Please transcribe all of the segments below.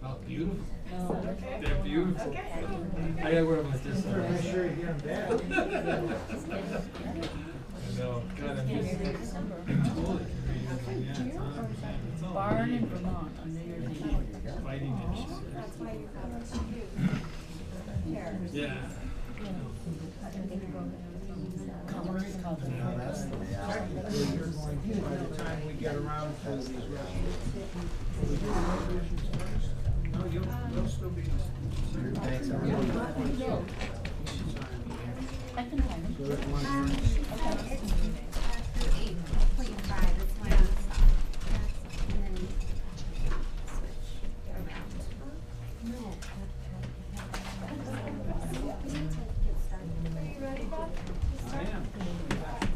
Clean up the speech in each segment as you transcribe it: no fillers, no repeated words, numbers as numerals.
Oh, beautiful. They're beautiful. Okay. I gotta wear them like this. I'm sure you get them back. I know. God, I'm just totally Barn in Vermont on New Year's Eve. fighting it. That's why you're coming to you. Yeah. Commerce is called By the time we get around to these no, you'll still be. I can find it. It's after 8:5, it's when I'm stopped. And then switch around. No. We need to get started. Are you ready, Bob? I am.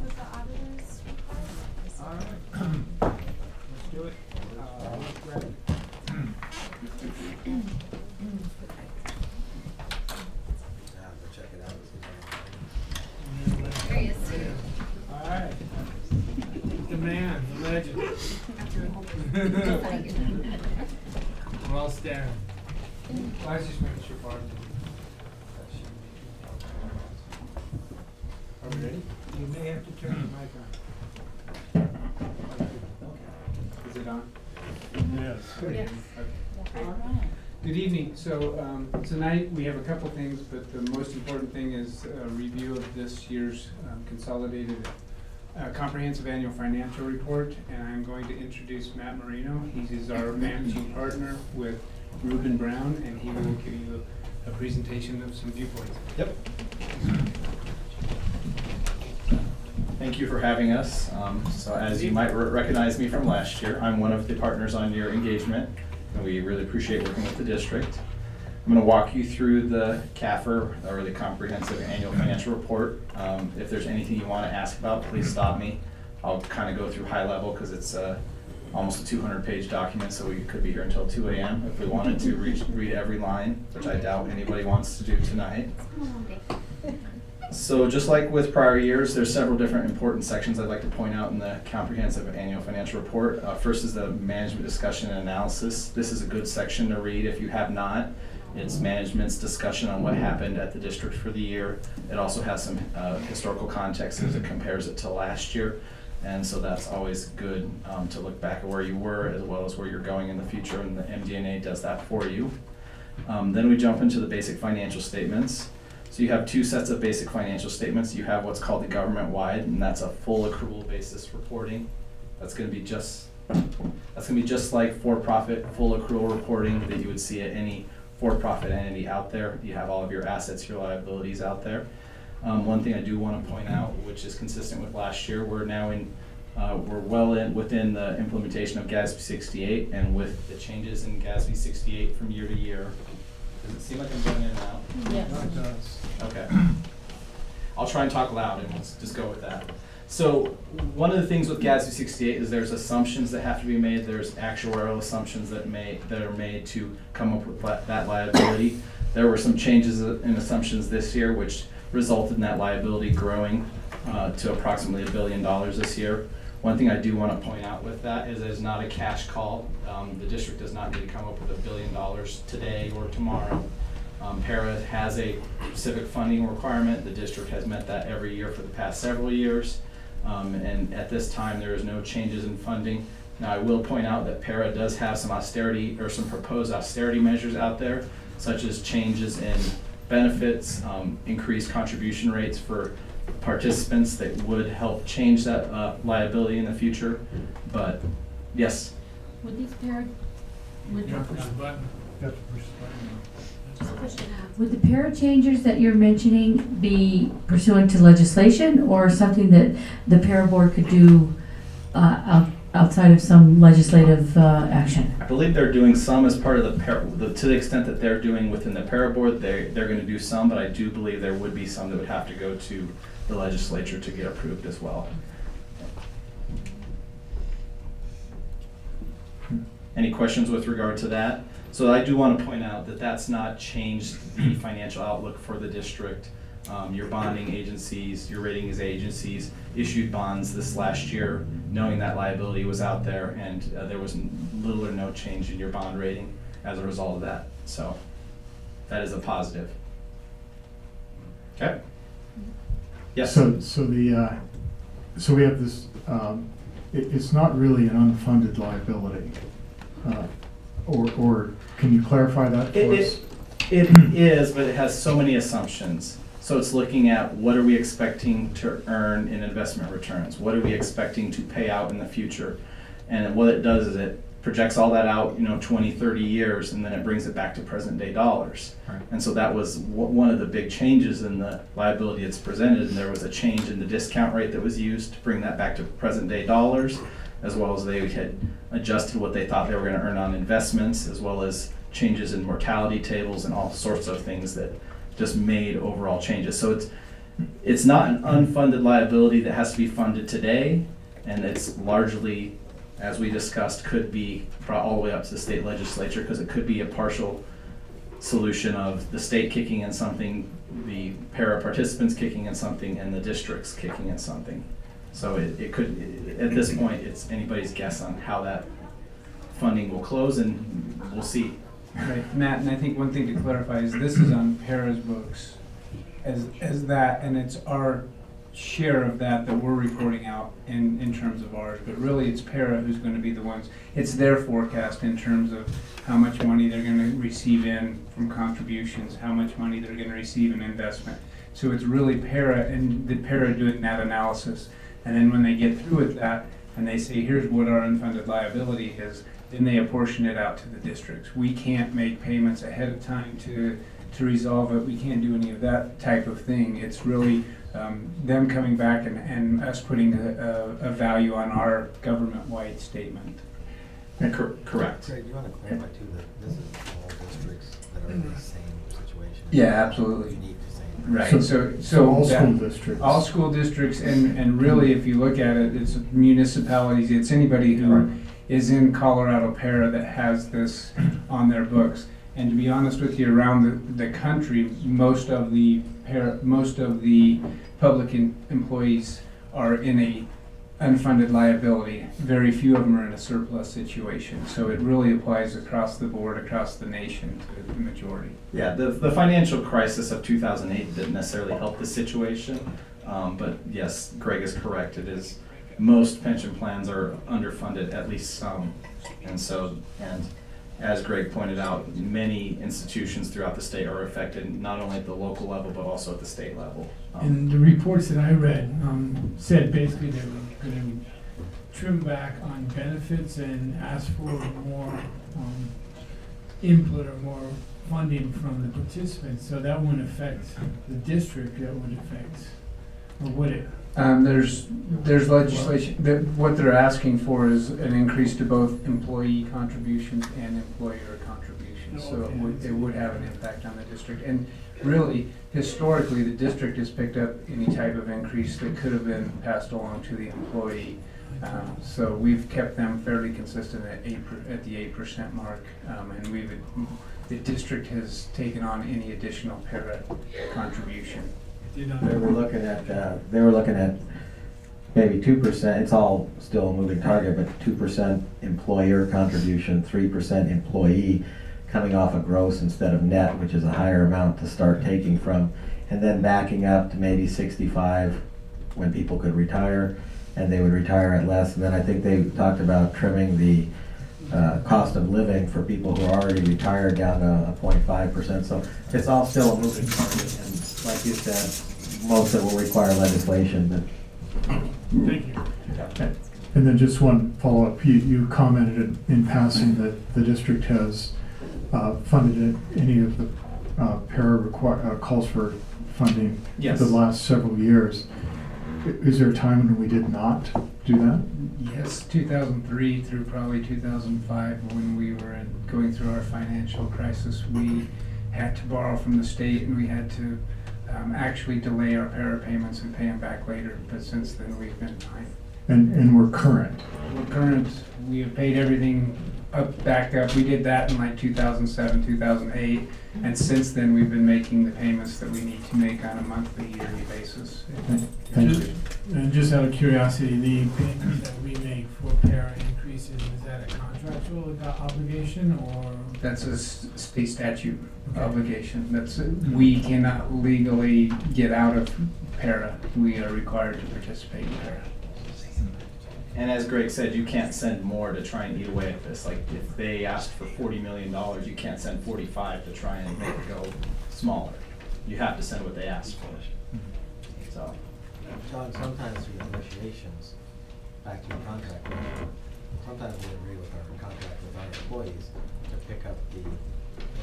With the auditors report? All right. Let's do it. Ready. Check it out. There he is. All right. The man, the legend. We're all staring. Well, I was just making sure Barb Are we ready? You may have to turn your mic on. Is it on? Yes. Yes. Okay. All right. Good evening. So tonight we have a couple things, but the most important thing is a review of this year's consolidated comprehensive annual financial report. And I'm going to introduce Matt Marino. He's our managing partner with Ruben Brown, and he will give you a presentation of some viewpoints. Yep. Thank you for having us. So as you might recognize me from last year, I'm one of the partners on your engagement, and we really appreciate working with the district. I'm going to walk you through the CAFR, or the Comprehensive Annual Financial Report. If there's anything you want to ask about, please stop me. I'll kind of go through high level because it's almost a 200-page document, so we could be here until 2 a.m. if we wanted to read every line, which I doubt anybody wants to do tonight. So just like with prior years, there's several different important sections I'd like to point out in the Comprehensive Annual Financial Report. First is the Management Discussion and Analysis. This is a good section to read if you have not. It's management's discussion on what happened at the district for the year. It also has some historical context as it compares it to last year. And so that's always good to look back at where you were as well as where you're going in the future, and the MD&A does that for you. Then we jump into the basic financial statements. So you have two sets of basic financial statements. You have what's called the government-wide, and that's a full accrual basis reporting. That's going to be just like for-profit full accrual reporting that you would see at any for-profit entity out there. You have all of your assets, your liabilities out there. One thing I do want to point out, which is consistent with last year, we're now within the implementation of GASB 68, and with the changes in GASB 68 from year to year. Does it seem like I'm going in and out? Yes. No, it does. Okay. I'll try and talk loud and let's just go with that. So one of the things with GASB 68 is there's assumptions that have to be made. There's actuarial assumptions that are made to come up with that liability. There were some changes in assumptions this year which resulted in that liability growing to approximately $1 billion this year. One thing I do want to point out with that is it's not a cash call. The district does not need to come up with $1 billion today or tomorrow. PARA has a specific funding requirement. The district has met that every year for the past several years. And at this time, there is no changes in funding. Now, I will point out that PARA does have some austerity or some proposed austerity measures out there, such as changes in benefits, increased contribution rates for participants that would help change that liability in the future. But yes. Would these parent, would You have to push the button. You have to push the button. Would the para changes that you're mentioning be pursuant to legislation or something that the para board could do outside of some legislative action? I believe they're doing some as part of the to the extent that they're doing within the para board, they're going to do some, but I do believe there would be some that would have to go to the legislature to get approved as well. Any questions with regard to that? So I do want to point out that that's not changed the financial outlook for the district. Your bonding agencies, your ratings agencies issued bonds this last year knowing that liability was out there, and there was little or no change in your bond rating as a result of that. So that is a positive. Okay? Yes? So the, so we have this, it's not really an unfunded liability. Or can you clarify that for us? It is, but it has so many assumptions. So it's looking at what are we expecting to earn in investment returns? What are we expecting to pay out in the future? And what it does is it projects all that out, 20, 30 years, and then it brings it back to present day dollars. Right. And so that was one of the big changes in the liability that's presented, and there was a change in the discount rate that was used to bring that back to present day dollars, as well as they had adjusted what they thought they were going to earn on investments, as well as changes in mortality tables and all sorts of things that just made overall changes. So it's not an unfunded liability that has to be funded today, and it's largely, as we discussed, could be brought all the way up to the state legislature, because it could be a partial solution of the state kicking in something, the para participants kicking in something, and the districts kicking in something. So it could, at this point, it's anybody's guess on how that funding will close, and we'll see. Right, Matt, and I think one thing to clarify is this is on Para's books as that, and it's our share of that we're reporting out in terms of ours, but really it's Para who's going to be the ones, it's their forecast in terms of how much money they're going to receive in from contributions, how much money they're going to receive in investment. So it's really Para and the Para doing that analysis, and then when they get through with that and they say here's what our unfunded liability is, then they apportion it out to the districts. We can't make payments ahead of time to resolve it. We can't do any of that type of thing. It's really them coming back and us putting a value on our government-wide statement. Correct. Greg, you want to clarify too that this is all districts that are in the same situation? Yeah, absolutely. Unique to same. Right. So all that- school districts. all school districts, and really, if you look at it, it's municipalities. It's anybody who is in Colorado Para that has this on their books. And to be honest with you, around the country, most of the public employees are in a unfunded liability. Very few of them are in a surplus situation. So it really applies across the board, across the nation, to the majority. Yeah, the financial crisis of 2008 didn't necessarily help the situation, but yes, Greg is correct. It is, most pension plans are underfunded, at least some. And as Greg pointed out, many institutions throughout the state are affected, not only at the local level, but also at the state level. And the reports that I read said basically they were going to trim back on benefits and ask for more input or more funding from the participants. So that wouldn't affect the district, that would affect, or would it? There's legislation that what they're asking for is an increase to both employee contributions and employer contributions. So it would have an impact on the district. And really, historically, the district has picked up any type of increase that could have been passed along to the employee. So we've kept them fairly consistent at the 8% mark, and the district has taken on any additional para contribution. You know, They were looking at maybe 2%, it's all still a moving target, but 2% employer contribution, 3% employee, coming off a gross instead of net, which is a higher amount to start taking from, and then backing up to maybe 65 when people could retire, and they would retire at less. And then I think they talked about trimming the cost of living for people who are already retired down to a 0.5%. So it's all still a moving target, and like you said, most of it will require legislation. But thank you. And then just one follow-up, you commented in passing that the district has funded any of the para calls for funding Yes. for the last several years. Is there a time when we did not do that? Yes, 2003 through probably 2005, when we were going through our financial crisis, we had to borrow from the state, and we had to actually delay our para payments and pay them back later. But since then, we've been fine. And we're current. We're current. We have paid everything back up, we did that in like 2007, 2008, and since then, we've been making the payments that we need to make on a monthly, yearly basis. Thank you. And just out of curiosity, the payment that we make for para increases, is that a contractual obligation or? That's a state statute obligation. We cannot legally get out of para. We are required to participate in para. And as Greg said, you can't send more to try and eat away at this. Like if they asked for $40 million, you can't send 45 to try and make it go smaller. You have to send what they asked for. So. John, sometimes through negotiations, back to your contract, sometimes we agree with our contract with our employees to pick up the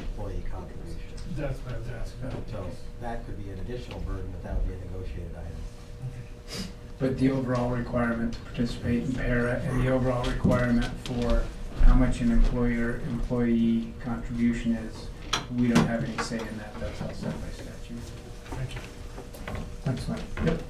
employee contribution. That's what I was asking. So that could be an additional burden, but that would be a negotiated item. But the overall requirement to participate in para and the overall requirement for how much an employee contribution is, we don't have any say in that. That's all set by statute. Thank you. Thanks, Mike. Yep.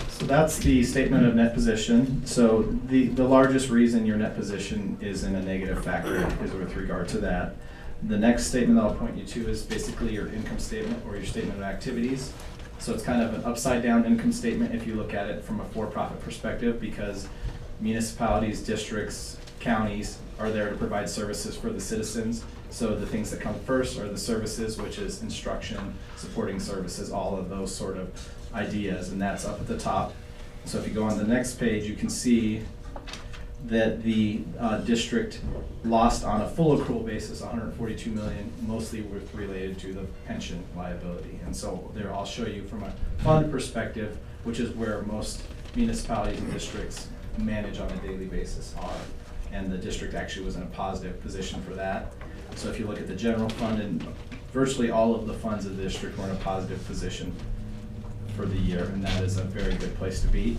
So that's the statement of net position. So the largest reason your net position is in a negative factor is with regard to that. The next statement that I'll point you to is basically your income statement or your statement of activities. So it's kind of an upside down income statement if you look at it from a for-profit perspective, because municipalities, districts, counties are there to provide services for the citizens. So the things that come first are the services, which is instruction, supporting services, all of those sort of ideas, and that's up at the top. So if you go on the next page, you can see that the district lost on a full accrual basis $142 million, mostly related to the pension liability. And so there I'll show you from a fund perspective, which is where most municipalities and districts manage on a daily basis are. And the district actually was in a positive position for that. So if you look at the general fund, and virtually all of the funds of the district were in a positive position for the year, and that is a very good place to be.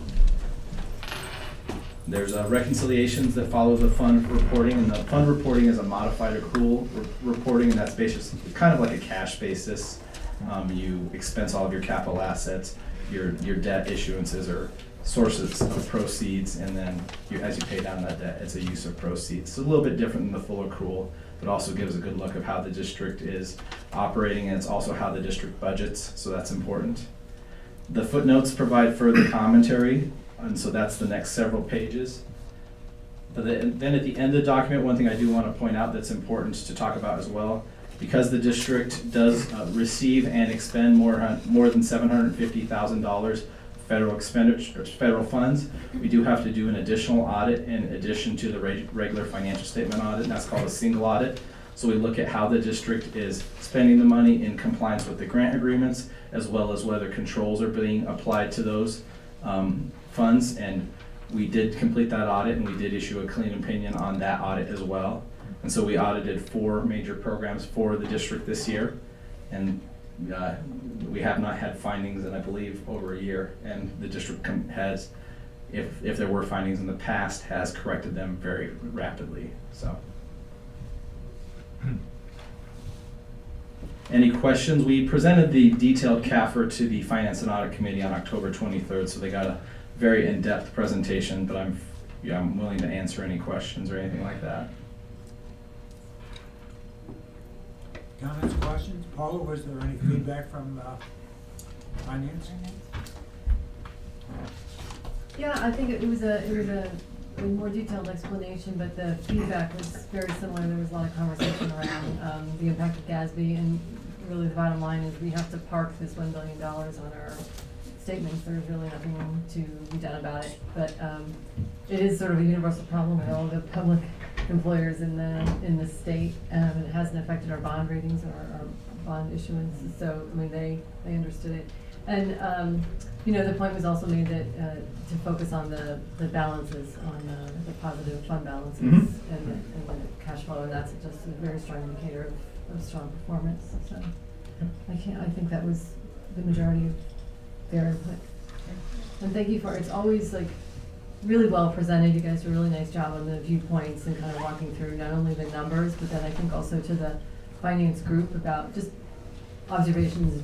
There's reconciliations that follow the fund reporting, and the fund reporting is a modified accrual reporting, and that's basically kind of like a cash basis. You expense all of your capital assets, your debt issuances or sources of proceeds, and then as you pay down that debt, it's a use of proceeds. So a little bit different than the full accrual, but also gives a good look of how the district is operating, and it's also how the district budgets, so that's important. The footnotes provide further commentary, and so that's the next several pages. But then at the end of the document, one thing I do want to point out that's important to talk about as well, because the district does receive and expend more than $750,000 federal expenditures, federal funds, we do have to do an additional audit in addition to the regular financial statement audit, and that's called a single audit. So we look at how the district is spending the money in compliance with the grant agreements, as well as whether controls are being applied to those funds, and we did complete that audit, and we did issue a clean opinion on that audit as well. And so we audited 4 major programs for the district this year, and we have not had findings in, I believe, over a year, and the district has, if there were findings in the past, has corrected them very rapidly. So, any questions? We presented the detailed CAFR to the Finance and Audit Committee on October 23rd, so they got a very in-depth presentation, but I'm willing to answer any questions or anything like that. Comments, questions? Paula, was there any feedback from finance? Yeah, I think it was a more detailed explanation, but the feedback was very similar. There was a lot of conversation around the impact of GASB, and really the bottom line is we have to park this $1 billion on our statements. There's really nothing to be done about it, but it is sort of a universal problem with all the public employers in the state, and it hasn't affected our bond ratings or our bond issuance. So I mean, they understood it, and you know, the point was also made that to focus on the balances, on the positive fund balances, and the cash flow, and that's just a very strong indicator of strong performance. So I think that was the majority of their input. And thank you for, it's always like really well presented. You guys do a really nice job on the viewpoints and kind of walking through not only the numbers, but then I think also to the finance group about just observations,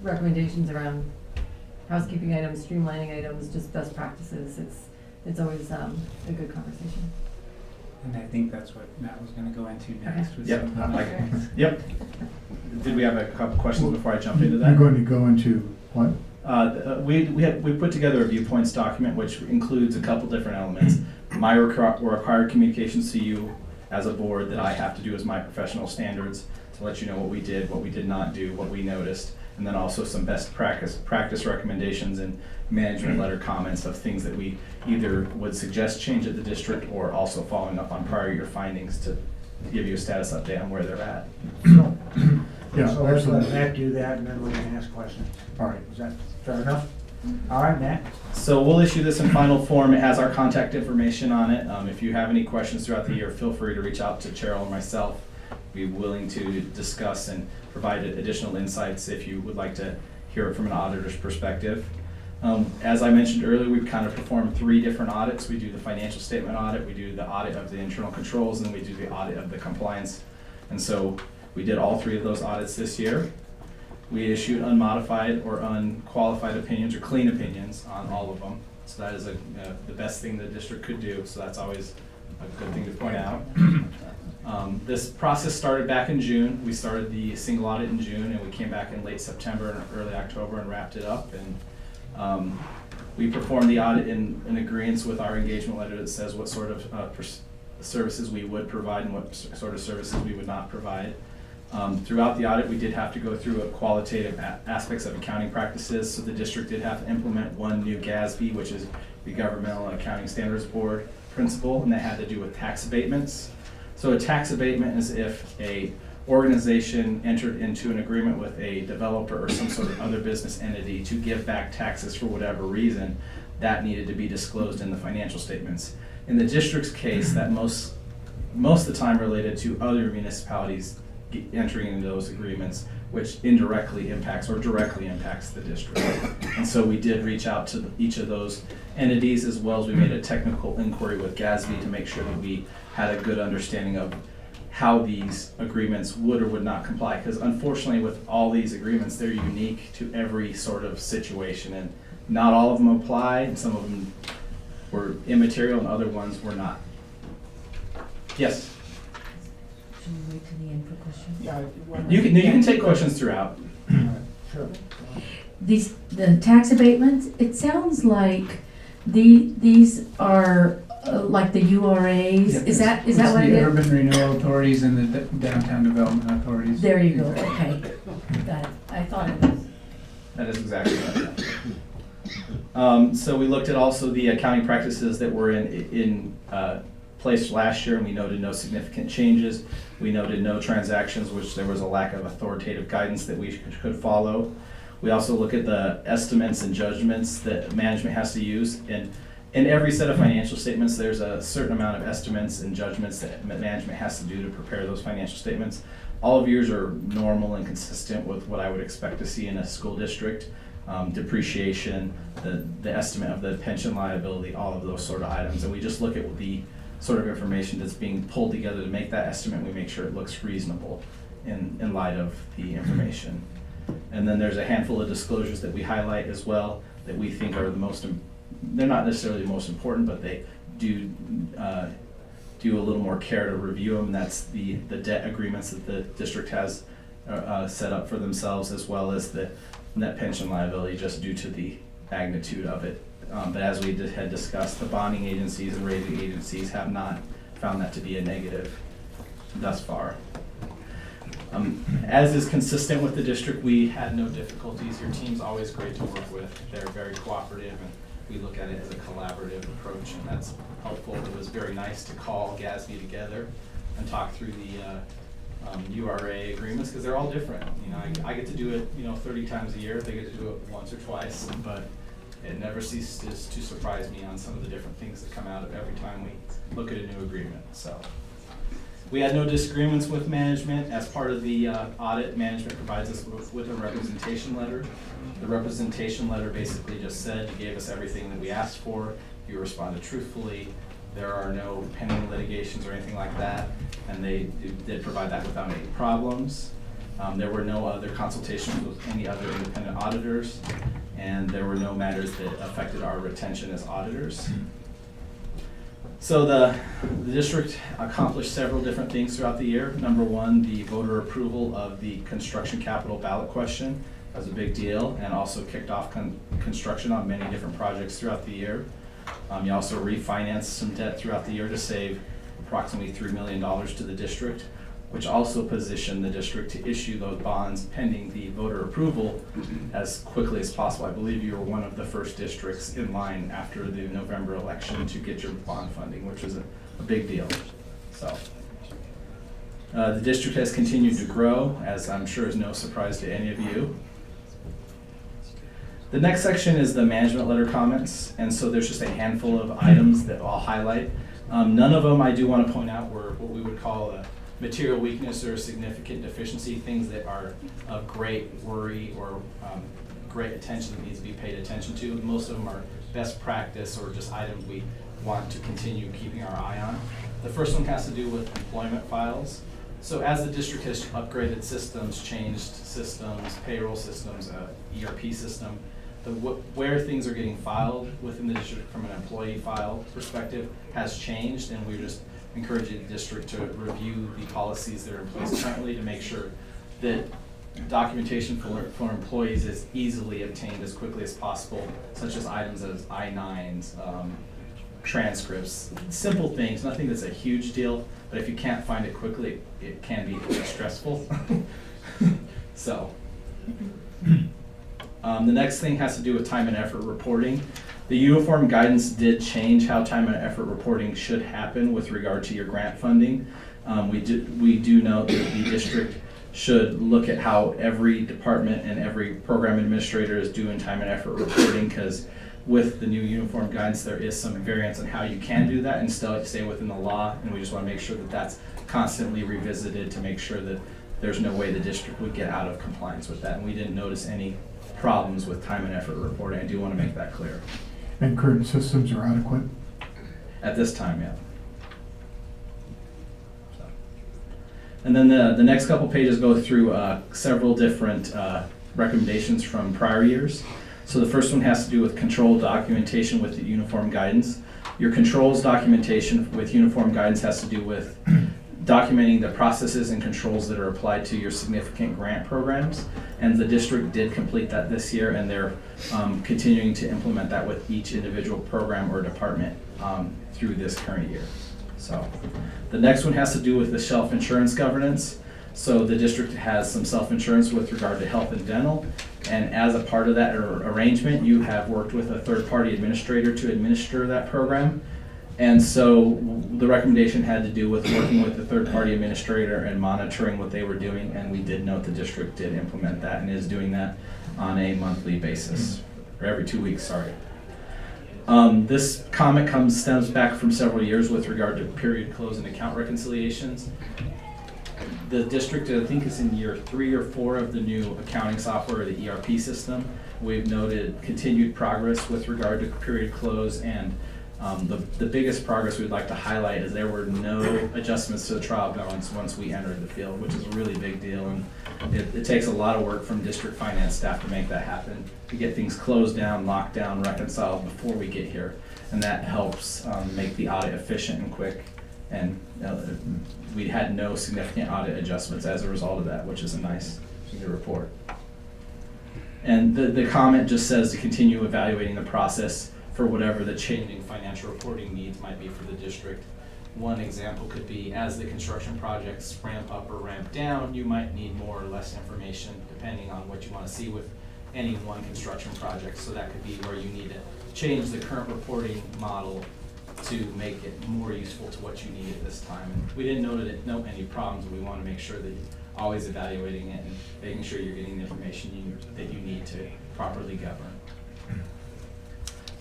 recommendations around housekeeping items, streamlining items, just best practices. It's always a good conversation. And I think that's what Matt was gonna go into next. with Yep, some- yep. Did we have a couple questions before I jump into that? You're going to go into what? We put together a viewpoints document which includes a couple different elements. My required communications to you as a board that I have to do as my professional standards to let you know what we did, what we did not do, what we noticed, and then also some best practice recommendations and management letter comments of things that we either would suggest change at the district or also following up on prior year findings to give you a status update on where they're at. So, Yeah, so let's let absolutely. Matt do that, and then we can ask questions. All right. Is that fair enough? All right, Matt? So we'll issue this in final form. It has our contact information on it. If you have any questions throughout the year, feel free to reach out to Cheryl or myself. Be willing to discuss and provide additional insights if you would like to hear it from an auditor's perspective. As I mentioned earlier, we've kind of performed 3 different audits. We do the financial statement audit, we do the audit of the internal controls, and we do the audit of the compliance. And so we did all 3 of those audits this year. We issued unmodified or unqualified opinions or clean opinions on all of them. So that is the best thing the district could do, so that's always a good thing to point out. This process started back in June. We started the single audit in June, and we came back in late September and early October and wrapped it up. And we performed the audit in agreement with our engagement letter that says what sort of services we would provide and what sort of services we would not provide. Throughout the audit, we did have to go through qualitative aspects of accounting practices. So the district did have to implement one new GASB, which is the Governmental Accounting Standards Board principle, and that had to do with tax abatements. So a tax abatement is if a organization entered into an agreement with a developer or some sort of other business entity to give back taxes for whatever reason, that needed to be disclosed in the financial statements. In the district's case, that most of the time related to other municipalities entering into those agreements, which indirectly impacts or directly impacts the district. And so we did reach out to each of those entities, as well as we made a technical inquiry with GASB to make sure that we had a good understanding of how these agreements would or would not comply. Because unfortunately, with all these agreements, they're unique to every sort of situation, and not all of them apply, and some of them were immaterial and other ones were not. Yes? Should we wait till the end for questions? Yeah. You can take questions throughout. Sure. The tax abatements, it sounds like these are like the URAs, is that what it The is? urban renewal authorities and the downtown development authorities. There you go, okay, got it, I thought it was. That is exactly right. So we looked at also the accounting practices that were in place last year, and we noted no significant changes. We noted no transactions, which there was a lack of authoritative guidance that we could follow. We also look at the estimates and judgments that management has to use. And in every set of financial statements, there's a certain amount of estimates and judgments that management has to do to prepare those financial statements. All of yours are normal and consistent with what I would expect to see in a school district. Depreciation, the estimate of the pension liability, all of those sort of items. And we just look at the sort of information that's being pulled together to make that estimate. We make sure it looks reasonable in light of the information. And then there's a handful of disclosures that we highlight as well that we think are the most, they're not necessarily the most important, but they do do a little more care to review them. And that's the debt agreements that the district has set up for themselves, as well as the net pension liability, just due to the magnitude of it. But as we had discussed, the bonding agencies and rating agencies have not found that to be a negative thus far. As is consistent with the district, we had no difficulties. Your team's always great to work with. They're very cooperative, and we look at it as a collaborative approach, and that's helpful. It was very nice to call GASB together and talk through the URA agreements, because they're all different. You know, I get to do it, 30 times a year. They get to do it once or twice, but it never ceases to surprise me on some of the different things that come out of every time we look at a new agreement. So we had no disagreements with management. As part of the audit, management provides us with a representation letter. The representation letter basically just said, you gave us everything that we asked for, you responded truthfully, there are no pending litigations or anything like that, and they did provide that without any problems. There were no other consultations with any other independent auditors, and there were no matters that affected our retention as auditors. So the district accomplished several different things throughout the year. Number one, the voter approval of the construction capital ballot question. That was a big deal, and also kicked off construction on many different projects throughout the year. You also refinanced some debt throughout the year to save approximately $3 million to the district, which also positioned the district to issue those bonds pending the voter approval as quickly as possible. I believe you were one of the first districts in line after the November election to get your bond funding, which was a big deal. So the district has continued to grow, as I'm sure is no surprise to any of you. The next section is the management letter comments, and so there's just a handful of items that I'll highlight. None of them, I do want to point out, were what we would call a material weakness or significant deficiency, things that are of great worry or great attention that needs to be paid attention to. Most of them are best practice or just items we want to continue keeping our eye on. The first one has to do with employment files. So as the district has upgraded systems, changed systems, payroll systems, ERP system, where things are getting filed within the district from an employee file perspective has changed, and we're just encouraging the district to review the policies that are in place currently to make sure that documentation for employees is easily obtained as quickly as possible, such as items as I-9s, transcripts, simple things, nothing that's a huge deal, but if you can't find it quickly, it can be stressful. So, the next thing has to do with time and effort reporting. The uniform guidance did change how time and effort reporting should happen with regard to your grant funding. We do note that the district should look at how every department and every program administrator is doing time and effort reporting, because with the new uniform guidance, there is some variance on how you can do that and still stay within the law, and we just want to make sure that that's constantly revisited to make sure that there's no way the district would get out of compliance with that. And we didn't notice any problems with time and effort reporting. I do want to make that clear. And current systems are adequate? At this time, yeah. So. And then the next couple pages go through several different recommendations from prior years. So the first one has to do with control documentation with the uniform guidance. Your controls documentation with uniform guidance has to do with documenting the processes and controls that are applied to your significant grant programs. And the district did complete that this year, and they're continuing to implement that with each individual program or department through this current year. So the next one has to do with the self-insurance governance. So the district has some self-insurance with regard to health and dental. And as a part of that arrangement, you have worked with a third-party administrator to administer that program. And so the recommendation had to do with working with the third-party administrator and monitoring what they were doing, and we did note the district did implement that and is doing that on a monthly basis, or every 2 weeks, sorry. This comment stems back from several years with regard to period close and account reconciliations. The district, I think, is in year 3 or 4 of the new accounting software, the ERP system. We've noted continued progress with regard to period close, and the biggest progress we'd like to highlight is there were no adjustments to the trial balance once we entered the field, which is a really big deal, and it takes a lot of work from district finance staff to make that happen, to get things closed down, locked down, reconciled before we get here, and that helps make the audit efficient and quick, and we had no significant audit adjustments as a result of that, which is a nice thing to report. And the comment just says to continue evaluating the process for whatever the changing financial reporting needs might be for the district. One example could be as the construction projects ramp up or ramp down, you might need more or less information depending on what you want to see with any one construction project. So that could be where you need to change the current reporting model to make it more useful to what you need at this time. And we didn't note any problems. We want to make sure that you're always evaluating it and making sure you're getting the information that you need to properly govern.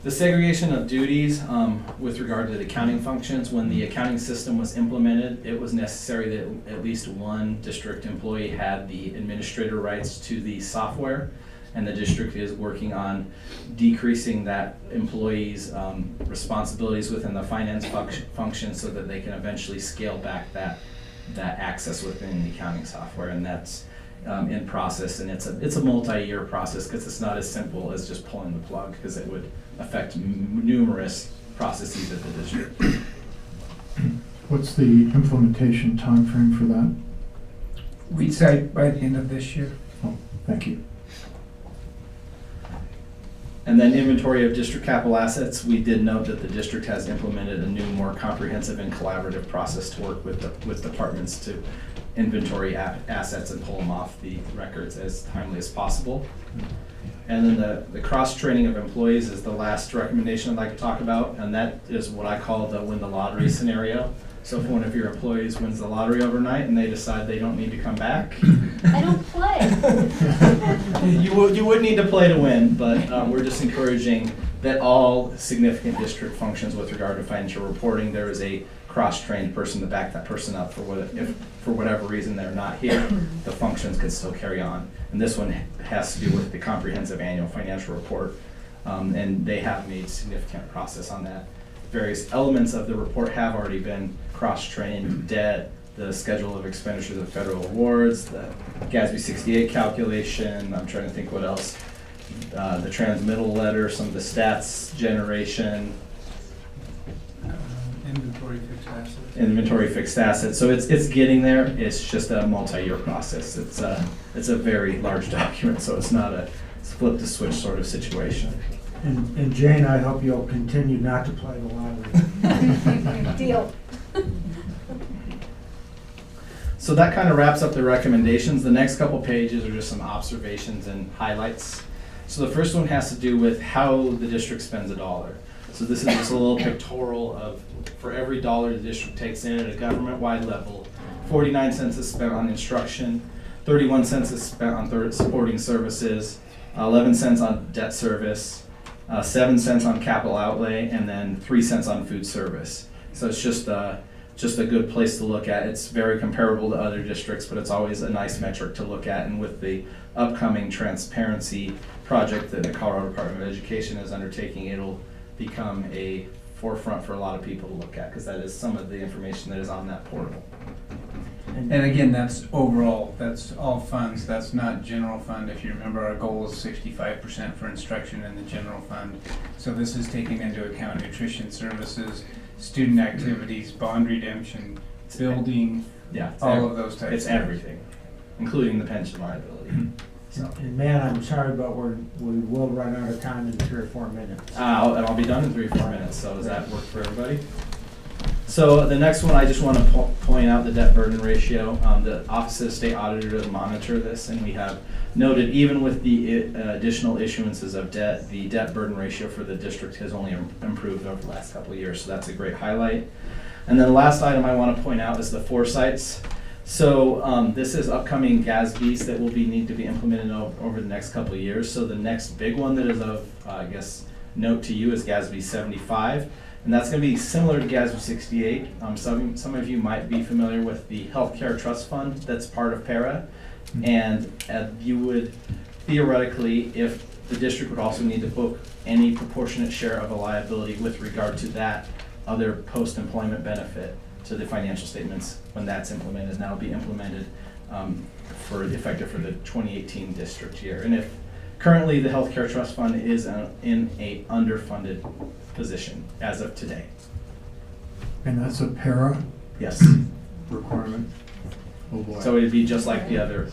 The segregation of duties with regard to the accounting functions, when the accounting system was implemented, it was necessary that at least one district employee had the administrator rights to the software, and the district is working on decreasing that employee's responsibilities within the finance function so that they can eventually scale back that access within the accounting software, and that's in process, and it's a multi-year process because it's not as simple as just pulling the plug, because it would affect numerous processes at the district. What's the implementation timeframe for that? We'd say by the end of this year. Oh, thank you. And then inventory of district capital assets, we did note that the district has implemented a new, more comprehensive and collaborative process to work with departments to inventory assets and pull them off the records as timely as possible. And then the cross-training of employees is the last recommendation I'd like to talk about, and that is what I call the win the lottery scenario. So if one of your employees wins the lottery overnight and they decide they don't need to come back. I don't play. You would need to play to win, but we're just encouraging that all significant district functions with regard to financial reporting, there is a cross-trained person to back that person up for if for whatever reason they're not here, the functions can still carry on. And this one has to do with the comprehensive annual financial report, and they have made significant progress on that. Various elements of the report have already been cross-trained: debt, the schedule of expenditures of federal awards, the GASB 68 calculation, I'm trying to think what else, the transmittal letter, some of the stats generation, inventory fixed assets. So it's getting there. It's just a multi-year process. It's a very large document, so it's not a flip the switch sort of situation. And Jane, I hope you'll continue not to play the lottery. Deal. So that kind of wraps up the recommendations. The next couple pages are just some observations and highlights. So the first one has to do with how the district spends a dollar. So this is just a little pictorial of, for every dollar the district takes in at a government-wide level, 49 cents is spent on instruction, 31 cents is spent on supporting services, 11 cents on debt service, 7 cents on capital outlay, and then 3 cents on food service. So it's just a good place to look at. It's very comparable to other districts, but it's always a nice metric to look at. And with the upcoming transparency project that the Colorado Department of Education is undertaking, it'll become a forefront for a lot of people to look at, because that is some of the information that is on that portal. And again, that's overall, that's all funds, that's not general fund. If you remember, our goal is 65% for instruction in the general fund. So this is taking into account nutrition services, student activities, bond redemption, building, all of those types. It's everything, including the pension liability. So. And man, I'm sorry, but we will run out of time in 3 or 4 minutes. And I'll be done in 3 or 4 minutes, so does that work for everybody? So the next one, I just want to point out the debt burden ratio. The Office of the State Auditor to monitor this, and we have noted even with the additional issuances of debt, the debt burden ratio for the district has only improved over the last couple of years, so that's a great highlight. And then the last item I want to point out is the foresights. So this is upcoming GASBs that will need to be implemented over the next couple of years. So the next big one that is of, I guess, note to you is GASB 75. And that's going to be similar to GASB 68. Some of you might be familiar with the Healthcare Trust Fund that's part of PARA. And you would, theoretically, if the district would also need to book any proportionate share of a liability with regard to that other post-employment benefit to the financial statements when that's implemented. And that'll be implemented effective for the 2018 district year. And if currently the Healthcare Trust Fund is in a underfunded position as of today. And that's a para Yes. requirement? Oh boy. So it'd be just like the other.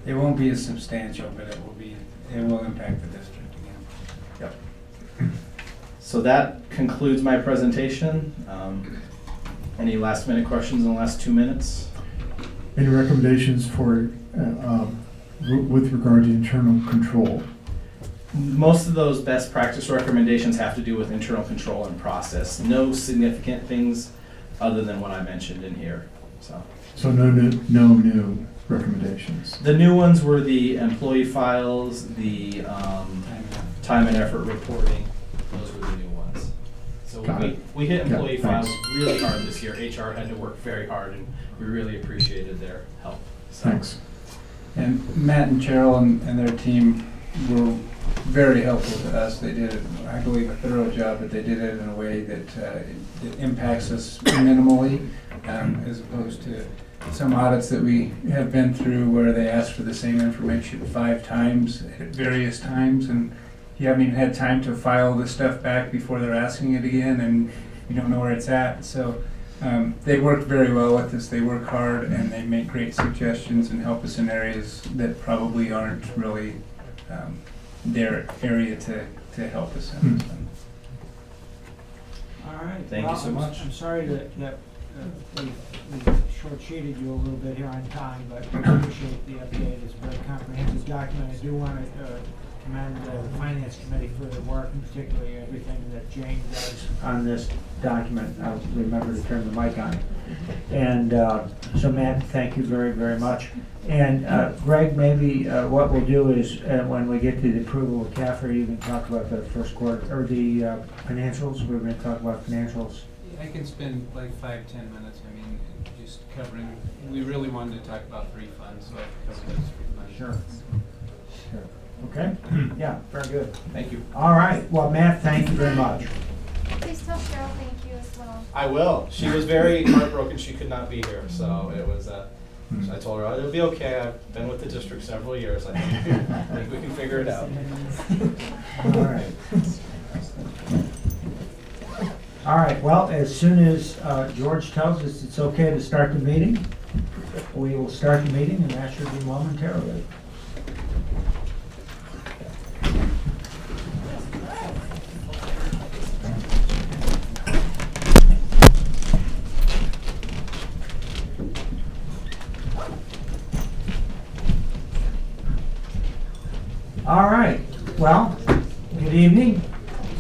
It won't be as substantial, but it will impact the district again. Yep. So that concludes my presentation. Any last minute questions in the last 2 minutes? Any recommendations for, with regard to internal control? Most of those best practice recommendations have to do with internal control and process. No significant things other than what I mentioned in here. So no new recommendations? the new ones were the employee files, the time and effort reporting. Those were the new ones. So we hit employee files really hard this year. HR had to work very hard, and we really appreciated their help. So. Thanks. And Matt and Cheryl and their team were very helpful to us. They did, I believe, a thorough job, but they did it in a way that it impacts us minimally, as opposed to some audits that we have been through where they ask for the same information 5 times at various times, and you haven't even had time to file the stuff back before they're asking it again, and you don't know where it's at. So They work very well with us. They work hard and they make great suggestions and help us in areas that probably aren't really their area to help us in. All right. Thank you Well, so much. I'm sorry that we short-sheeted you a little bit here on time, but I appreciate the update. It's a very comprehensive document. I do want to commend the Finance Committee for their work, and particularly everything that Jane does on this document. I'll remember to turn the mic on. And so Matt, thank you very, very much. And Greg, maybe what we'll do is when we get to the approval of CAFR, you can talk about the first quarter, or the financials. We're going to talk about financials. I can spend like 5-10 minutes. I mean, just covering. We really wanted to talk about 3 funds, so I covered those 3 funds. Sure. Okay? Yeah, very good. Thank you. All right. Well, Matt, thank you very much. Please tell Cheryl thank you as well. I will. She was very heartbroken she could not be here, so it was, I told her, it'll be okay, I've been with the district several years, I think we can figure it out. All right. All right, well, as soon as George tells us it's okay to start the meeting, we will start the meeting, and that should be momentarily. All right, well, good evening,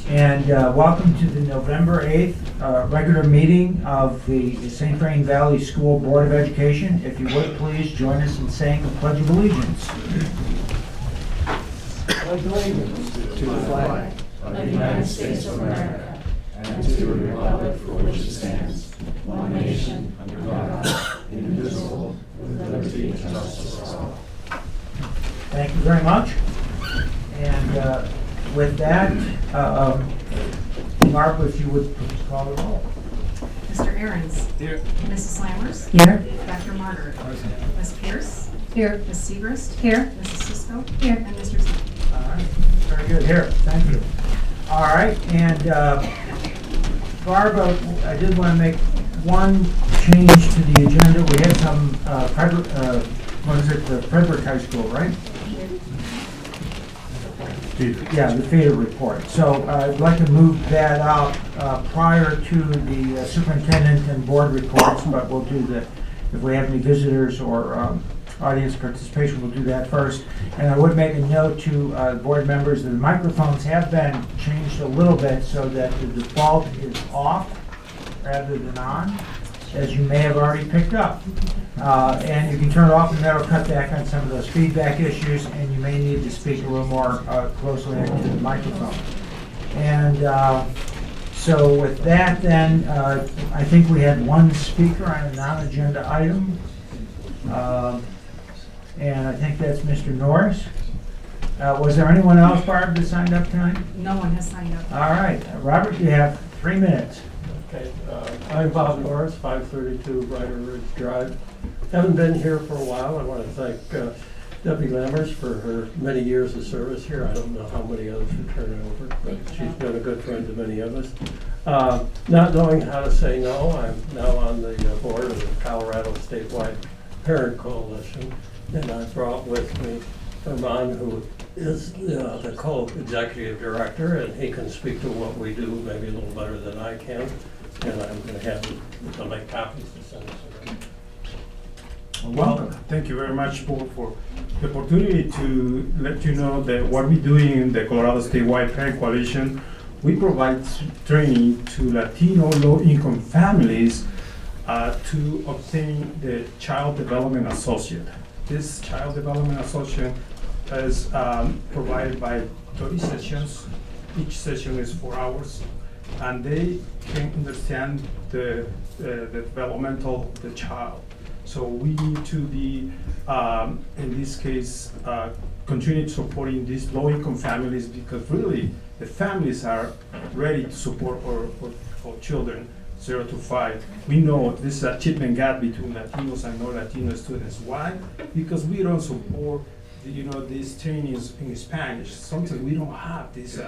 and welcome to the November 8th regular meeting of the St. Vrain Valley School Board of Education. If you would, please join us in saying the Pledge of Allegiance. Pledge of Allegiance to the flag of the United States of America and to the republic for which it stands, one nation, under God, indivisible, with liberty and justice for all. Thank you very much. And with that, Barbara, if you would please call the roll. Mr. Ahrens. Here. Mrs. Slammers. Here. Dr. Martyr. Ms. Pierce. Here. Ms. Segrist. Here. Mrs. Cisco. Here. And Mr. Zink. All right, very good. Here, thank you. All right, and Barbara, I did want to make one change to the agenda. We had some, the Frederick High School, right? Yeah, the FEDA report. So I'd like to move that up prior to the superintendent and board reports, but we'll do the, if we have any visitors or audience participation, we'll do that first. And I would make a note to board members that the microphones have been changed a little bit so that the default is off rather than on, as you may have already picked up. And you can turn it off, and that'll cut back on some of those feedback issues, and you may need to speak a little more closely into the microphone. And so with that then, I think we had one speaker on a non-agenda item. And I think that's Mr. Norris. Was there anyone else, Barb, that signed up tonight? No one has signed up. All right, Robert, you have 3 minutes. Okay, I'm Bob Norris, 532 Ryder Ridge Drive. Haven't been here for a while. I want to thank Debbie Lammers for her many years of service here. I don't know how many others would turn it over, but she's been a good friend to many of us. Not knowing how to say no, I'm now on the board of the Colorado Statewide Parent Coalition, and I brought with me Vrain, who is the co-executive director, and he can speak to what we do maybe a little better than I can. And I'm going to have to make copies to send us around. Well, thank you very much for the opportunity to let you know that what we're doing in the Colorado Statewide Parent Coalition, we provide training to Latino low-income families to obtain the Child Development Associate. This Child Development Associate is provided by 30 sessions. Each session is 4 hours, and they can understand the developmental of the child. So we need to be, in this case, continue supporting these low-income families, because really the families are ready to support our children 0 to 5. We know this is an achievement gap between Latinos and non-Latino students. Why? Because we don't support these trainings in Spanish. Sometimes we don't have this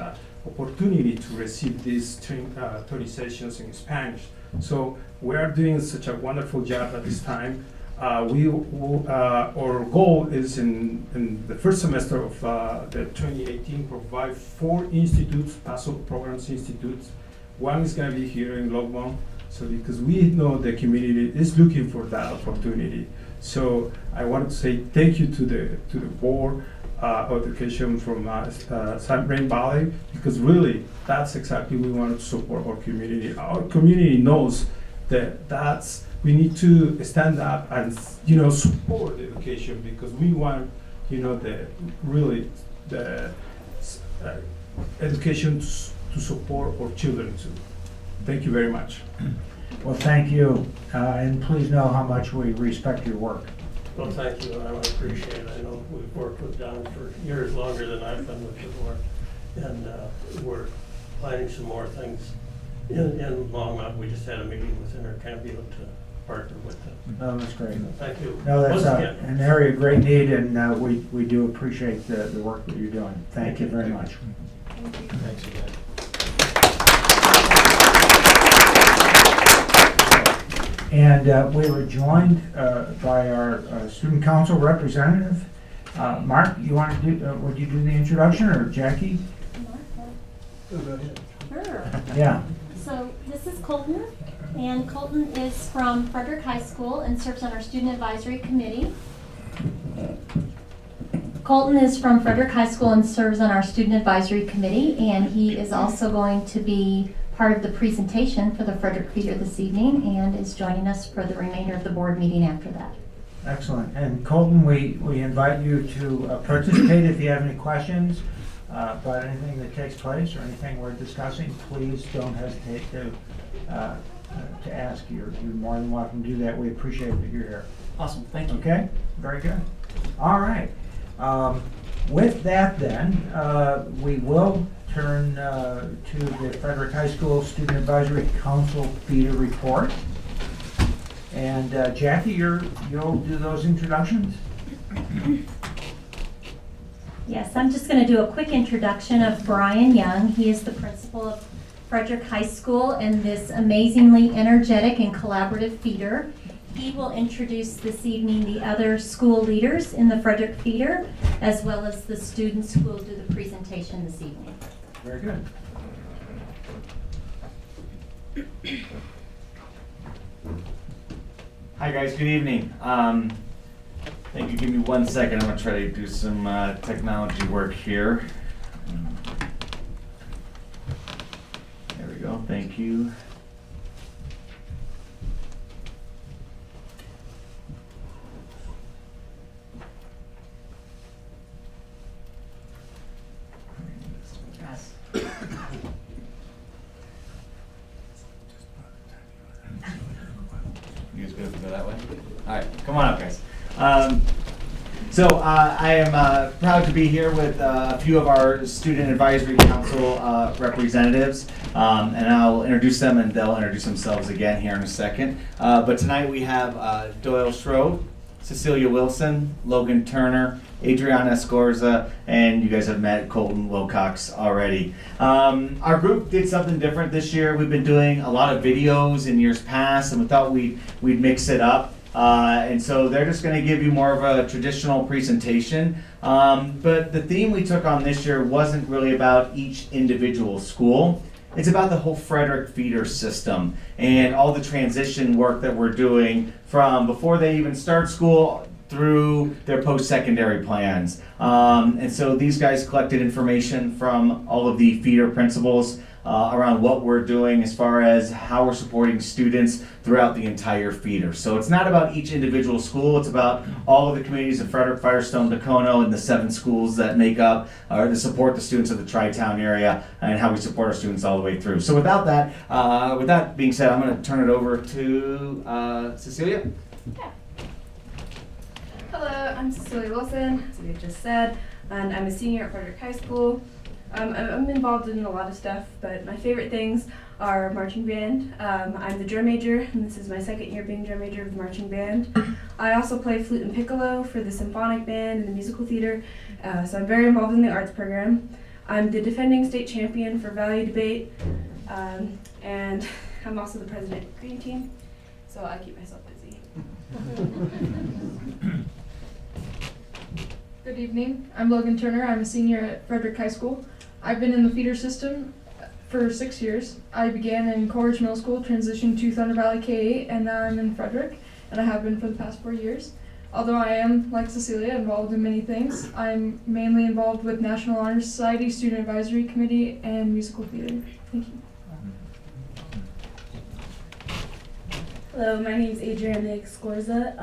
opportunity to receive these 30 sessions in Spanish. So we are doing such a wonderful job at this time. Our goal is in the first semester of the 2018 provide 4 institutes, PASO programs institutes. One is going to be here in Longmont, so because we know the community is looking for that opportunity. So I wanted to say thank you to the board of education from Vrain Valley, because really that's exactly we wanted to support our community. Our community knows that we need to stand up and support the education, because we want the education to support our children too. Thank you very much. Well, thank you, and please know how much we respect your work. Well, thank you, and I appreciate it. I know we've worked with Don for years longer than I've been with the board, and we're planning some more things in Longmont. We just had a meeting with Intercambio to partner with them. Oh, that's great. Thank you. No, that's Once again. an area of great need, and we do appreciate the work that you're doing. Thank you very much. Thanks again. And we were joined by our student council representative. Mark, you want to do, would you do the introduction, or Jackie? Sure. Yeah. So this is Colton, and Colton is from Frederick High School and serves on our Student Advisory Committee. Colton is from Frederick High School and serves on our Student Advisory Committee, and he is also going to be part of the presentation for the Frederick Feeder this evening, and is joining us for the remainder of the board meeting after that. Excellent. And Colton, we invite you to participate if you have any questions about anything that takes place or anything we're discussing. Please don't hesitate to ask. You're more than welcome to do that. We appreciate that you're here. Awesome, thank you. Okay, very good. All right. With that then, we will turn to the Frederick High School Student Advisory Council feeder report. And Jackie, you'll do those introductions? Yes, I'm just going to do a quick introduction of Brian Young. He is the principal of Frederick High School and this amazingly energetic and collaborative feeder. He will introduce this evening the other school leaders in the Frederick feeder, as well as the students who will do the presentation this evening. Very good. Hi guys, good evening. Thank you. Give me 1 second. I'm going to try to do some technology work here. There we go. Thank you. You guys good to go that way? All right, come on up, guys. So I am proud to be here with a few of our Student Advisory Council representatives, and I'll introduce them and they'll introduce themselves again here in a second. But tonight we have Doyle Shrove, Cecilia Wilson, Logan Turner, Adriana Escorza, and you guys have met Colton Wilcox already. Our group did something different this year. We've been doing a lot of videos in years past, and we thought we'd mix it up. And so they're just going to give you more of a traditional presentation. But the theme we took on this year wasn't really about each individual school. It's about the whole Frederick feeder system and all the transition work that we're doing from before they even start school through their post-secondary plans. And so these guys collected information from all of the feeder principals around what we're doing as far as how we're supporting students throughout the entire feeder. So it's not about each individual school, it's about all of the communities of Frederick, Firestone, Dacono, and the 7 schools that make up or to support the students of the Tri-Town area and how we support our students all the way through. So with that being said, I'm going to turn it over to Cecilia. Yeah. Hello, I'm Cecilia Wilson, as we just said, and I'm a senior at Frederick High School. I'm involved in a lot of stuff, but my favorite things are marching band. I'm the drum major, and this is my 2nd year being drum major of the marching band. I also play flute and piccolo for the symphonic band and the musical theater, so I'm very involved in the arts program. I'm the defending state champion for value debate, and I'm also the president of Green Team, so I keep myself busy. Good evening. I'm Logan Turner. I'm a senior at Frederick High School. I've been in the feeder system for 6 years. I began in Coleridge Middle School, transitioned to Thunder Valley K-8, and now I'm in Frederick, and I have been for the past 4 years. Although I am, like Cecilia, involved in many things, I'm mainly involved with National Honor Society, Student Advisory Committee, and musical theater. Thank you. Hello, my name is Adriana Escorza.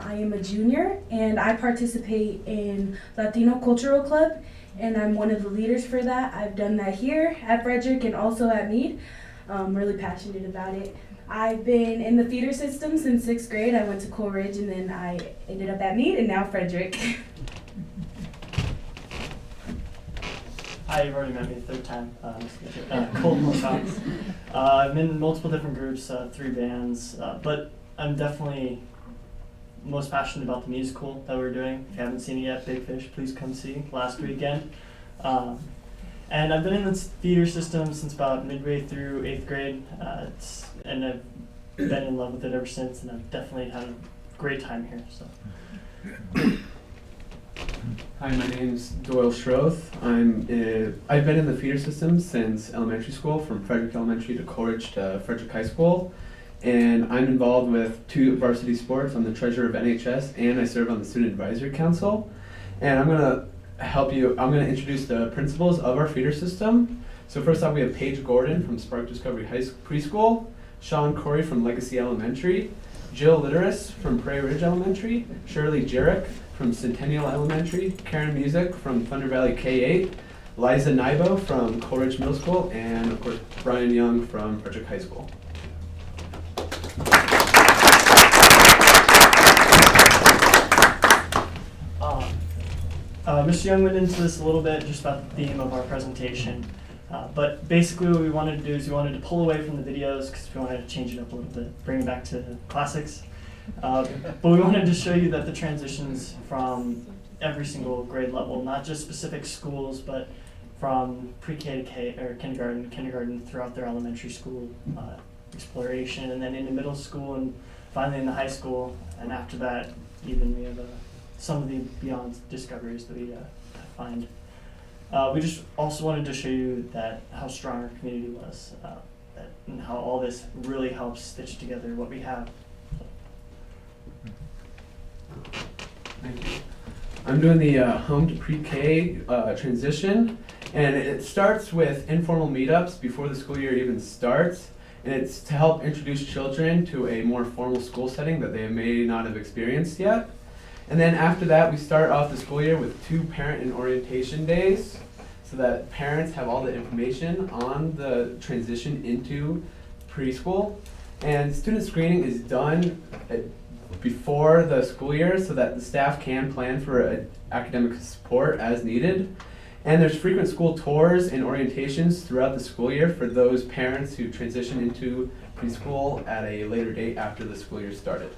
I am a junior, and I participate in Latino Cultural Club, and I'm one of the leaders for that. I've done that here at Frederick and also at Meade. I'm really passionate about it. I've been in the theater system since 6th grade. I went to Coleridge, and then I ended up at Meade, and now Frederick. Hi, you've already met me the third time. Colton Fox. I'm in multiple different groups, 3 bands, but I'm definitely most passionate about the musical that we're doing. If you haven't seen it yet, Big Fish, please come see last weekend. And I've been in this theater system since about midway through 8th grade, and I've been in love with it ever since, and I've definitely had a great time here. So. Hi, my name's Doyle Schroth. I've been in the feeder system since elementary school, from Frederick Elementary to Coleridge to Frederick High School, and I'm involved with 2 varsity sports. I'm the treasurer of NHS, and I serve on the Student Advisory Council. And I'm going to introduce the principals of our feeder system. So first off, we have Paige Gordon from Spark Discovery Preschool, Sean Corey from Legacy Elementary, Jill Litteris from Prairie Ridge Elementary, Shirley Jarek from Centennial Elementary, Karen Music from Thunder Valley K-8, Liza Nybo from Coleridge Middle School, and of course Brian Young from Frederick High School. Mr. Young went into this a little bit, just about the theme of our presentation. But basically what we wanted to do is we wanted to pull away from the videos because we wanted to change it up a little bit, bring it back to classics. But we wanted to show you that the transitions from every single grade level, not just specific schools, but from pre-K to K, or kindergarten throughout their elementary school exploration, and then into middle school, and finally into high school, and after that, even we have some of the beyond discoveries that we find. We just also wanted to show you that how strong our community was, and how all this really helps stitch together what we have. Thank you. I'm doing the home to pre-K transition, and it starts with informal meetups before the school year even starts, and it's to help introduce children to a more formal school setting that they may not have experienced yet. And then after that, we start off the school year with 2 parent and orientation days, so that parents have all the information on the transition into preschool. And student screening is done before the school year so that the staff can plan for academic support as needed. And there's frequent school tours and orientations throughout the school year for those parents who transition into preschool at a later date after the school year started.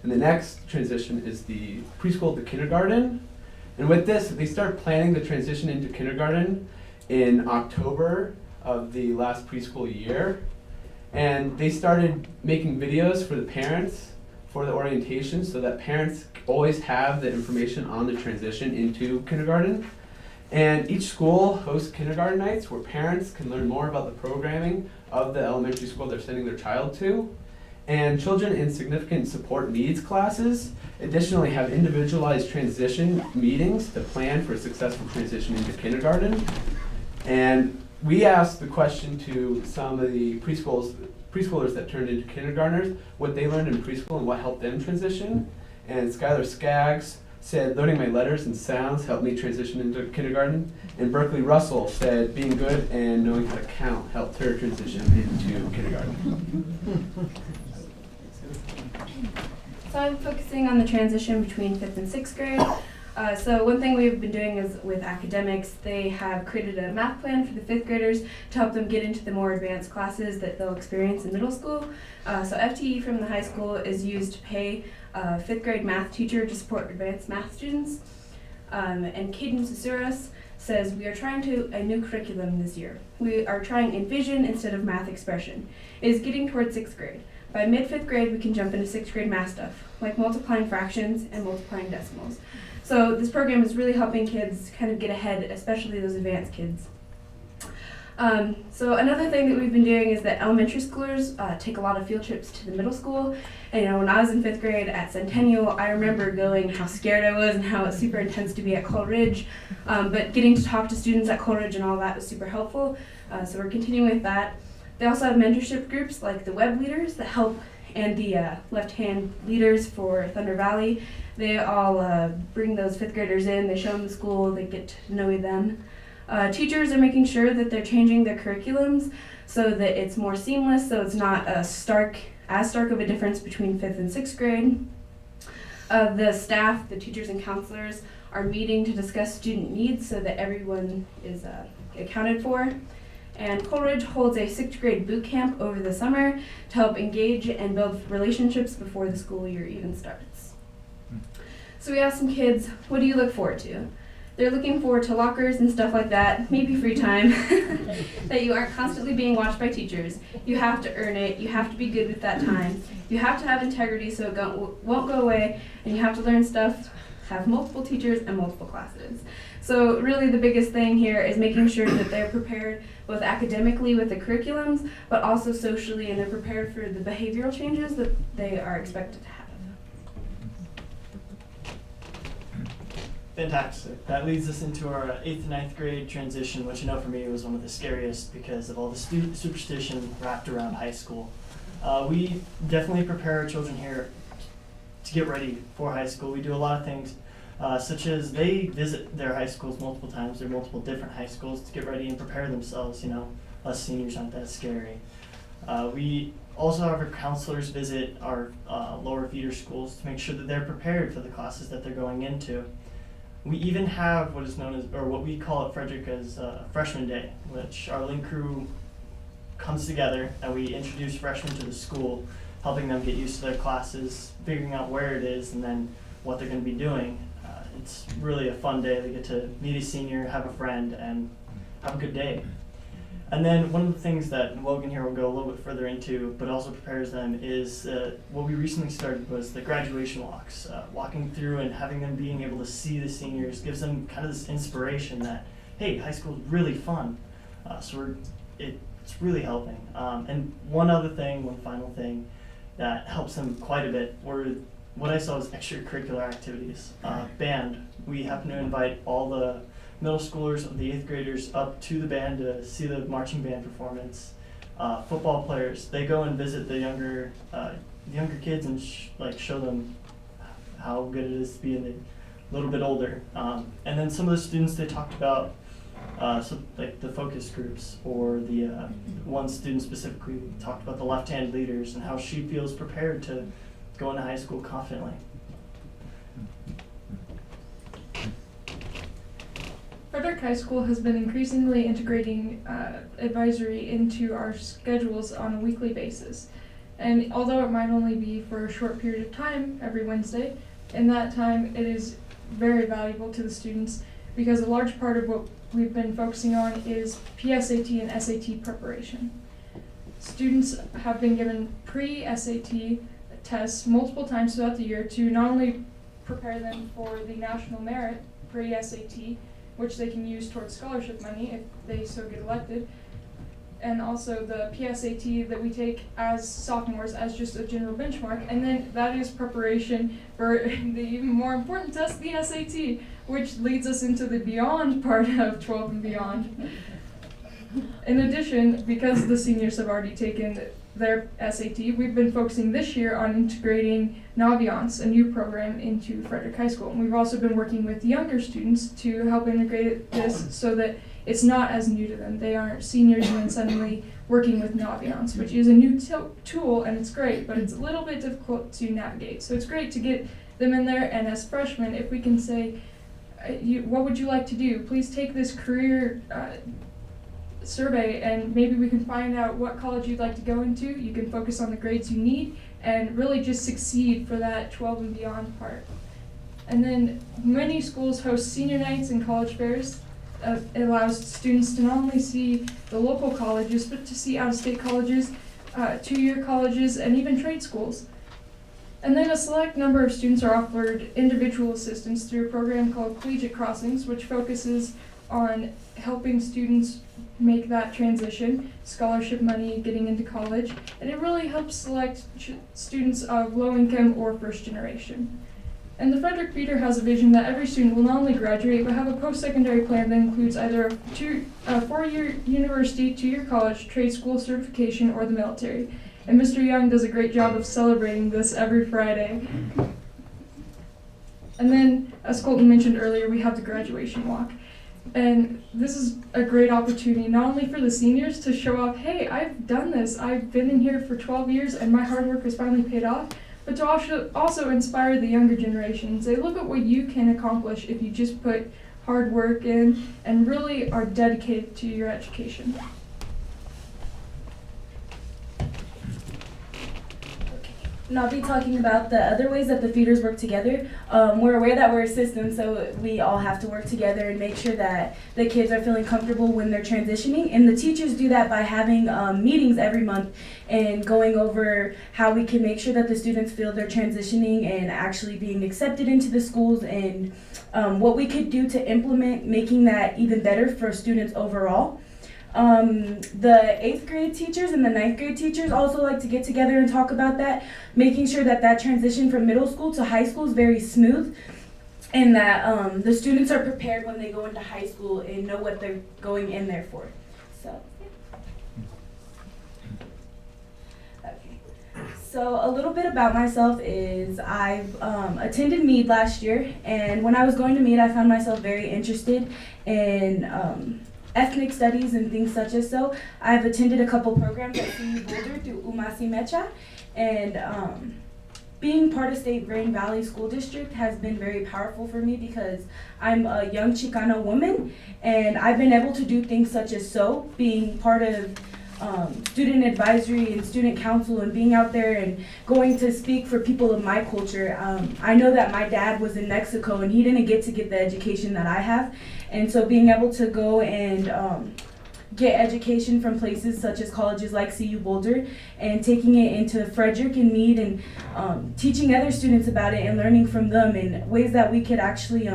And the next transition is the preschool to kindergarten. And with this, they start planning the transition into kindergarten in October of the last preschool year. And they started making videos for the parents for the orientation so that parents always have the information on the transition into kindergarten. And each school hosts kindergarten nights where parents can learn more about the programming of the elementary school they're sending their child to. And children in significant support needs classes additionally have individualized transition meetings to plan for a successful transition into kindergarten. And we asked the question to some of the preschoolers that turned into kindergartners, what they learned in preschool and what helped them transition. And Skylar Skaggs said, learning my letters and sounds helped me transition into kindergarten. And Berkeley Russell said, being good and knowing how to count helped her transition into kindergarten. So I'm focusing on the transition between 5th and 6th grade. So one thing we've been doing is with academics, they have created a math plan for the 5th graders to help them get into the more advanced classes that they'll experience in middle school. So FTE from the high school is used to pay a 5th grade math teacher to support advanced math students. And Caden Susuras says we are trying a new curriculum this year. We are trying Envision instead of math expression. It is getting towards 6th grade. By mid-5th grade, we can jump into 6th grade math stuff, like multiplying fractions and multiplying decimals. So this program is really helping kids kind of get ahead, especially those advanced kids. So another thing that we've been doing is that elementary schoolers take a lot of field trips to the middle school. And when I was in 5th grade at Centennial, I remember going how scared I was and how it's super intense to be at Coleridge. But getting to talk to students at Coleridge and all that was super helpful. So we're continuing with that. They also have mentorship groups like the web leaders that help, and the left-hand leaders for Thunder Valley. They all bring those 5th graders in, they show them the school, they get to know them. Teachers are making sure that they're changing their curriculums so that it's more seamless, so it's not as stark of a difference between 5th and 6th grade. The staff, the teachers and counselors, are meeting to discuss student needs so that everyone is accounted for. And Coleridge holds a 6th grade boot camp over the summer to help engage and build relationships before the school year even starts. So we asked some kids, what do you look forward to? They're looking forward to lockers and stuff like that, maybe free time, that you aren't constantly being watched by teachers. You have to earn it, you have to be good with that time. You have to have integrity so it won't go away, and you have to learn stuff, have multiple teachers and multiple classes. So really the biggest thing here is making sure that they're prepared both academically with the curriculums, but also socially, and they're prepared for the behavioral changes that they are expected to have. Fantastic. That leads us into our 8th and 9th grade transition, which I know for me was one of the scariest because of all the superstition wrapped around high school. We definitely prepare our children here to get ready for high school. We do a lot of things, such as they visit their high schools multiple times, their multiple different high schools, to get ready and prepare themselves. You know, us seniors aren't that scary. We also have our counselors visit our lower feeder schools to make sure that they're prepared for the classes that they're going into. We even have what is known as, or what we call at Frederick as Freshman Day, which our link crew comes together and we introduce freshmen to the school, helping them get used to their classes, figuring out where it is, and then what they're going to be doing. It's really a fun day. They get to meet a senior, have a friend, and have a good day. And then one of the things that Logan here will go a little bit further into, but also prepares them, is what we recently started was the graduation walks. Walking through and having them being able to see the seniors gives them kind of this inspiration that, hey, high school is really fun. So it's really helping. And one final thing that helps them quite a bit were what I saw as extracurricular activities. Band. We happen to invite all the middle schoolers of the 8th graders up to the band to see the marching band performance. Football players, they go and visit the younger kids and show them how good it is to be a little bit older. And then some of the students, they talked about like the focus groups, or the one student specifically talked about the left-hand leaders and how she feels prepared to go into high school confidently. Frederick High School has been increasingly integrating advisory into our schedules on a weekly basis. And although it might only be for a short period of time every Wednesday, in that time it is very valuable to the students because a large part of what we've been focusing on is PSAT and SAT preparation. Students have been given pre-SAT tests multiple times throughout the year to not only prepare them for the national merit pre-SAT, which they can use towards scholarship money if they so get elected, and also the PSAT that we take as sophomores as just a general benchmark, and then that is preparation for the even more important test, the SAT, which leads us into the beyond part of 12 and beyond. In addition, because the seniors have already taken their SAT, we've been focusing this year on integrating Naviance, a new program, into Frederick High School. And we've also been working with younger students to help integrate this so that it's not as new to them. They aren't seniors and then suddenly working with Naviance, which is a new tool, and it's great, but it's a little bit difficult to navigate. So it's great to get them in there, and as freshmen, if we can say, what would you like to do? Please take this career survey, and maybe we can find out what college you'd like to go into. You can focus on the grades you need and really just succeed for that 12 and beyond part. And then many schools host senior nights and college fairs. it allows students to not only see the local colleges, but to see out-of-state colleges, two-year colleges, and even trade schools. And then a select number of students are offered individual assistance through a program called Collegiate Crossings, which focuses on helping students make that transition, scholarship money, getting into college, and it really helps select students of low income or first generation. And the Frederick Feeder has a vision that every student will not only graduate, but have a post-secondary plan that includes either a 4-year university, 2-year college, trade school certification, or the military. And Mr. Young does a great job of celebrating this every Friday. And then, as Colton mentioned earlier, we have the graduation walk. And this is a great opportunity, not only for the seniors to show off, hey, I've done this, I've been in here for 12 years and my hard work has finally paid off, but to also inspire the younger generation. Say, look at what you can accomplish if you just put hard work in and really are dedicated to your education. And I'll be talking about the other ways that the feeders work together. We're aware that we're a system, so we all have to work together and make sure that the kids are feeling comfortable when they're transitioning. And the teachers do that by having meetings every month and going over how we can make sure that the students feel they're transitioning and actually being accepted into the schools, and what we could do to implement making that even better for students overall. The 8th grade teachers and the 9th grade teachers also like to get together and talk about that, making sure that that transition from middle school to high school is very smooth, and that the students are prepared when they go into high school and know what they're going in there for. So, okay. So a little bit about myself is I've attended Meade last year, and when I was going to Meade, I found myself very interested in ethnic studies and things such as so. I've attended a couple programs at CU Boulder through Umasi Mecha, and being part of State Vrain Valley School District has been very powerful for me because I'm a young Chicana woman, and I've been able to do things such as so, being part of student advisory and student council and being out there and going to speak for people of my culture. I know that my dad was in Mexico and he didn't get to get the education that I have, and so being able to go and get education from places such as colleges like CU Boulder and taking it into Frederick and Meade and teaching other students about it and learning from them in ways that we could actually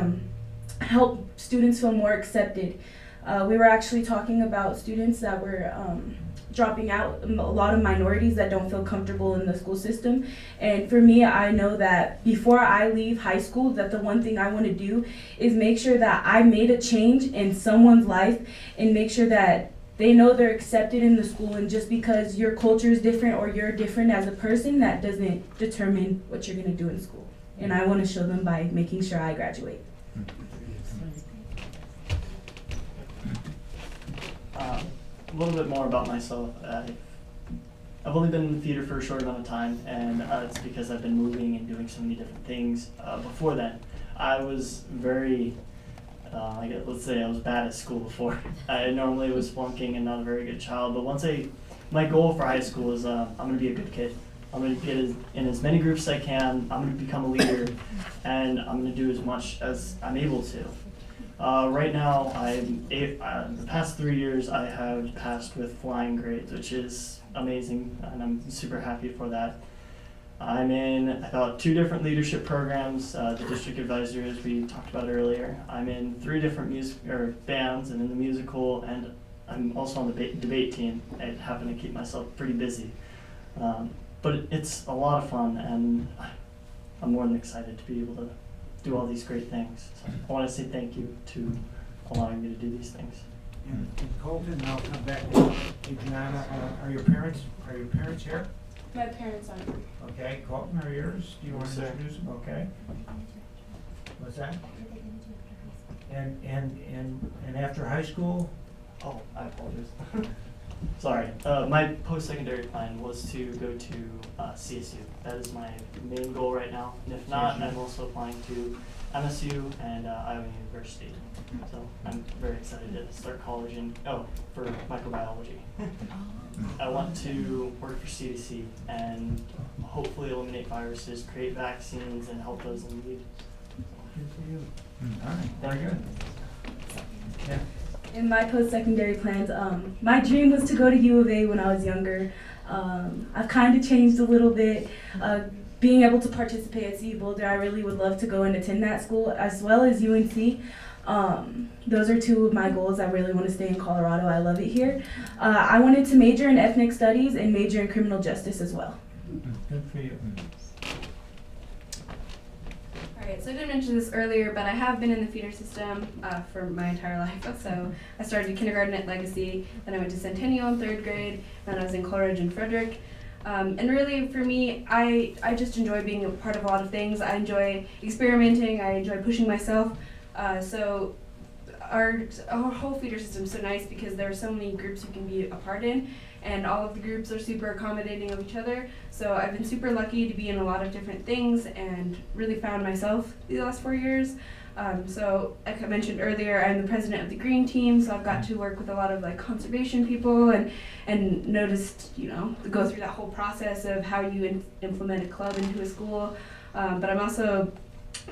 help students feel more accepted. We were actually talking about students that were dropping out, a lot of minorities that don't feel comfortable in the school system. And for me, I know that before I leave high school, that the one thing I want to do is make sure that I made a change in someone's life and make sure that they know they're accepted in the school, and just because your culture is different or you're different as a person, that doesn't determine what you're going to do in school. And I want to show them by making sure I graduate. A little bit more about myself. I've only been in the theater for a short amount of time, and it's because I've been moving and doing so many different things. Before then, I was very, let's say I was bad at school before. I normally was flunking and not a very good child, but my goal for high school is I'm going to be a good kid. I'm going to get in as many groups as I can. I'm going to become a leader, and I'm going to do as much as I'm able to. Right now, the past 3 years, I have passed with flying grades, which is amazing, and I'm super happy for that. I'm in about 2 different leadership programs, the district advisor, as we talked about earlier. I'm in 3 different bands and in the musical, and I'm also on the debate team. I happen to keep myself pretty busy. But it's a lot of fun, and I'm more than excited to be able to do all these great things. So I want to say thank you to allowing me to do these things. And Colton, I'll come back to Adriana. Are your parents here? My parents are. Okay, Colton, are yours? Do you want to Yes, sir. introduce them? Okay. What's that? And after high school? Oh, I apologize. Sorry. My post-secondary plan was to go to CSU. That is my main goal right now. And if not, I'm also applying to MSU and Iowa University. So I'm very excited to start college for microbiology. I want to work for CDC and hopefully eliminate viruses, create vaccines, and help those in need. Good for you. All right, very good. Yeah. in my post-secondary plans, my dream was to go to U of A when I was younger. I've kind of changed a little bit. Being able to participate at CU Boulder, I really would love to go and attend that school, as well as UNC. Those are two of my goals. I really want to stay in Colorado. I love it here. I wanted to major in ethnic studies and major in criminal justice as well. Good for you. Alright, so I didn't mention this earlier, but I have been in the feeder system for my entire life. So I started kindergarten at Legacy, then I went to Centennial in 3rd grade, then I was in Coleridge and Frederick. And really, for me, I just enjoy being a part of a lot of things. I enjoy experimenting, I enjoy pushing myself. So our whole feeder system is so nice because there are so many groups you can be a part in, and all of the groups are super accommodating of each other. So I've been super lucky to be in a lot of different things and really found myself the last 4 years. So like I mentioned earlier, I'm the president of the green team, so I've got to work with a lot of like conservation people and noticed, you know, go through that whole process of how you implement a club into a school. But I'm also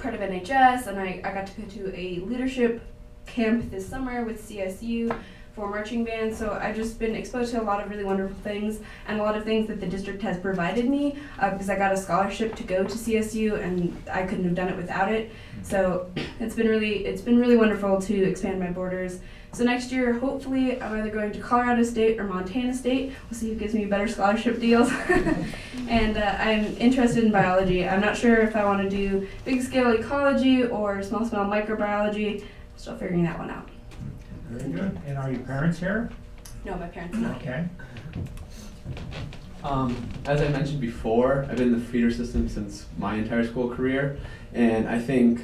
part of NHS, and I got to go to a leadership camp this summer with CSU for marching band. So I've just been exposed to a lot of really wonderful things and a lot of things that the district has provided me because I got a scholarship to go to CSU and I couldn't have done it without it. So it's been really wonderful to expand my borders. So next year, hopefully, I'm either going to Colorado State or Montana State. We'll see who gives me better scholarship deals. And I'm interested in biology. I'm not sure if I want to do big scale ecology or small microbiology. Still figuring that one out. Very good. And are your parents here? No, my parents are not. Okay. As I mentioned before, I've been in the feeder system since my entire school career, and I think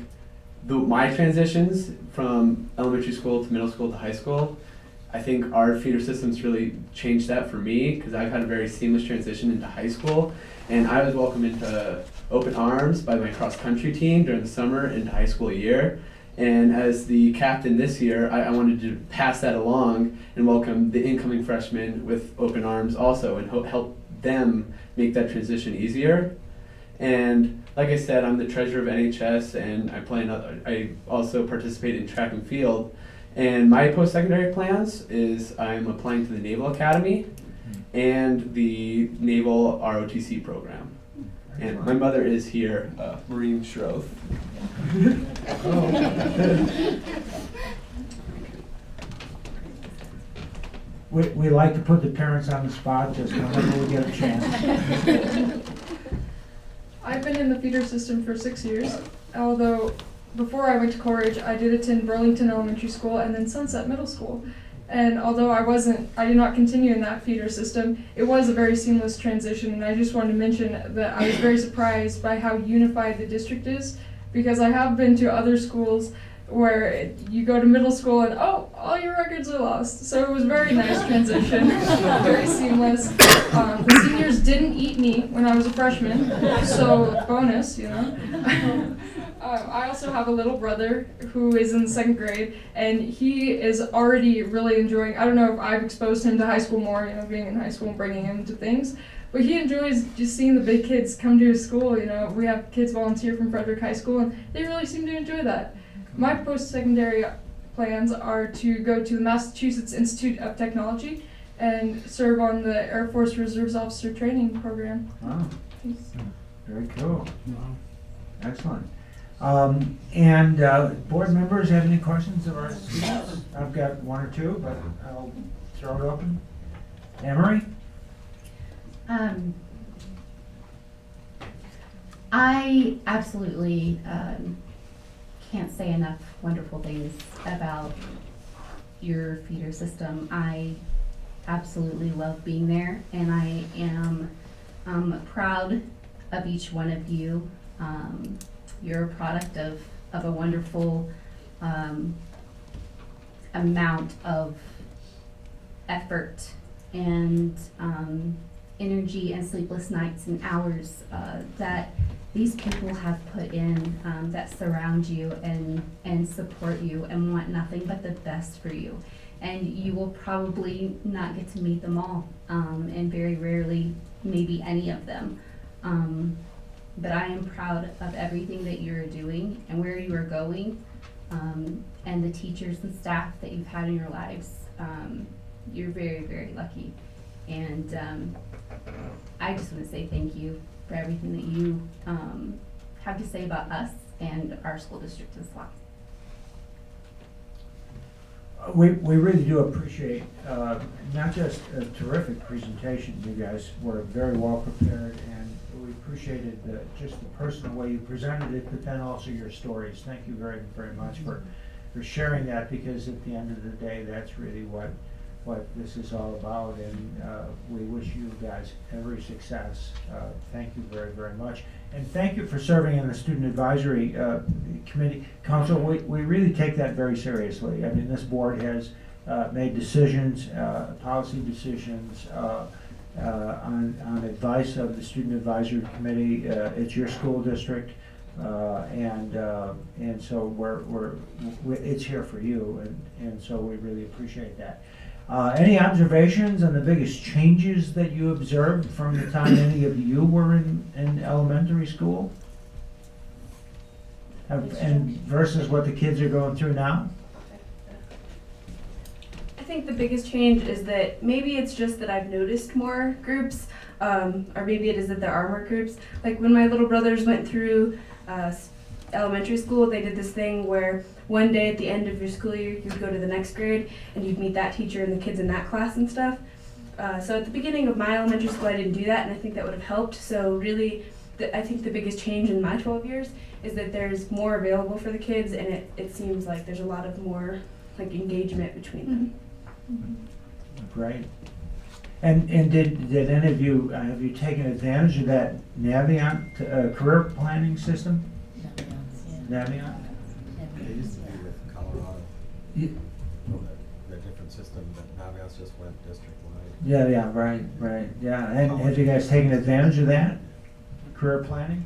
my transitions from elementary school to middle school to high school, I think our feeder systems really changed that for me because I've had a very seamless transition into high school, and I was welcomed into Open Arms by my cross country team during the summer into high school year. And as the captain this year, I wanted to pass that along and welcome the incoming freshmen with Open Arms also and help them make that transition easier. And like I said, I'm the treasurer of NHS, and I also participate in track and field. And my post-secondary plans is I'm applying to the Naval Academy and the Naval ROTC program. And my mother is here, Marine Shroff. We like to put the parents on the spot just whenever we get a chance. I've been in the feeder system for 6 years, although before I went to Coleridge, I did attend Burlington Elementary School and then Sunset Middle School. And although I did not continue in that feeder system, it was a very seamless transition, and I just wanted to mention that I was very surprised by how unified the district is, because I have been to other schools where you go to middle school and, oh, all your records are lost. So it was a very nice transition, very seamless. The seniors didn't eat me when I was a freshman, so bonus, you know. I also have a little brother who is in the 2nd grade, and he is already really enjoying, I don't know if I've exposed him to high school more, you know, being in high school and bringing him to things, but he enjoys just seeing the big kids come to his school. You know, we have kids volunteer from Frederick High School, and they really seem to enjoy that. My post-secondary plans are to go to the Massachusetts Institute of Technology and serve on the Air Force Reserves Officer Training Program. Wow. Very cool. Wow. Excellent. And board members have any questions of our students? I've got one or two, but I'll throw it open. Emery? I absolutely can't say enough wonderful things about your feeder system. I absolutely love being there, and I am proud of each one of you. You're a product of a wonderful amount of effort and energy and sleepless nights and hours that these people have put in, that surround you and support you and want nothing but the best for you. And you will probably not get to meet them all, and very rarely maybe any of them. But I am proud of everything that you're doing and where you are going. and the teachers and staff that you've had in your lives. You're very, very lucky. And I just want to say thank you for everything that you have to say about us and our school district as well. We really do appreciate not just a terrific presentation, you guys were very well prepared, and we appreciated just the personal way you presented it, but then also your stories. Thank you very, very much for sharing that, because at the end of the day, that's really what this is all about, and we wish you guys every success. Thank you very, very much. And thank you for serving in the Student Advisory Committee Council. We really take that very seriously. I mean, this board has made decisions, policy decisions on advice of the Student Advisory Committee. It's your school district, and so it's here for you, and so we really appreciate that. Any observations on the biggest changes that you observed from the time any of you were in elementary school? And versus what the kids are going through now? I think the biggest change is that maybe it's just that I've noticed more groups, or maybe it is that there are more groups. Like when my little brothers went through elementary school, they did this thing where one day at the end of your school year, you'd go to the next grade and you'd meet that teacher and the kids in that class and stuff. So at the beginning of my elementary school, I didn't do that, and I think that would have helped. So really, I think the biggest change in my 12 years is that there's more available for the kids, and it seems like there's a lot of more like engagement between them. Great. And did any of you, have you taken advantage of that Navient career planning system? Navient? It used to be with Colorado. Yeah. The different system, but Navient's just went district-wide. Yeah, right, yeah. And have you guys taken advantage of that career planning?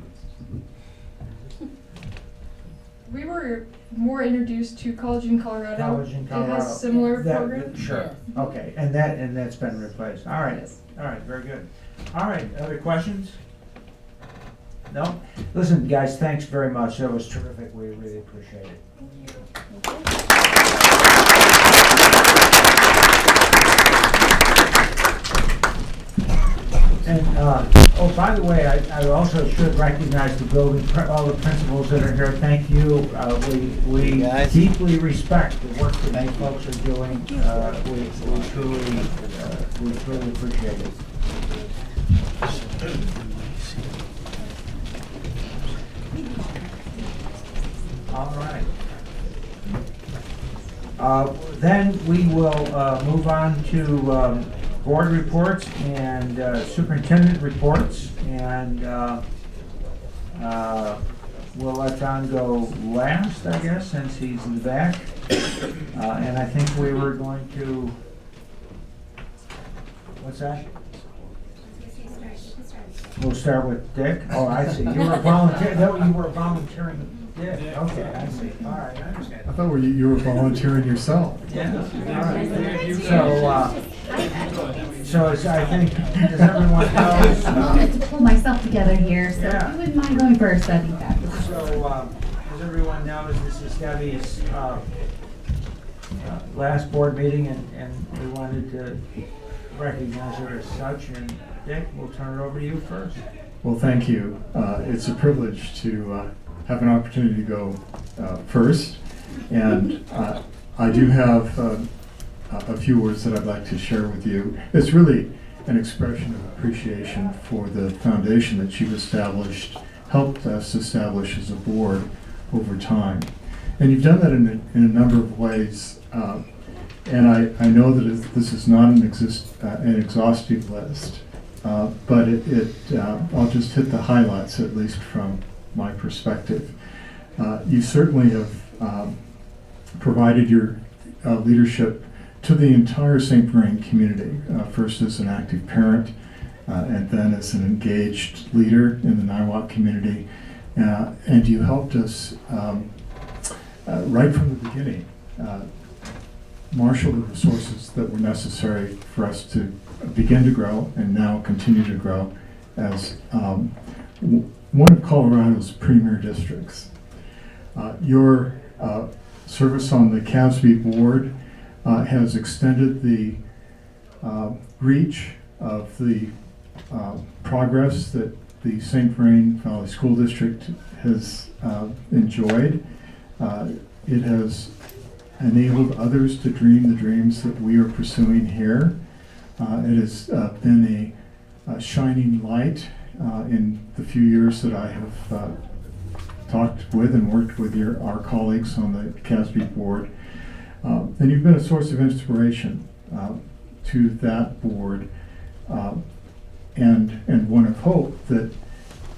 We were more introduced to College in Colorado. College in Colorado. It has similar programs. Sure. Okay, and that's been replaced. All right. Yes. All right. Very good. All right. Other questions? No. Listen, guys. Thanks very much. That was terrific. We really appreciate it. And oh, by the way, I also should recognize the all the principals that are here. Thank you. We deeply respect the work that you folks are doing. We truly appreciate it. All right. Then we will move on to board reports and superintendent reports, and we'll let Don go last, I guess, since he's in the back. And I think we were going to, what's that? We'll start with Dick. Oh, I see. You were volunteering. No, you were volunteering. Dick. Okay, I see. All right, I understand. I thought you were volunteering yourself. Yeah. All right. So I think, does everyone know? I'm going to pull myself together here, so Yeah. if you wouldn't mind going first, that'd be fabulous. So, as everyone knows, this is Debbie's last board meeting, and we wanted to recognize her as such. And Dick, we'll turn it over to you first. Well, thank you. It's a privilege to have an opportunity to go first, and I do have a few words that I'd like to share with you. It's really an expression of appreciation for the foundation that you've established, helped us establish as a board over time. And you've done that in a number of ways. And I know that this is not an exhaustive list, but I'll just hit the highlights, at least from my perspective. You certainly have provided your leadership to the entire St. Vrain community, first as an active parent, and then as an engaged leader in the Niwot community. And you helped us right from the beginning marshal the resources that were necessary for us to begin to grow and now continue to grow as one of Colorado's premier districts. Your service on the CASB board has extended the reach of the progress that the St. Vrain Valley School District has enjoyed. It has enabled others to dream the dreams that we are pursuing here. It has been a shining light in the few years that I have talked with and worked with our colleagues on the CASB board. And you've been a source of inspiration to that board and one of hope that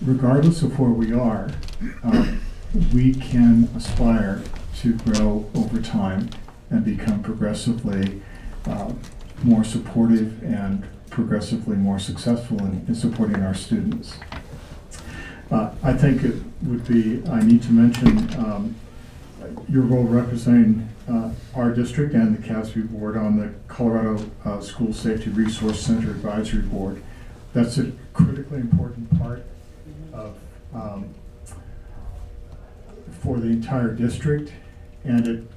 regardless of where we are, we can aspire to grow over time and become progressively more supportive and progressively more successful in supporting our students. I think it would be, I need to mention your role representing our district and the CASB board on the Colorado School Safety Resource Center Advisory Board. That's a critically important part of for the entire district. And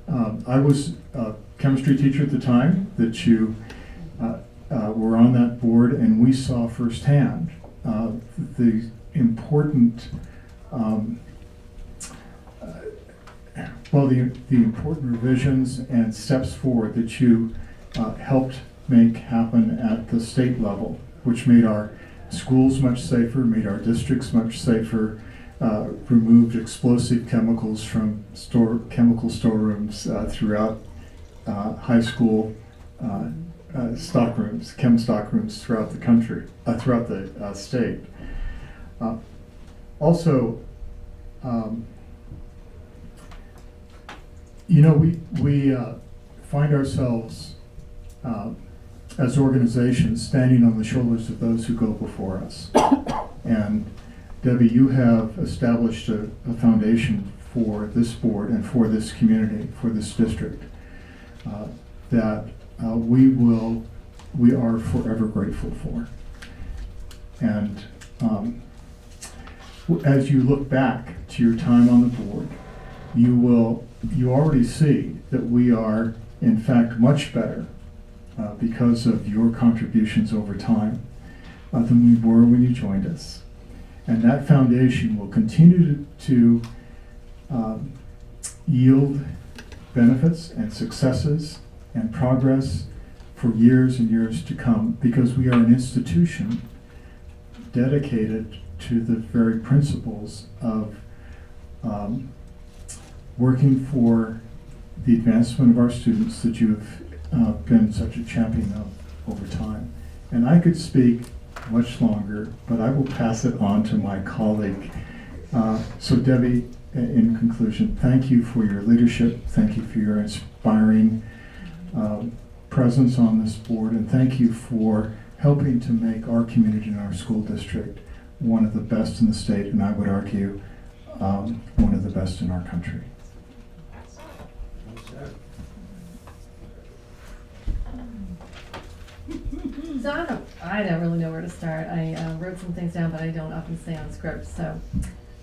I was a chemistry teacher at the time that you were on that board, and we saw firsthand the important the important revisions and steps forward that you helped make happen at the state level, which made our schools much safer, made our districts much safer, removed explosive chemicals from chemical storerooms throughout high school stockrooms, chem stockrooms throughout the country, throughout the state. Also, you know, we find ourselves as organizations standing on the shoulders of those who go before us. And Debbie, you have established a foundation for this board and for this community, for this district, that we are forever grateful for. And as you look back to your time on the board, you already see that we are in fact much better because of your contributions over time than we were when you joined us. And that foundation will continue to yield benefits and successes and progress for years and years to come, because we are an institution dedicated to the very principles of working for the advancement of our students that you've been such a champion of over time. And I could speak much longer, but I will pass it on to my colleague. So Debbie, in conclusion, thank you for your leadership, thank you for your inspiring presence on this board, and thank you for helping to make our community and our school district one of the best in the state, and I would argue one of the best in our country. So I don't really know where to start. I wrote some things down, but I don't often stay on script. So,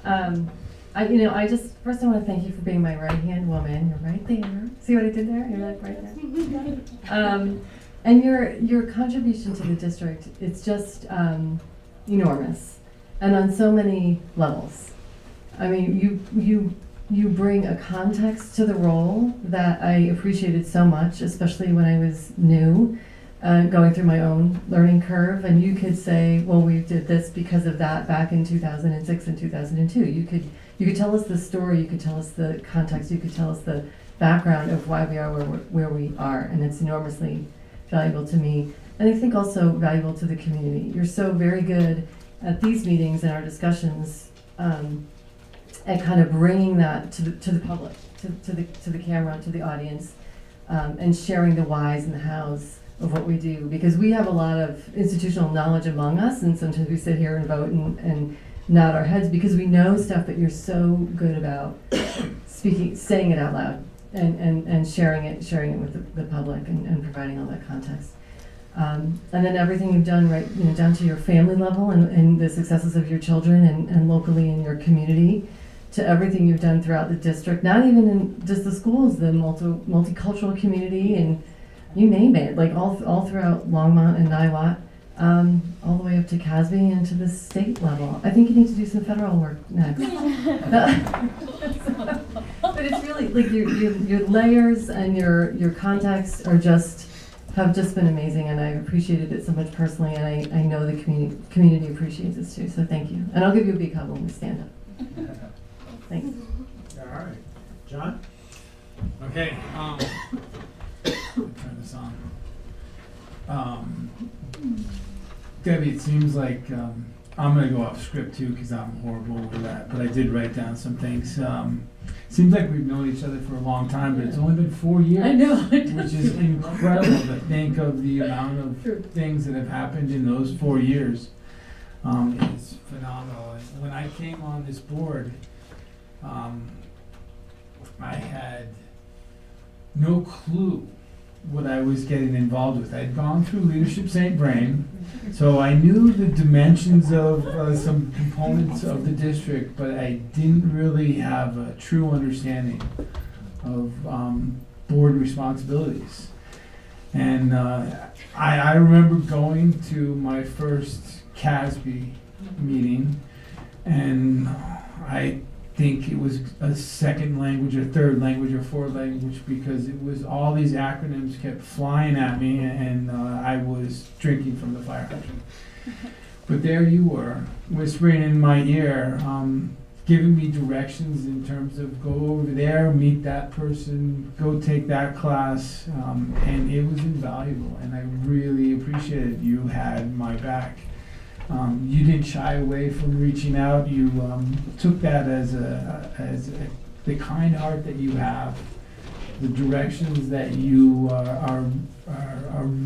I just first I want to thank you for being my right-hand woman. You're right there. See what I did there? You're like right there. And your contribution to the district, it's just enormous, and on so many levels. I mean, you bring a context to the role that I appreciated so much, especially when I was new. Going through my own learning curve, and you could say, well, we did this because of that back in 2006 and 2002. You could tell us the story, you could tell us the context, you could tell us the background of why we are where we are, and it's enormously valuable to me, and I think also valuable to the community. You're so very good at these meetings and our discussions at kind of bringing that to the public, to the camera, to the audience, and sharing the whys and the hows of what we do, because we have a lot of institutional knowledge among us, and sometimes we sit here and vote and nod our heads because we know stuff, but you're so good about saying it out loud and sharing it with the public and providing all that context. And then everything you've done, down to your family level and the successes of your children and locally in your community. to everything you've done throughout the district, not even in just the schools, the multicultural community, and you name it, like all throughout Longmont and Niwot, all the way up to Casby and to the state level. I think you need to do some federal work next. But it's really like your layers and your context have just been amazing, and I've appreciated it so much personally, and I know the community appreciates it too. So thank you, and I'll give you a big hug when we stand up. Thanks. All right. John? Okay, turn this on. Debbie, it seems like I'm gonna go off script too because I'm horrible with that, but I did write down some things. Seems like we've known each other for a long time, but it's only been 4 years. I know. Which is incredible to think of the amount of things that have happened in those 4 years. It's phenomenal. And when I came on this board, I had no clue what I was getting involved with. I'd gone through Leadership St. Vrain, so I knew the dimensions of some components of the district, but I didn't really have a true understanding of board responsibilities. And I remember going to my first CASB meeting, and I think it was a second language or third language or fourth language because it was all these acronyms kept flying at me, and I was drinking from the fire hydrant. But there you were, whispering in my ear, giving me directions in terms of go over there, meet that person, go take that class, and it was invaluable, and I really appreciated you had my back. You didn't shy away from reaching out. You took that as the kind heart that you have, the directions that you are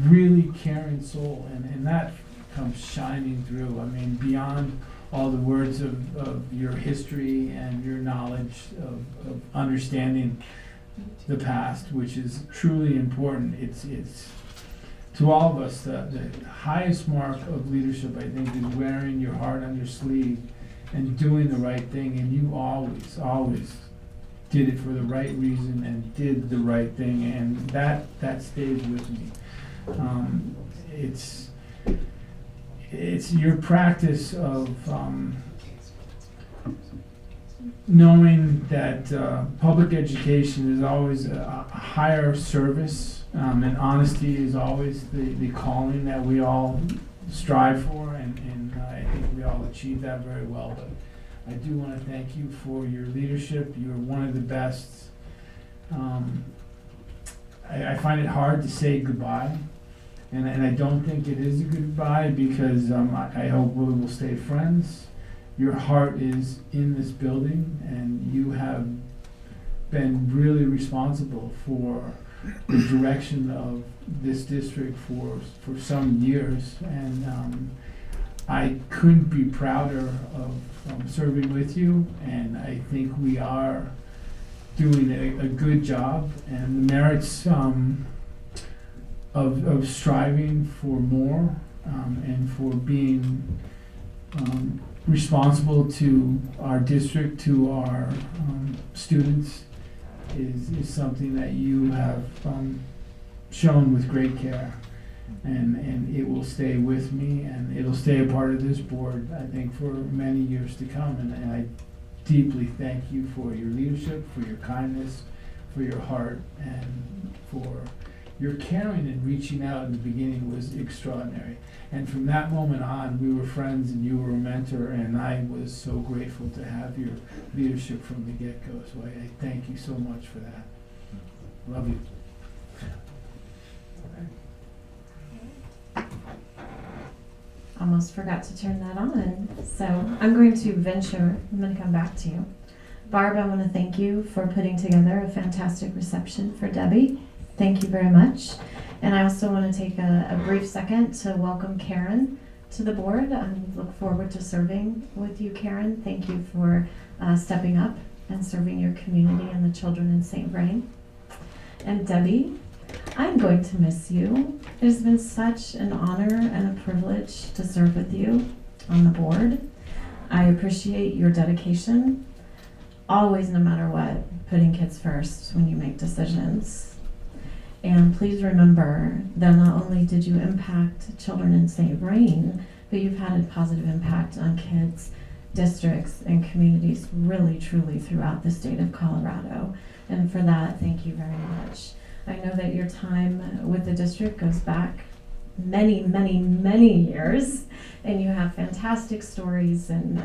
really caring soul, and that comes shining through. I mean, beyond all the words of your history and your knowledge of understanding the past, which is truly important. It's to all of us, the highest mark of leadership, I think, is wearing your heart on your sleeve and doing the right thing. And you always did it for the right reason and did the right thing, and that stays with me. It's your practice of knowing that public education is always a higher service. And honesty is always the calling that we all strive for, and I think we all achieve that very well. But I do want to thank you for your leadership. You're one of the best. I find it hard to say goodbye, and I don't think it is a goodbye because I hope we will stay friends. Your heart is in this building, and you have been really responsible for the direction of this district for some years, and I couldn't be prouder of serving with you, and I think we are doing a good job, and the merits of striving for more and for being responsible to our district, to our students, is something that you have shown with great care, and it will stay with me, and it'll stay a part of this board, I think, for many years to come, and I deeply thank you for your leadership, for your kindness, for your heart, and for your caring and reaching out in the beginning was extraordinary. And from that moment on, we were friends and you were a mentor, and I was so grateful to have your leadership from the get-go. So I thank you so much for that. Love you. Almost forgot to turn that on. So I'm going to come back to you. Barb, I want to thank you for putting together a fantastic reception for Debbie. Thank you very much. And I also want to take a brief second to welcome Karen to the board. I look forward to serving with you, Karen. Thank you for stepping up and serving your community and the children in St. Vrain. And Debbie, I'm going to miss you. It has been such an honor and a privilege to serve with you on the board. I appreciate your dedication. always, no matter what, putting kids first when you make decisions. And please remember that not only did you impact children in St. Vrain, but you've had a positive impact on kids, districts, and communities really, truly throughout the state of Colorado. And for that, thank you very much. I know that your time with the district goes back many, many, many years, and you have fantastic stories and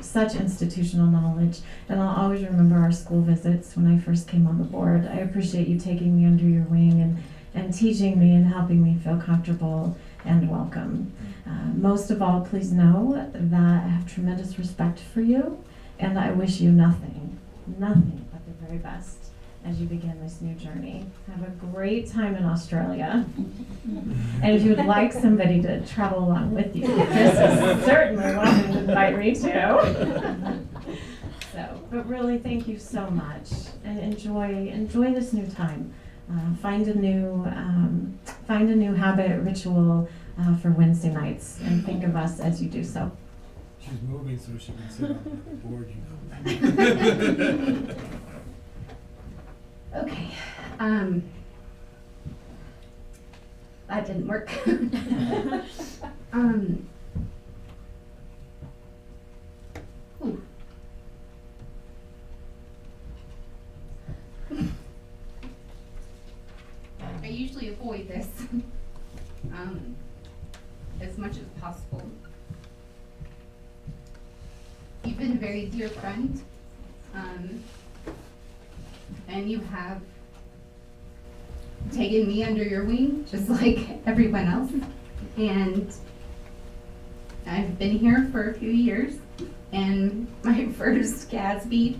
such institutional knowledge. And I'll always remember our school visits when I first came on the board. I appreciate you taking me under your wing and teaching me and helping me feel comfortable and welcome. Most of all, please know that I have tremendous respect for you, and I wish you nothing but the very best as you begin this new journey. Have a great time in Australia. And if you would like somebody to travel along with you, Chris is certainly welcome to invite me too. But really, thank you so much, and enjoy this new time. Find a new habit, ritual for Wednesday nights, and think of us as you do so. She's moving so she can sit on the board, you know. Okay, that didn't work. I usually avoid this as much as possible. You've been a very dear friend, and you have taken me under your wing, just like everyone else. And I've been here for a few years, and my first Gatsby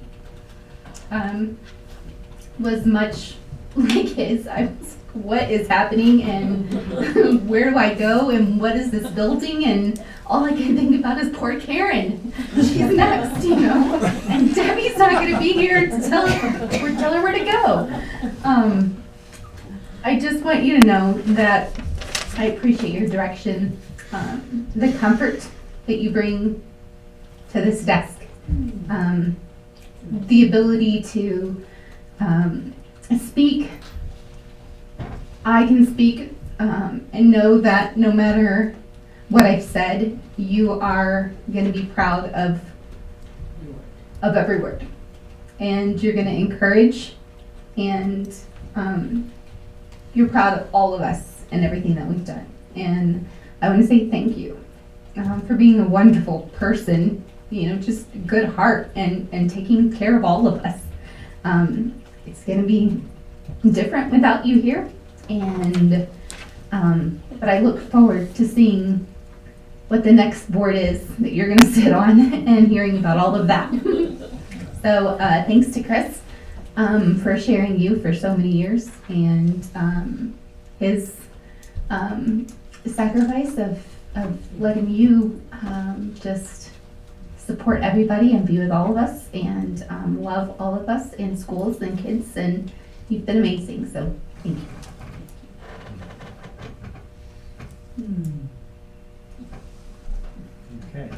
was much like his. I was, what is happening, and where do I go, and what is this building? And all I can think about is poor Karen. She's next, you know, and Debbie's not going to be here to tell her where to go. I just want you to know that I appreciate your direction, the comfort that you bring to this desk, the ability to speak. I can speak and know that no matter what I've said, you are going to be proud of every word, and you're going to encourage, and you're proud of all of us and everything that we've done. And I want to say thank you for being a wonderful person, you know, just a good heart, and taking care of all of us. It's going to be different without you here, and but I look forward to seeing what the next board is that you're going to sit on and hearing about all of that. So thanks to Chris for sharing you for so many years, and his sacrifice of letting you just support everybody and be with all of us, and love all of us in schools and kids, and you've been amazing, so thank you. Okay,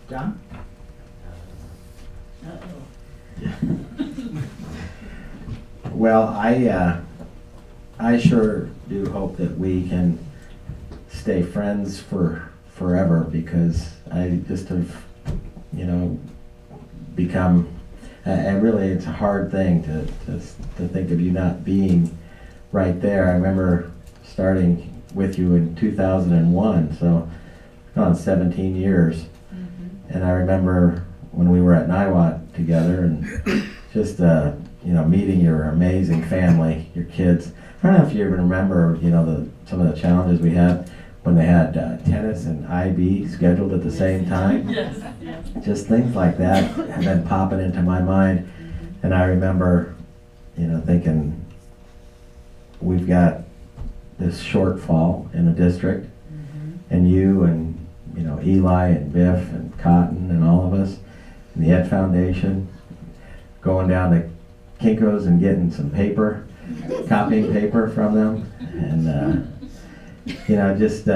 John? Well, I sure do hope that we can stay friends for forever, because I just have, you know, become, and really it's a hard thing to think of you not being right there. I remember starting with you in 2001, so it's gone 17 years. And I remember when we were at Niwot together, and just you know, meeting your amazing family, your kids. I don't know if you even remember, you know, some of the challenges we had when they had tennis and IB scheduled at the same time. Yes. Just things like that have been popping into my mind. And I remember, you know, thinking, we've got this shortfall in the district, and you and, you know, Eli and Biff and Cotton and all of us, and the Ed Foundation, going down to Kinko's and getting some paper, copying paper from them, and you know, just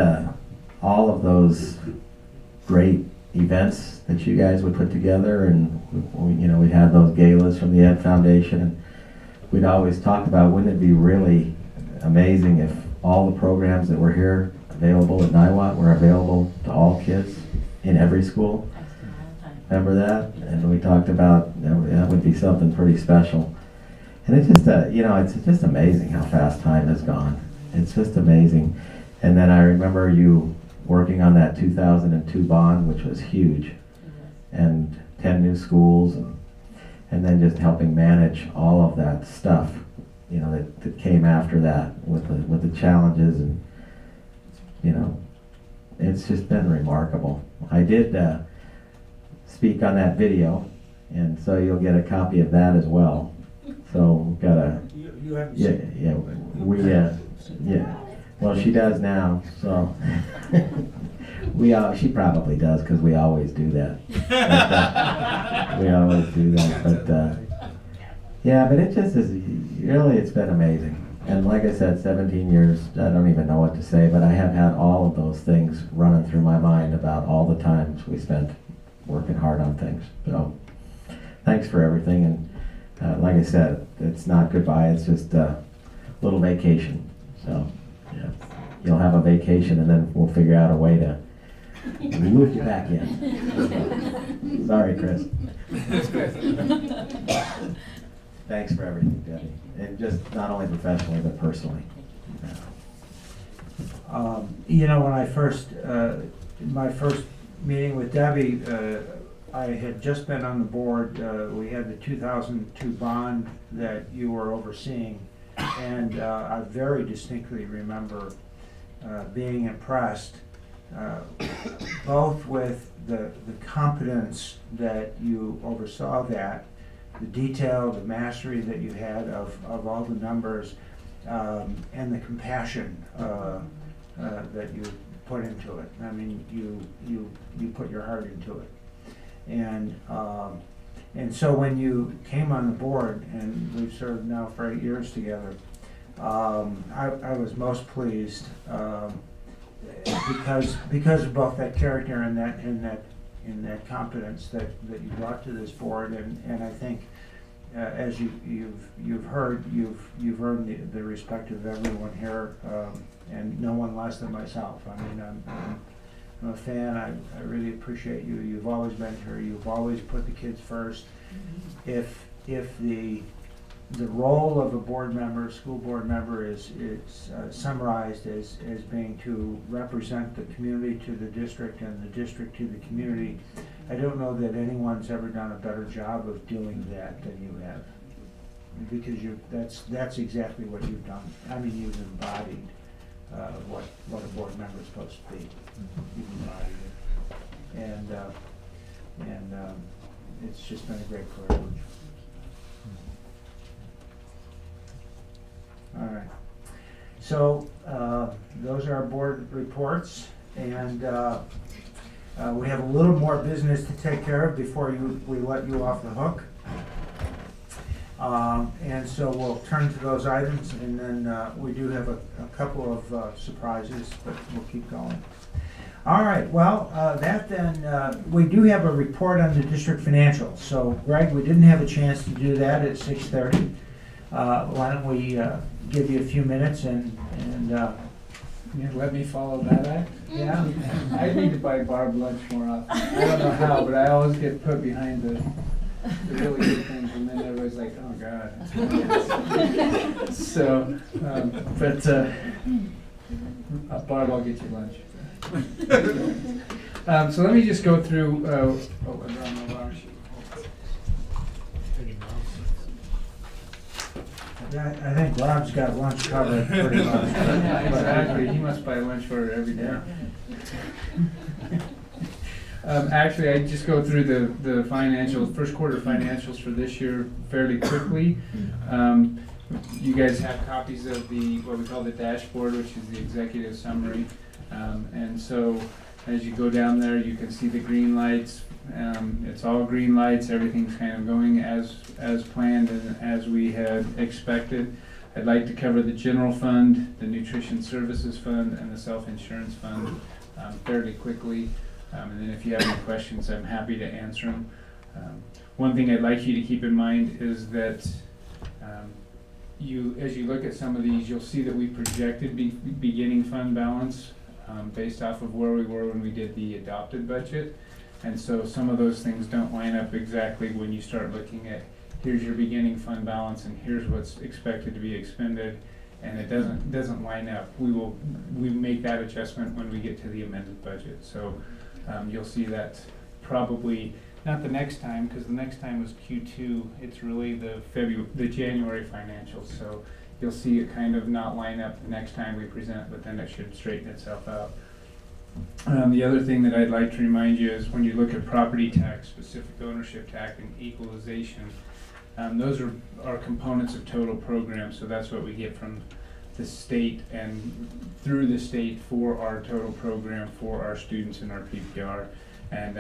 all of those great events that you guys would put together, and we'd have those galas from the Ed Foundation, and we'd always talk about, wouldn't it be really amazing if all the programs that were here available at NIWAT were available to all kids in every school? Remember that? And we talked about that would be something pretty special. And it's just it's just amazing how fast time has gone. It's just amazing. And then I remember you working on that 2002 bond, which was huge, and 10 new schools, and then just helping manage all of that stuff, that came after that with the challenges, and it's just been remarkable. I did speak on that video, and so you'll get a copy of that as well. So we've got a You haven't seen yeah. Well, she does now, so she probably does, because we always do that. We always do that, but but it just is really, it's been amazing. And like I said, 17 years, I don't even know what to say, but I have had all of those things running through my mind about all the times we spent working hard on things. So thanks for everything, and like I said, it's not goodbye, it's just a little vacation. So yeah, you'll have a vacation, and then we'll figure out a way to move you back in. Sorry, Chris. Thanks for everything, Debbie, and just not only professionally but personally. When I first, my first meeting with Debbie, I had just been on the board. We had the 2002 bond that you were overseeing, and I very distinctly remember being impressed both with the competence that you oversaw that, the detail, the mastery that you had of all the numbers, and the compassion that you put into it. I mean, you put your heart into it. And so when you came on the board, and we've served now for 8 years together, I was most pleased because of both that character and that competence that you brought to this board, and I think as you've heard, you've earned the respect of everyone here, and no one less than myself. I mean, I'm a fan. I really appreciate you. You've always been here. You've always put the kids first. If the role of a board member, school board member, is summarized as being to represent the community to the district and the district to the community, I don't know that anyone's ever done a better job of doing that than you have, because that's exactly what you've done. I mean, you've embodied what a board member is supposed to be. You've embodied it, and it's just been a great privilege. All right. So those are our board reports, and we have a little more business to take care of before we let you off the hook. And so we'll turn to those items, and then we do have a couple of surprises, but we'll keep going. All right. Well, we do have a report on the district financials. So, Greg, we didn't have a chance to do that at 6:30. Why don't we give you a few minutes and let me follow that act? Yeah. I need to buy Barb lunch more often. I don't know how, but I always get put behind the really good things, and then everybody's like, oh God. So, Barb, I'll get you lunch. So let me just go through, I'm on the wrong sheet. I think Rob's got lunch covered pretty much. Yeah, exactly. He must buy lunch for her every day. Actually, I just go through the financials, first quarter financials for this year fairly quickly. You guys have copies of what we call the dashboard, which is the executive summary. And so as you go down there, you can see the green lights. It's all green lights. Everything's kind of going as planned and as we had expected. I'd like to cover the general fund, the nutrition services fund, and the self-insurance fund fairly quickly. And then if you have any questions, I'm happy to answer them. One thing I'd like you to keep in mind is that as you look at some of these, you'll see that we projected beginning fund balance based off of where we were when we did the adopted budget. And so some of those things don't line up exactly when you start looking at here's your beginning fund balance and here's what's expected to be expended, and it doesn't line up. We make that adjustment when we get to the amended budget. So you'll see that probably not the next time, because the next time was Q2. It's really the January financials. So you'll see it kind of not line up the next time we present, but then it should straighten itself out. The other thing that I'd like to remind you is when you look at property tax, specific ownership tax, and equalization, those are components of total program. So that's what we get from the state and through the state for our total program for our students in our PPR. And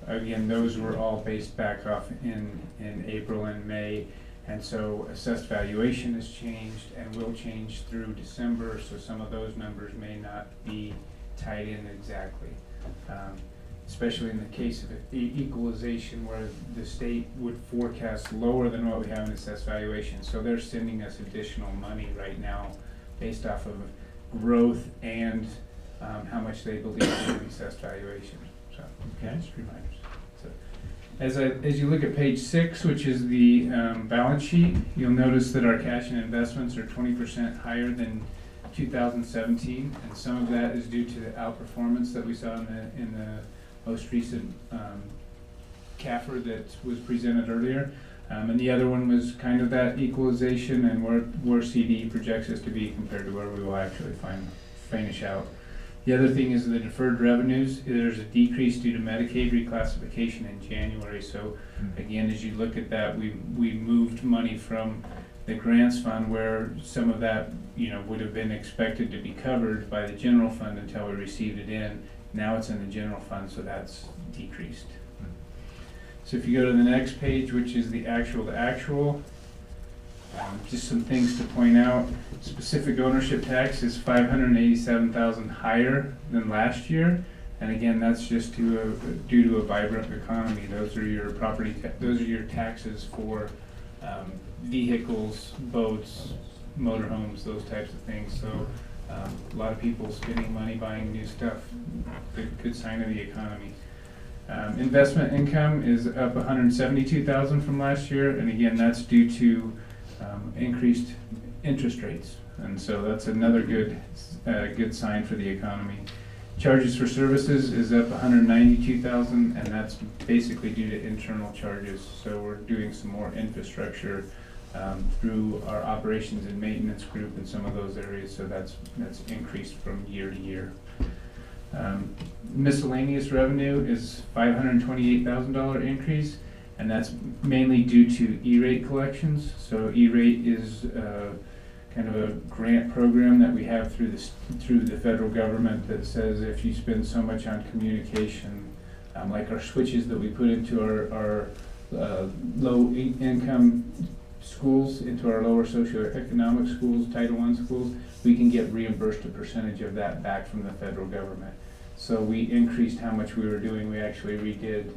again, those were all based back off in April and May. And so assessed valuation has changed and will change through December. So some of those numbers may not be tied in exactly, especially in the case of equalization where the state would forecast lower than what we have in assessed valuation. So they're sending us additional money right now based off of growth and how much they believe in assessed valuation. So, okay, just reminders. So, as you look at page 6, which is the balance sheet, you'll notice that our cash and investments are 20% higher than 2017, and some of that is due to the outperformance that we saw in the most recent CAFR that was presented earlier. And the other one was kind of that equalization and where CD projects us to be compared to where we will actually finish out. The other thing is the deferred revenues. There's a decrease due to Medicaid reclassification in January. So again, as you look at that, we moved money from the grants fund where some of that would have been expected to be covered by the general fund until we received it in. Now it's in the general fund, so that's decreased. So if you go to the next page, which is the actual to actual, just some things to point out. Specific ownership tax is $587,000 higher than last year, and again, that's just due to a vibrant economy. Those are your those are your taxes for vehicles, boats, motorhomes, those types of things. So a lot of people spending money buying new stuff. Good sign of the economy. Investment income is up $172,000 from last year, and again, that's due to increased interest rates, and so that's another good sign for the economy. Charges for services is up $192,000, and that's basically due to internal charges. So we're doing some more infrastructure through our operations and maintenance group in some of those areas. So that's increased from year to year. Miscellaneous revenue is $528,000 increase, and that's mainly due to E-rate collections. So E-rate is kind of a grant program that we have through the federal government that says if you spend so much on communication, like our switches that we put into our low income schools, into our lower socioeconomic schools, Title I schools, we can get reimbursed a percentage of that back from the federal government. So we increased how much we were doing. We actually redid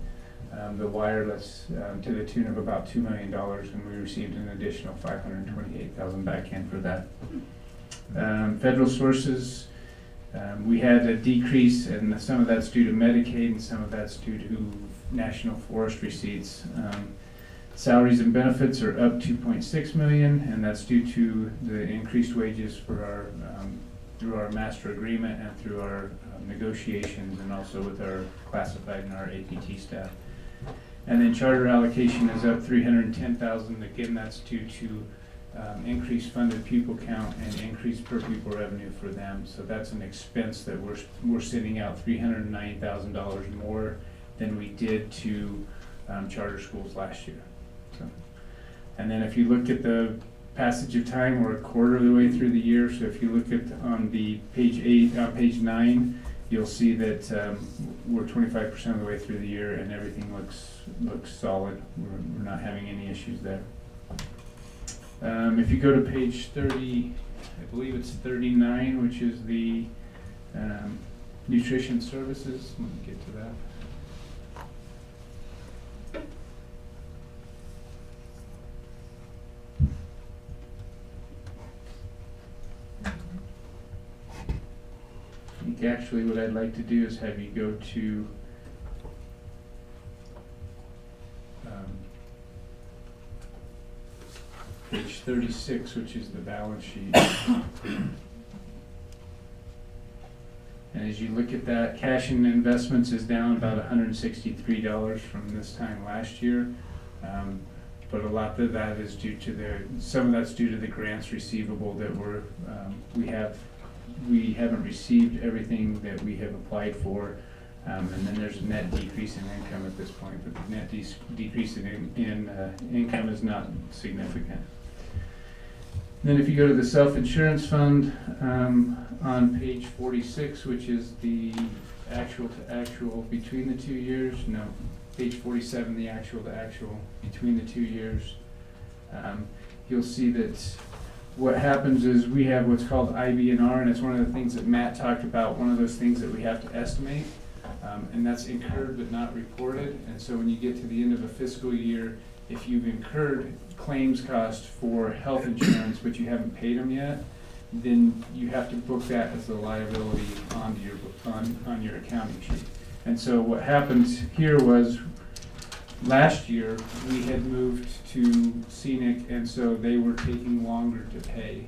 the wireless to the tune of about $2 million, and we received an additional $528,000 back in for that. Federal sources, we had a decrease, and some of that's due to Medicaid, and some of that's due to national forest receipts. Salaries and benefits are up $2.6 million, and that's due to the increased wages for our through our master agreement and through our negotiations, and also with our classified and our APT staff. And then charter allocation is up $310,000. Again, that's due to increased funded pupil count and increased per pupil revenue for them. So that's an expense that we're sending out $390,000 more than we did to charter schools last year. So, and then if you look at the passage of time, we're a quarter of the way through the year. So if you look at on the page 9, you'll see that we're 25% of the way through the year, and everything looks solid. We're not having any issues there. If you go to page 30, I believe it's 39, which is the nutrition services. Let me get to that. I think actually what I'd like to do is have you go to page 36, which is the balance sheet. And as you look at that, cash and investments is down about $163 from this time last year. But a lot of that is due to some of that's due to the grants receivable that we haven't received everything that we have applied for. And then there's a net decrease in income at this point, but the net decrease in income is not significant. Then if you go to the self-insurance fund on page 46, which is the actual to actual between the 2 years, no, page 47, the actual to actual between the 2 years, you'll see that what happens is we have what's called IBNR, and it's one of the things that Matt talked about, one of those things that we have to estimate, and that's incurred but not reported. And so when you get to the end of a fiscal year, if you've incurred claims cost for health insurance but you haven't paid them yet, then you have to book that as a liability onto your on your accounting sheet. And so what happened here was last year we had moved to Scenic, and so they were taking longer to pay.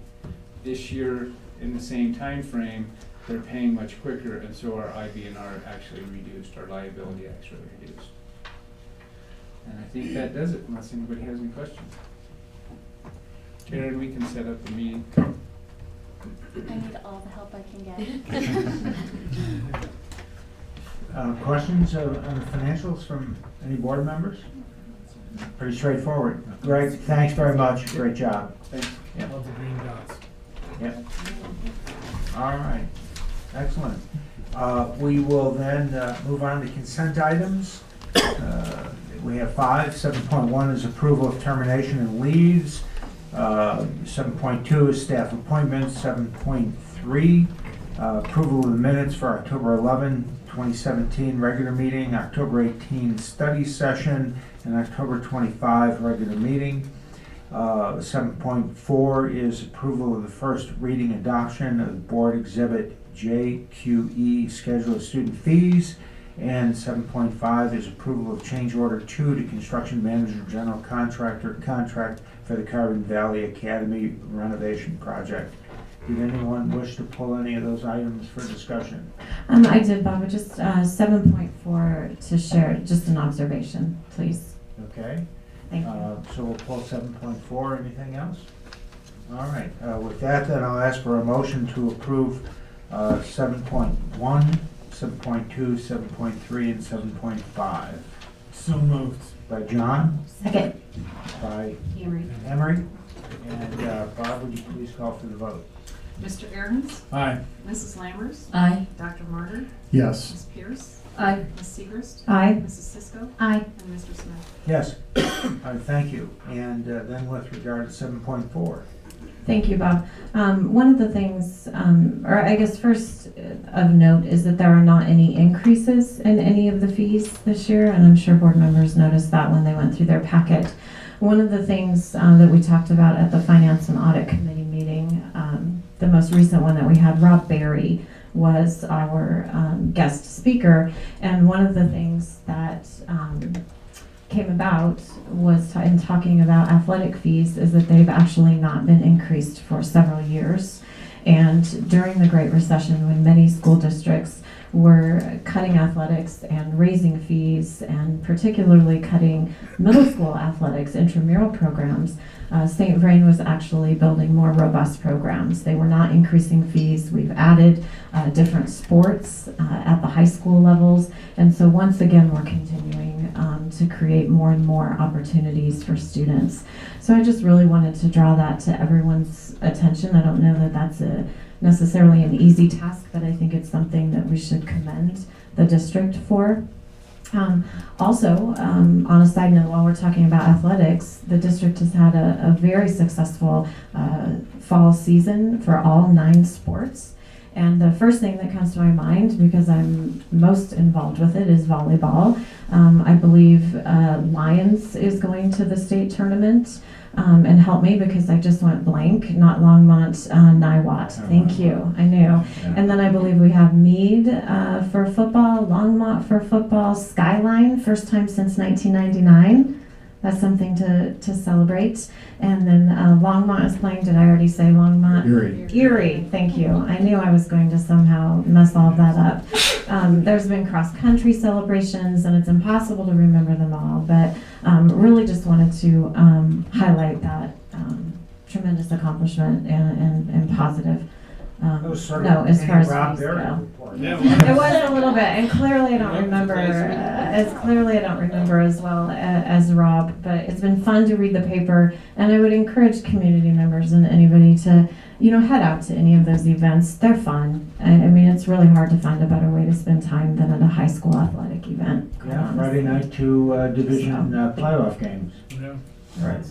This year, in the same time frame, they're paying much quicker, and so our IBNR actually reduced, our liability actually reduced. And I think that does it, unless anybody has any questions. Karen, we can set up the meeting. I need all the help I can get. Questions on the financials from any board members? Pretty straightforward. Greg, thanks very much. Great job. Thanks. Yep. All the green dots. Yep. All right. Excellent. We will then move on to consent items. We have 5. 7.1 is approval of termination and leaves. 7.2 is staff appointments. 7.3, approval of the minutes for October 11, 2017 regular meeting, October 18 study session, and October 25 regular meeting. 7.4 is approval of the first reading adoption of the board exhibit JQE schedule of student fees. And 7.5 is approval of change order 2 to construction manager general contractor contract for the Carbon Valley Academy renovation project. Did anyone wish to pull any of those items for discussion? I did, Bob. Just 7.4 to share, just an observation, please. Okay. Thank you. So we'll pull 7.4. Anything else? All right. With that, then I'll ask for a motion to approve 7.1, 7.2, 7.3, and 7.5. So moved. By John? Second. By Emery. Emery. And Barb, would you please call for the vote? Mr. Aaron's? Aye. Mrs. Lammers? Aye. Dr. Martyr? Yes. Ms. Pierce? Aye. Ms. Segrist? Aye. Mrs. Cisco? Aye. And Mr. Smith? Yes. All right, thank you. And then with regard to 7.4. Thank you, Bob. One of the things, or I guess first of note, is that there are not any increases in any of the fees this year, and I'm sure board members noticed that when they went through their packet. One of the things that we talked about at the Finance and Audit Committee meeting, the most recent one that we had, Rob Berry was our guest speaker, and one of the things that came about was in talking about athletic fees is that they've actually not been increased for several years. And during the Great Recession, when many school districts were cutting athletics and raising fees, and particularly cutting middle school athletics, intramural programs, St. Vrain was actually building more robust programs. They were not increasing fees. We've added different sports at the high school levels. And so once again, we're continuing to create more and more opportunities for students. So I just really wanted to draw that to everyone's attention. I don't know that that's necessarily an easy task, but I think it's something that we should commend the district for. Also, on a side note, while we're talking about athletics, the district has had a very successful fall season for all 9 sports. And the first thing that comes to my mind, because I'm most involved with it, is volleyball. I believe Lions is going to the state tournament. And help me because I just went blank, not Longmont, Niwot. Thank you, I knew. And then I believe we have Meade for football, Longmont for football, Skyline, first time since 1999. That's something to celebrate. And then Longmont is playing. Did I already say Longmont? Erie, thank you. I knew I was going to somehow mess all of that up. There's been cross-country celebrations, and it's impossible to remember them all, but really just wanted to highlight that tremendous accomplishment and positive. No, as far as fees go. It was a little bit, and clearly I don't remember as well as Rob, but it's been fun to read the paper, and I would encourage community members and anybody to, head out to any of those events. They're fun. I mean, it's really hard to find a better way to spend time than at a high school athletic event. Yeah, Friday night to division playoff games. Yeah. Right.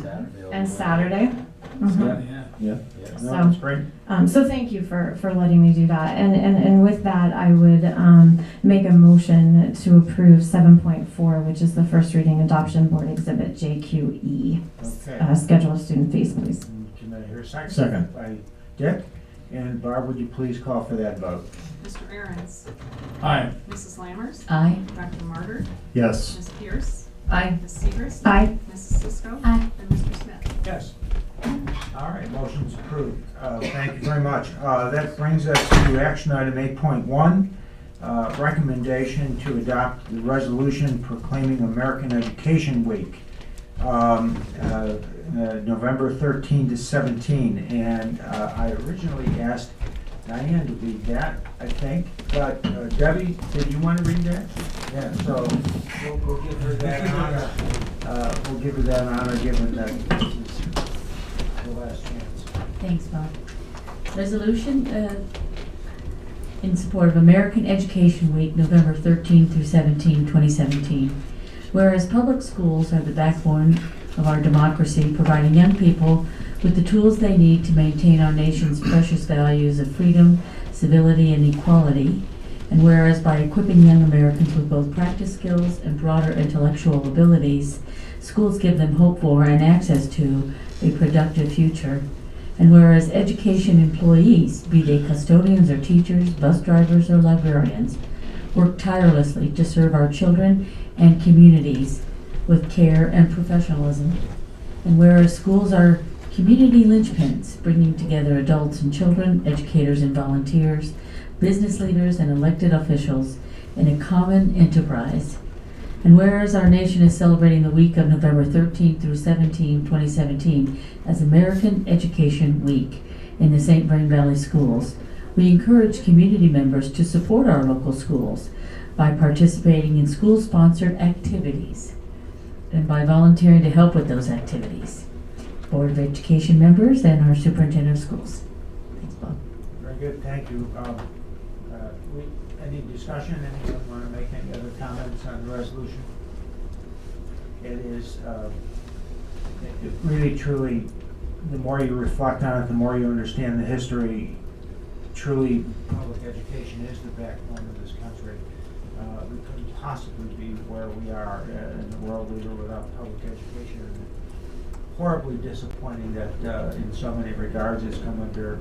And Saturday. Yeah. So, That's great. So thank you for letting me do that. And with that, I would make a motion to approve 7.4, which is the first reading adoption board exhibit JQE. Okay. Schedule of student fees, please. Can I hear a second? Second. By Dick. And Barb, would you please call for that vote? Mr. Ahrens. Aye. Mrs. Lammers. Aye. Dr. Martyr. Yes. Ms. Pierce. Aye. Ms. Segrist. Aye. Mrs. Cisco. Aye. And Mr. Smith. Yes. All right, motion's approved. Thank you very much. That brings us to action item 8.1, recommendation to adopt the resolution proclaiming American Education Week, November 13 to 17. And I originally asked Diane to read that, I think, but Debbie, did you want to read that? Yeah, so we'll give her that honor. We'll give her that honor, given that this is the last chance. Thanks, Bob. Resolution in support of American Education Week, November 13 through 17, 2017. Whereas public schools are the backbone of our democracy, providing young people with the tools they need to maintain our nation's precious values of freedom, civility, and equality. And whereas by equipping young Americans with both practice skills and broader intellectual abilities, schools give them hope for and access to a productive future. And whereas education employees, be they custodians or teachers, bus drivers or librarians, work tirelessly to serve our children and communities with care and professionalism. And whereas schools are community linchpins, bringing together adults and children, educators and volunteers, business leaders and elected officials in a common enterprise. And whereas our nation is celebrating the week of November 13 through 17, 2017 as American Education Week in the St. Vrain Valley Schools, we encourage community members to support our local schools by participating in school-sponsored activities and by volunteering to help with those activities. Board of Education members and our superintendent of schools. Thanks, Bob. Very good, thank you. Any discussion? Anyone want to make any other comments on the resolution? It is it really, truly, the more you reflect on it, the more you understand the history. Truly, public education is the backbone of this country. We couldn't possibly be where we are in the world leader without public education. Horribly disappointing that in so many regards it's come under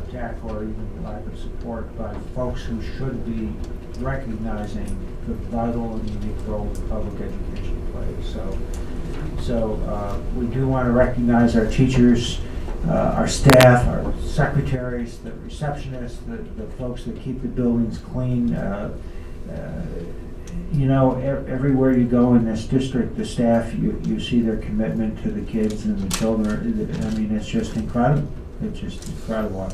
attack or even lack of support by folks who should be recognizing the vital and unique role that public education plays. So we do want to recognize our teachers, our staff, our secretaries, the receptionists, the folks that keep the buildings clean. Everywhere you go in this district, the staff, you see their commitment to the kids and the children. I mean, it's just incredible. It's just incredible.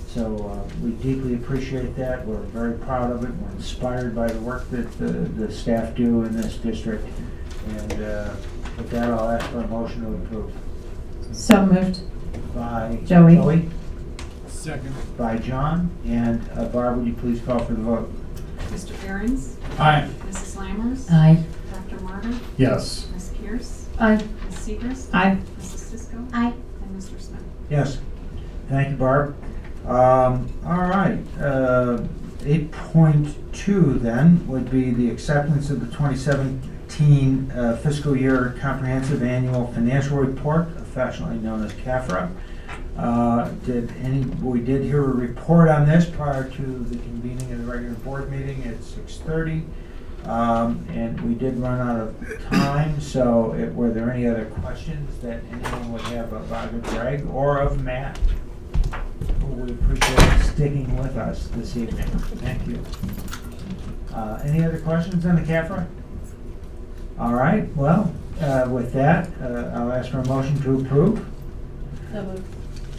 So we deeply appreciate that. We're very proud of it. We're inspired by the work that the staff do in this district. And with that, I'll ask for a motion to approve. So moved. By Joey. Second. By John. And Barb, would you please call for the vote? Mr. Ahrens. Aye. Mrs. Lammers. Aye. Dr. Martyr. Yes. Ms. Pierce. Aye. Ms. Segrist. Aye. Mrs. Cisco. Aye. And Mr. Smith. Yes. Thank you, Barb. All right, 8.2 then would be the acceptance of the 2017 fiscal year comprehensive annual financial report, affectionately known as CAFRA. We did hear a report on this prior to the convening of the regular board meeting at 6:30. And we did run out of time, so were there any other questions that anyone would have of either Greg or of Matt? We appreciate sticking with us this evening. Thank you. Any other questions on the CAFRA? All right, well, with that, I'll ask for a motion to approve. So moved.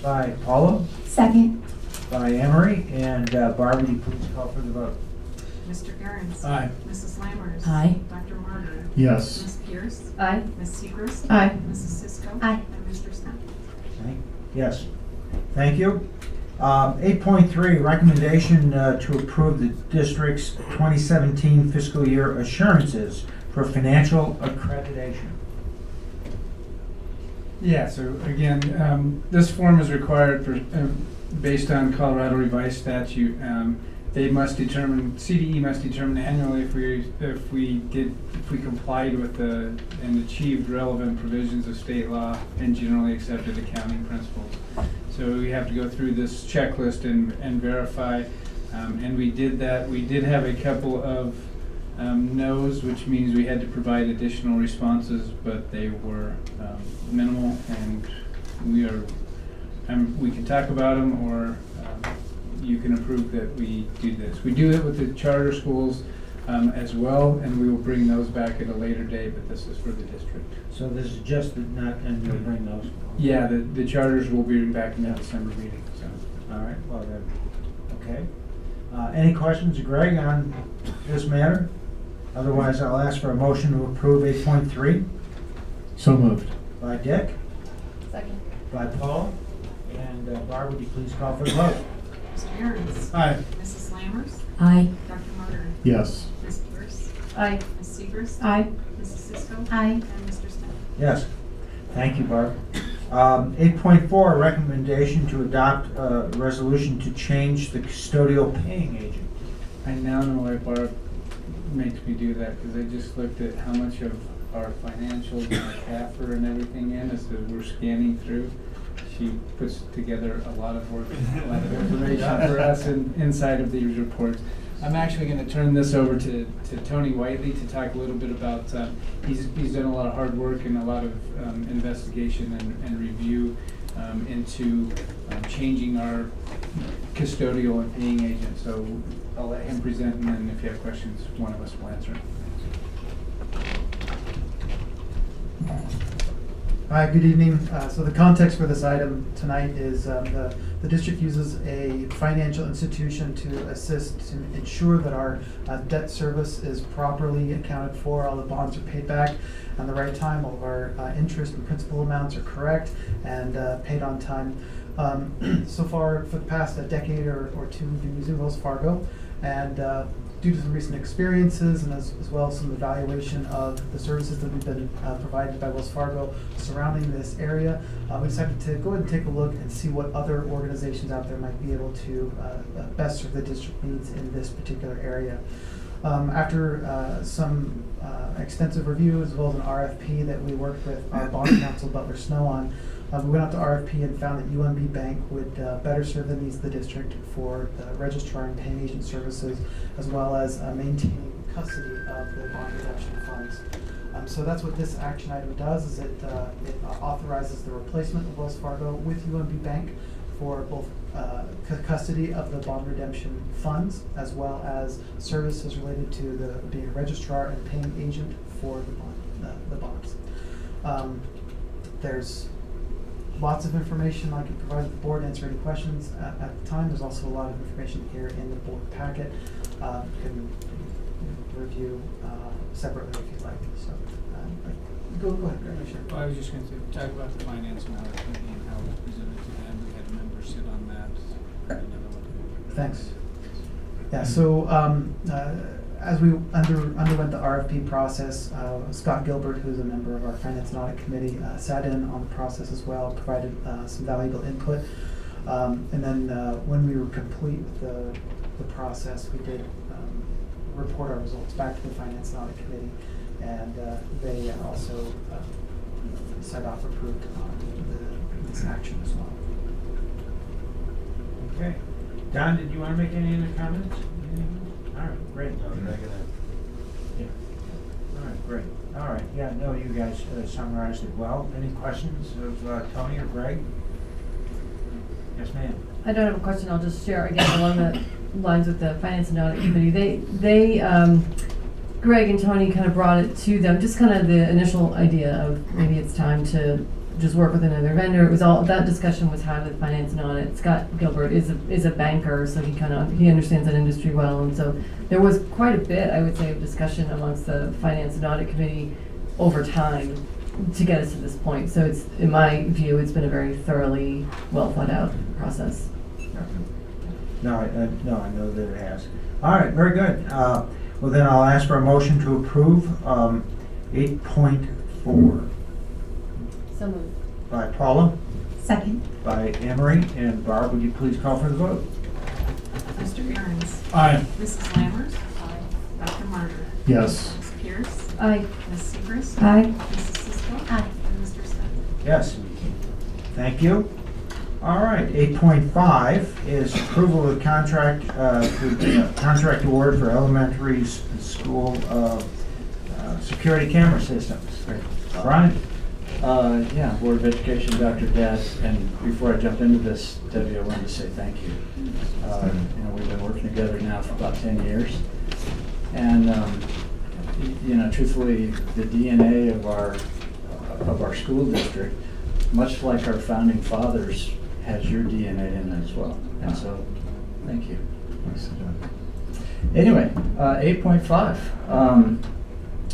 By Paula. Second. By Emery. And Barbara, would you please call for the vote? Mr. Ahrens. Aye. Mrs. Lammers. Aye. Dr. Martyr. Yes. Ms. Pierce. Aye. Ms. Segrist. Aye. Mrs. Cisco. Aye. And Mr. Snell. Yes. Thank you. 8.3, recommendation to approve the district's 2017 fiscal year assurances for financial accreditation. Yeah, so again, this form is required for, based on Colorado revised statute. They must determine, CDE must determine annually if we complied with and achieved relevant provisions of state law and generally accepted accounting principles. So we have to go through this checklist and verify, and we did that. We did have a couple of no's, which means we had to provide additional responses, but they were minimal, and we can talk about them, or you can approve that we do this. We do it with the charter schools as well, and we will bring those back at a later date, but this is for the district. So this is just not, and you'll bring those? Yeah, the charters will be back in the December meeting, so. All right, well then, okay. Any questions, Greg, on this matter? Otherwise, I'll ask for a motion to approve 8.3. So moved. By Dick, Second. by Paul, and Barbara, would you please call for the vote? Mr. Ahrens. Aye. Mrs. Lammers. Aye. Dr. Martyr. Yes. Ms. Pierce. Aye. Ms. Segrist. Aye. Mrs. Cisco. Aye. And Mr. Snell. Yes. Thank you, Barb. 8.4, recommendation to adopt a resolution to change the custodial paying agent. I now know why Barb makes me do that, because I just looked at how much of our financials and our CAFR and everything in as we're scanning through. She puts together a lot of work, a lot of information for us inside of these reports. I'm actually going to turn this over to Tony Whiteley to talk a little bit about, he's done a lot of hard work and a lot of investigation and review into changing our custodial and paying agent. So I'll let him present, and then if you have questions, one of us will answer. Hi, good evening. So the context for this item tonight is the district uses a financial institution to assist to ensure that our debt service is properly accounted for, all the bonds are paid back on the right time, all of our interest and principal amounts are correct and paid on time. So far, for the past decade or two, we've been using Wells Fargo, and due to some recent experiences and as well as some evaluation of the services that we've been provided by Wells Fargo surrounding this area, we decided to go ahead and take a look and see what other organizations out there might be able to best serve the district needs in this particular area. After some extensive review as well as an RFP that we worked with our bond counsel Butler Snow on, we went out to RFP and found that UMB Bank would better serve the needs of the district for the registrar and paying agent services, as well as maintaining custody of the bond redemption funds. So that's what this action item does, is it authorizes the replacement of Wells Fargo with UMB Bank for both custody of the bond redemption funds, as well as services related to being a registrar and paying agent for the bonds. There's lots of information I can provide the board, answer any questions at the time. There's also a lot of information here in the board packet. You can review separately if you'd like. So go ahead, Greg. Sure. Well, I was just going to talk about the finance and how it's and how it was presented to them. We had a member sit on that. Another one. Thanks. Yeah. So as we underwent the RFP process, Scott Gilbert, who's a member of our Finance and Audit Committee, sat in on the process as well, provided some valuable input. And then when we were complete the process, we did report our results back to the Finance and Audit Committee, and they also signed off approved on this action as well. Okay. Don, did you want to make any other comments? All right, great. No, negative. Yeah. All right, great. All right, yeah, no, you guys summarized it well. Any questions of Tony or Greg? Yes, ma'am. I don't have a question, I'll just share again along the lines with the Finance and Audit Committee. They Greg and Tony kind of brought it to them, just kind of the initial idea of maybe it's time to just work with another vendor. It was all, that discussion was had with Finance and Audit. Scott Gilbert is a banker, so he understands that industry well, and so there was quite a bit, I would say, of discussion amongst the Finance and Audit Committee over time to get us to this point. So it's, in my view, it's been a very thoroughly, well thought out process. No, I know that it has. All right, very good. Well, then I'll ask for a motion to approve 8.4. So moved. By Paula, Second. by Emery, and Barb, would you please call for the vote? Mr. Aaron's. Aye. Mrs. Lammers. Aye. Dr. Martyr. Yes. Ms. Pierce. Aye. Ms. Seacrest. Aye. Mrs. Cisco. Aye. And Mr. Smith. Yes. Thank you. All right, 8.5 is approval of contract, contract award for elementary school security camera systems. Brian? Yeah, Board of Education, Dr. Gadd, and before I jump into this, Debbie, I wanted to say thank you. We've been working together now for about 10 years, and truthfully, the DNA of our school district, much like our founding fathers, has your DNA in it as well. And so, thank you. Anyway, 8.5.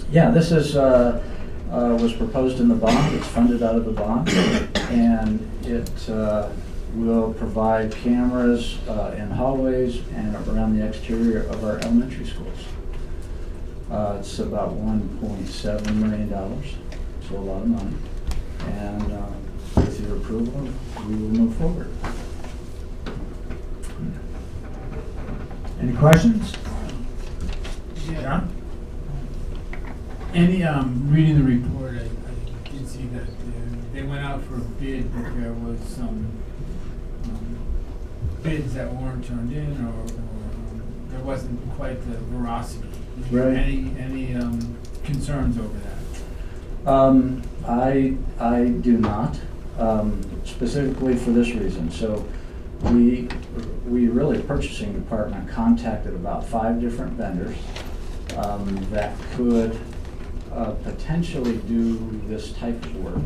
Yeah, this is was proposed in the bond. It's funded out of the bond, and it will provide cameras in hallways and around the exterior of our elementary schools. It's about $1.7 million, so a lot of money. And with your approval, we will move forward. Any questions? Yeah. John? Any, reading the report, I did see that they went out for a bid, but there was some bids that weren't turned in, or there wasn't quite the veracity. Right. Any concerns over that? I do not, specifically for this reason. So we really, purchasing department contacted about 5 different vendors that could potentially do this type of work.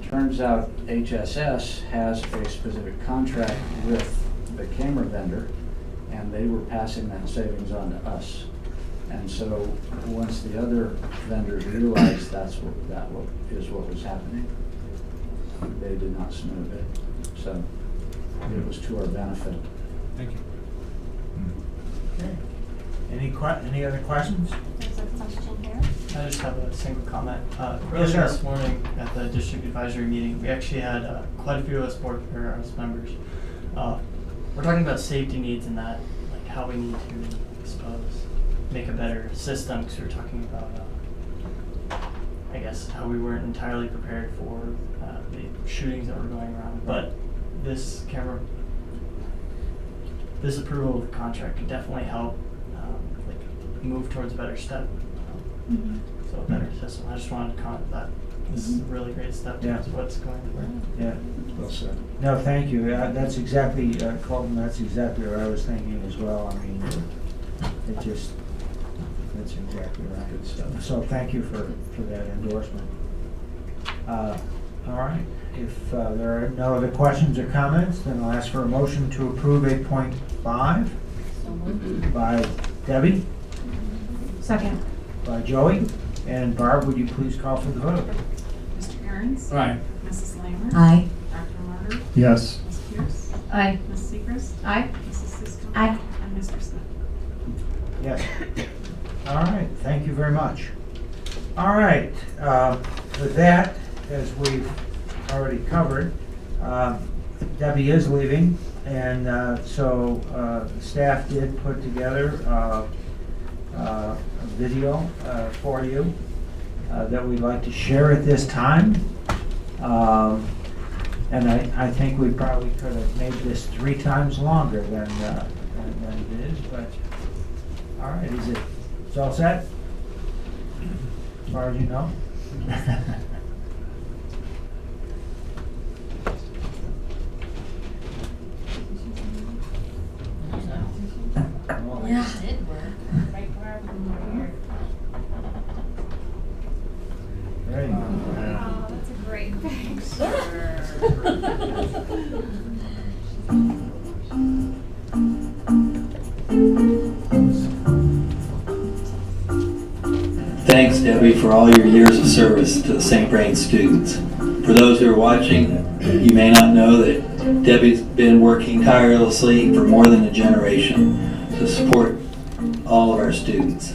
Turns out HSS has a specific contract with the camera vendor, and they were passing that savings on to us. And so once the other vendors realized that what was happening, they did not submit a bid. So it was to our benefit. Thank you. Okay. Any other questions? There's a question here. I just have a single comment. Yes, Earlier sir. this morning at the district advisory meeting, we actually had quite a few of us members. We're talking about safety needs and that, like how we need to make a better system, because we were talking about, I guess, how we weren't entirely prepared for the shootings that were going around. But this approval of the contract could definitely help move towards a better step. So a better system. I just wanted to comment that this is a really great step towards what's going to work. Yeah. Well said. No, thank you. That's exactly, Colton, that's exactly what I was thinking as well. I mean, that's exactly right. Good stuff. So thank you for that endorsement. All right. If there are no other questions or comments, then I'll ask for a motion to approve 8.5 by Debbie. Second. By Joey. And Barb, would you please call for the vote? Mr. Aaron's. Aye. Mrs. Lammers. Aye. Dr. Martyr. Yes. Ms. Pierce. Aye. Ms. Seacrest. Aye. Mrs. Cisco. Aye. And Mr. Smith. Yes. All right, thank you very much. All right, with that, as we've already covered, Debbie is leaving, and so staff did put together a video for you that we'd like to share at this time. And I think we probably could have made this 3 times longer than it is, but all right, it's all set? As far as you know? Yeah. Great. Oh, that's a great picture. Thanks, Debbie, for all your years of service to the St. Vrain students. For those who are watching, you may not know that Debbie's been working tirelessly for more than a generation to support all of our students.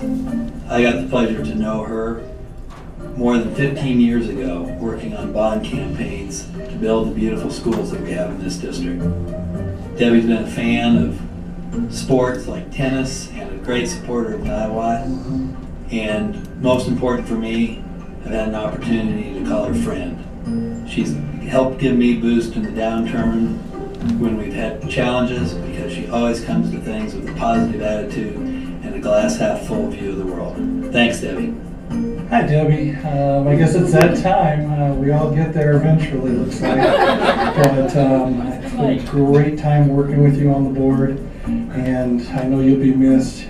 I got the pleasure to know her more than 15 years ago, working on bond campaigns to build the beautiful schools that we have in this district. Debbie's been a fan of sports like tennis and a great supporter of NIWA. And most important for me, I've had an opportunity to call her friend. She's helped give me a boost in the downturn when we've had challenges, because she always comes to things with a positive attitude and a glass half full view of the world. Thanks, Debbie. Hi, Debbie. I guess it's that time. We all get there eventually, looks like. But it's been a great time working with you on the board, and I know you'll be missed.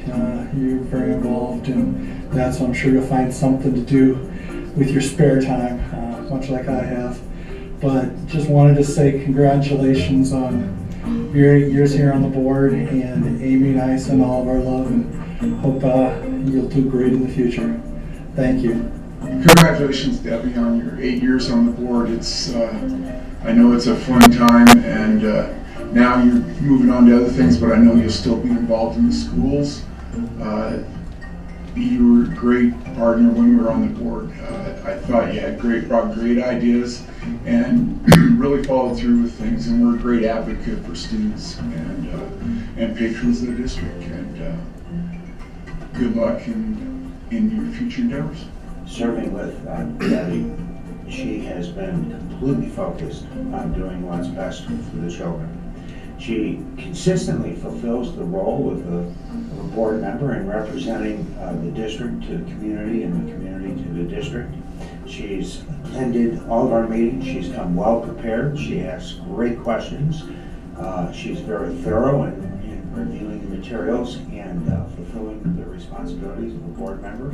You're very involved, and that's, I'm sure you'll find something to do with your spare time, much like I have. But just wanted to say congratulations on your 8 years here on the board, and Amy and I send all of our love and hope you'll do great in the future. Thank you. Congratulations, Debbie, on your 8 years on the board. It's I know it's a fun time, and now you're moving on to other things, but I know you'll still be involved in the schools. You were a great partner when we were on the board. I thought you had brought great ideas and really followed through with things, and were a great advocate for students and patrons of the district. And good luck in your future endeavors. Serving with Debbie, she has been completely focused on doing what's best for the children. She consistently fulfills the role of a board member in representing the district to the community and the community to the district. She's attended all of our meetings. She's come well prepared. She asks great questions. She's very thorough in reviewing the materials and fulfilling the responsibilities of a board member.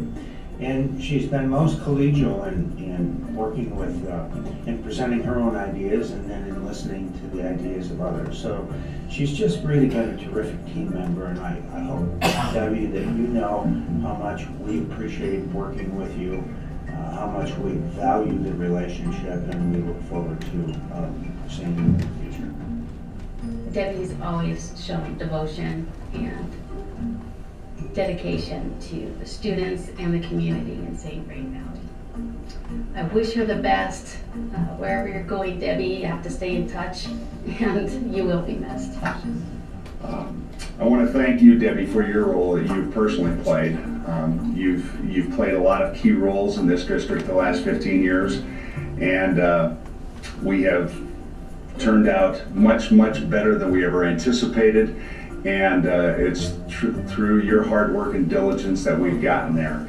And she's been most collegial in working with, in presenting her own ideas, and then in listening to the ideas of others. So she's just really been a terrific team member, and I hope, Debbie, that you know how much we appreciate working with you, how much we value the relationship, and we look forward to seeing you in the future. Debbie's always shown devotion and dedication to the students and the community in St. Vrain Valley. I wish her the best. Wherever you're going, Debbie, you have to stay in touch, and you will be missed. I want to thank you, Debbie, for your role that you've personally played. You've played a lot of key roles in this district the last 15 years, and we have turned out much better than we ever anticipated. And it's through your hard work and diligence that we've gotten there.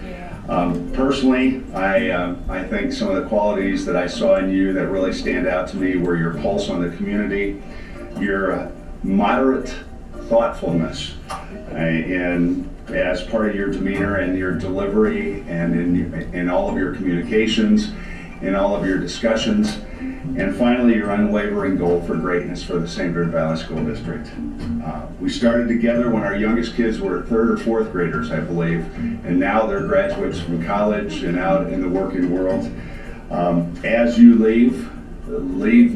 Personally, I think some of the qualities that I saw in you that really stand out to me were your pulse on the community, your moderate thoughtfulness, and as part of your demeanor and your delivery and in all of your communications, in all of your discussions, and finally your unwavering goal for greatness for the St. Vrain Valley School District. We started together when our youngest kids were 3rd or 4th graders, I believe, and now they're graduates from college and out in the working world. As you leave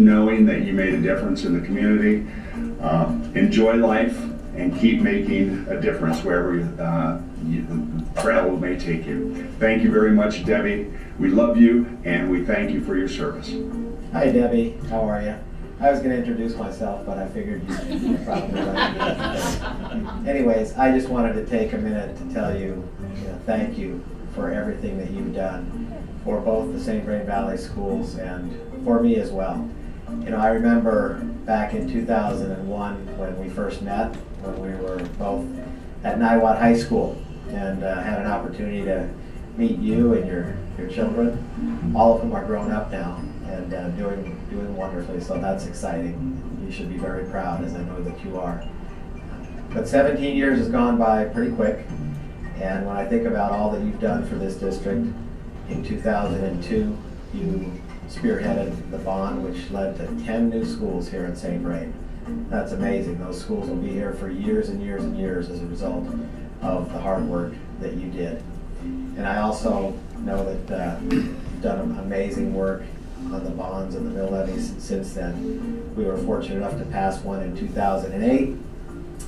knowing that you made a difference in the community. Enjoy life and keep making a difference wherever travel may take you. Thank you very much, Debbie. We love you and we thank you for your service. Hi, Debbie. How are you? I was going to introduce myself, but I figured you probably like. Anyways, I just wanted to take a minute to tell you, thank you for everything that you've done for both the St. Vrain Valley schools and for me as well. I remember back in 2001 when we first met, when we were both at Niwot High School, and had an opportunity to meet you and your children. All of them are grown up now and doing wonderfully, so that's exciting. You should be very proud, as I know that you are. But 17 years has gone by pretty quick, and when I think about all that you've done for this district, in 2002, you spearheaded the bond which led to 10 new schools here in St. Vrain. That's amazing. Those schools will be here for years and years and years as a result of the hard work that you did. And I also know that you've done amazing work on the bonds and the mill levies since then. We were fortunate enough to pass one in 2008,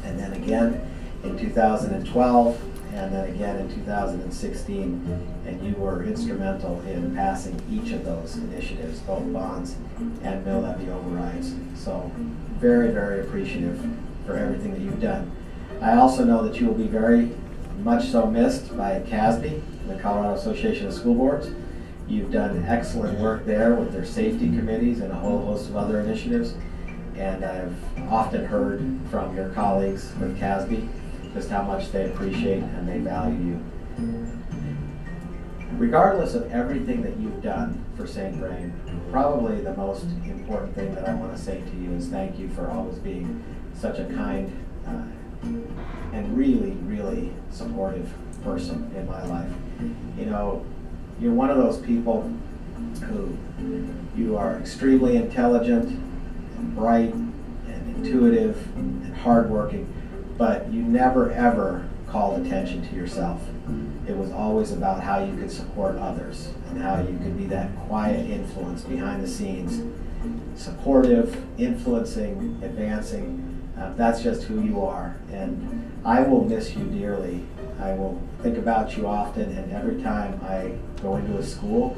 and then again in 2012, and then again in 2016, and you were instrumental in passing each of those initiatives, both bonds and mill levy overrides. So very, very appreciative for everything that you've done. I also know that you will be very much so missed by CASB, the Colorado Association of School Boards. You've done excellent work there with their safety committees and a whole host of other initiatives. And I've often heard from your colleagues with CASB just how much they appreciate and they value you. Regardless of everything that you've done for St. Vrain, probably the most important thing that I want to say to you is thank you for always being such a kind and really, really supportive person in my life. You're one of those people who you are extremely intelligent and bright and intuitive and hardworking, but you never ever called attention to yourself. It was always about how you could support others and how you could be that quiet influence behind the scenes, supportive, influencing, advancing. That's just who you are, and I will miss you dearly. I will think about you often, and every time I go into a school,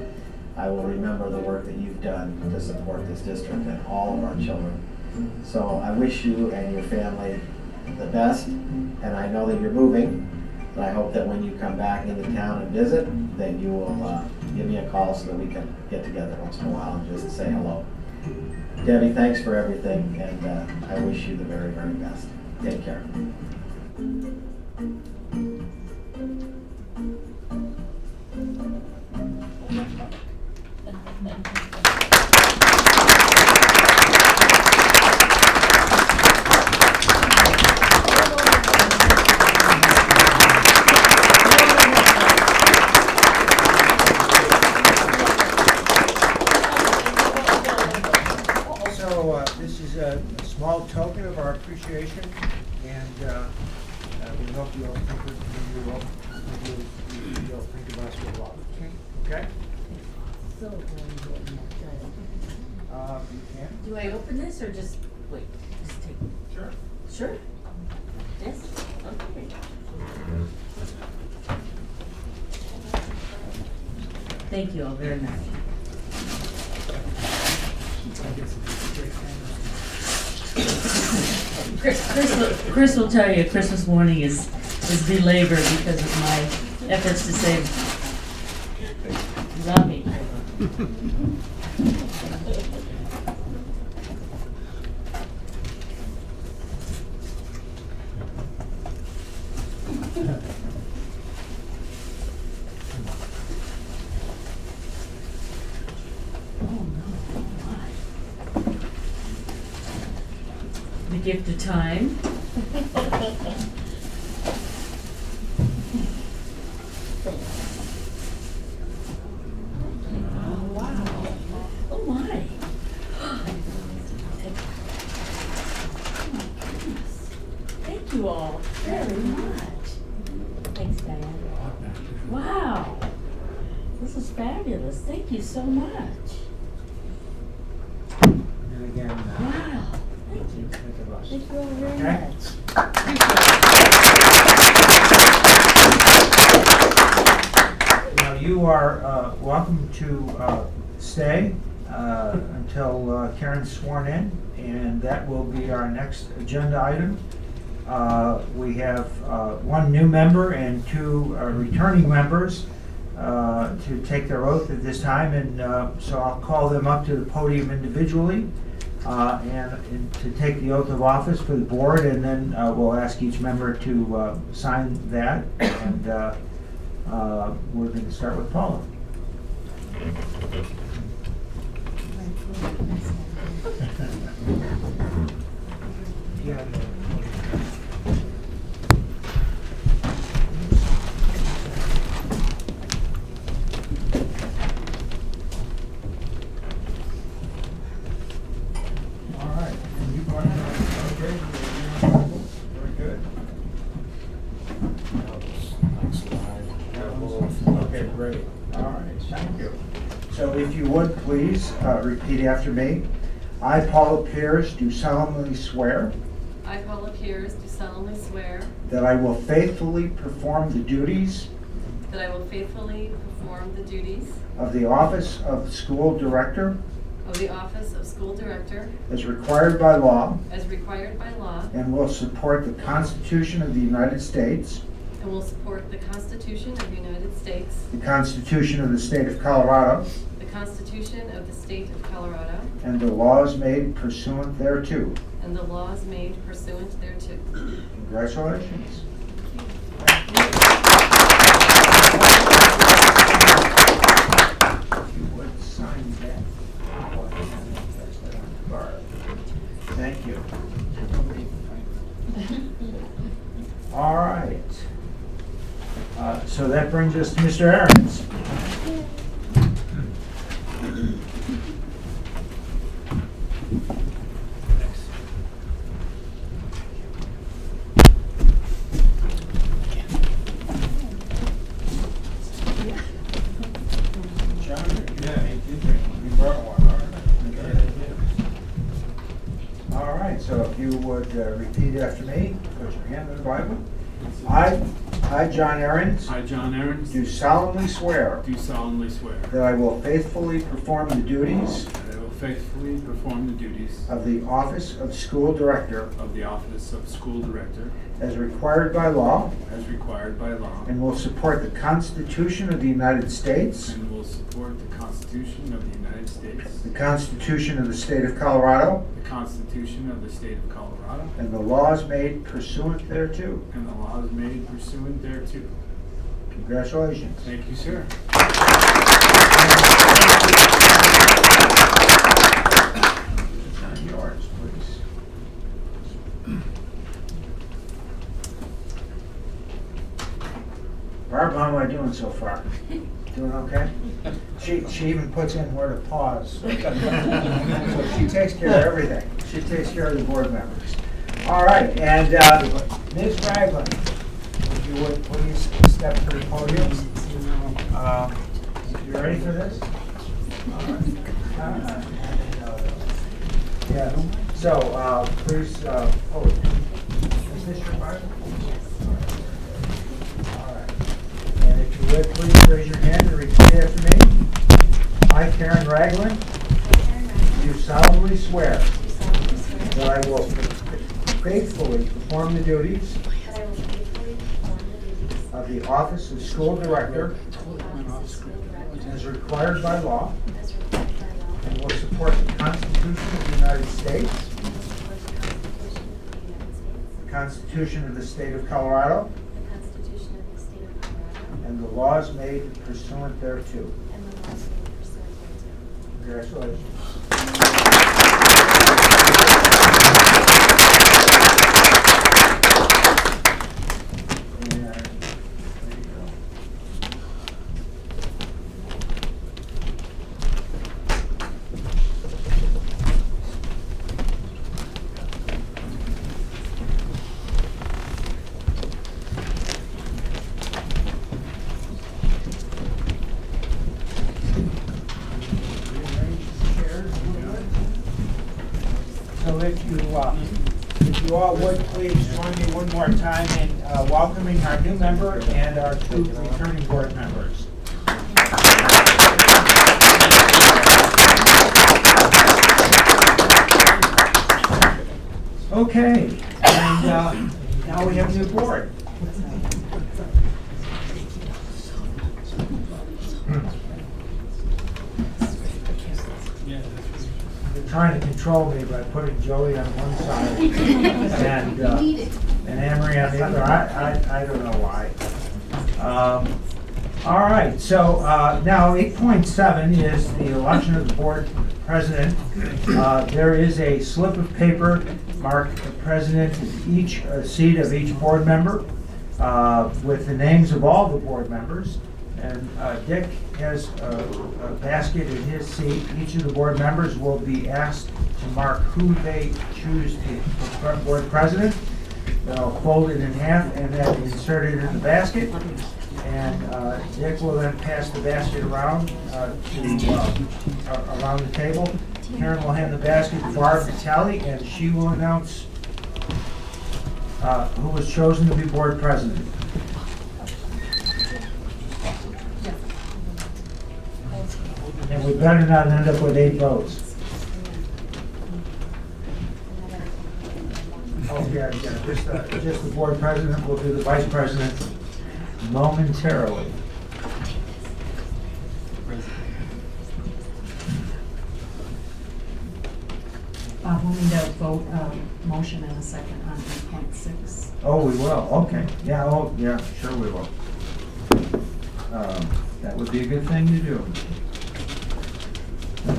I will remember the work that you've done to support this district and all of our children. So I wish you and your family the best, and I know that you're moving, and I hope that when you come back into town and visit, that you will give me a call so that we can get together once in a while and just say hello. Debbie, thanks for everything, and I wish you the very, very best. Take care. This is a small token of our appreciation, and we hope you'll think of us with love. Okay? So, You can. do I open this or just wait? Just take. Sure. Sure. Yes. Okay. Thank you all very much. Chris will tell you Christmas morning is belabored because of my efforts to save zombie. The gift of time. Oh, wow. Oh, my. Oh, my goodness. Thank you all very much. Thanks, Diane. Wow. This is fabulous. Thank you so much. And again, Wow. Thank you. think of us. Thank you all very Okay. much. Now, you are welcome to stay until Karen's sworn in, and that will be our next agenda item. We have one new member and two returning members to take their oath at this time, and so I'll call them up to the podium individually and to take the oath of office for the board, and then we'll ask each member to sign that, and we're going to start with Paula. Yeah. Great. All right, thank you. So if you would please repeat after me. I, Paula Pierce, do solemnly swear I, Paula Pierce, do solemnly swear that I will faithfully perform the duties that I will faithfully perform the duties of the office of school director of the office of school director as required by law, as required by law, and will support the Constitution of the United States, and will support the Constitution of the United States, the Constitution of the State of Colorado, the Constitution of the State of Colorado, and the laws made pursuant thereto. and the laws made pursuant thereto. Congratulations. If you would sign that. Thank you. All right. So that brings us to Mr. Aarons. All right, so if you would repeat after me, put your hand on the Bible. I, John Aarons, I, John Aarons, do solemnly swear do solemnly swear that I will faithfully perform the duties that I will faithfully perform the duties of the office of school director of the office of school director as required by law, as required by law, and will support the Constitution of the United States, and will support the Constitution of the United States, the Constitution of the State of Colorado, the Constitution of the State of Colorado, and the laws made pursuant thereto. and the laws made pursuant thereto. Congratulations. Thank you, sir. Sign yours, please. Barb, how am I doing so far? Doing okay? She even puts in where to pause. So she takes care of everything. She takes care of the board members. All right, and Ms. Ragland, if you would please step to the podium. You ready for this? All right. Yeah. So please, is this your Bible? All right. And if you would, please raise your hand and repeat after me. I, Karen Ragland, do solemnly swear that I will faithfully perform the duties of the office of school director as required by law, and will support the Constitution of the United States, the Constitution of the State of Colorado, and the laws made pursuant thereto. Congratulations. So if you all would please join me one more time in welcoming our new member and our two returning board members. Okay, and now we have a new board. They're trying to control me by putting Joey on one side and Amory on the other. I don't know why. All right, so now 8.7 is the election of the board president. There is a slip of paper marked the president of each seat of each board member with the names of all the board members. And Dick has a basket in his seat. Each of the board members will be asked to mark who they choose for board president. They'll fold it in half and then insert it in the basket. And Dick will then pass the basket around around the table. Karen will hand the basket to Barb to tally, and she will announce who was chosen to be board president. And we better not end up with 8 votes. Oh, yeah, just the board president. We'll do the vice president momentarily. Bob, we'll need a vote, motion in a second on 8.6. Oh, we will, okay. Yeah, oh, yeah, sure we will. That would be a good thing to do.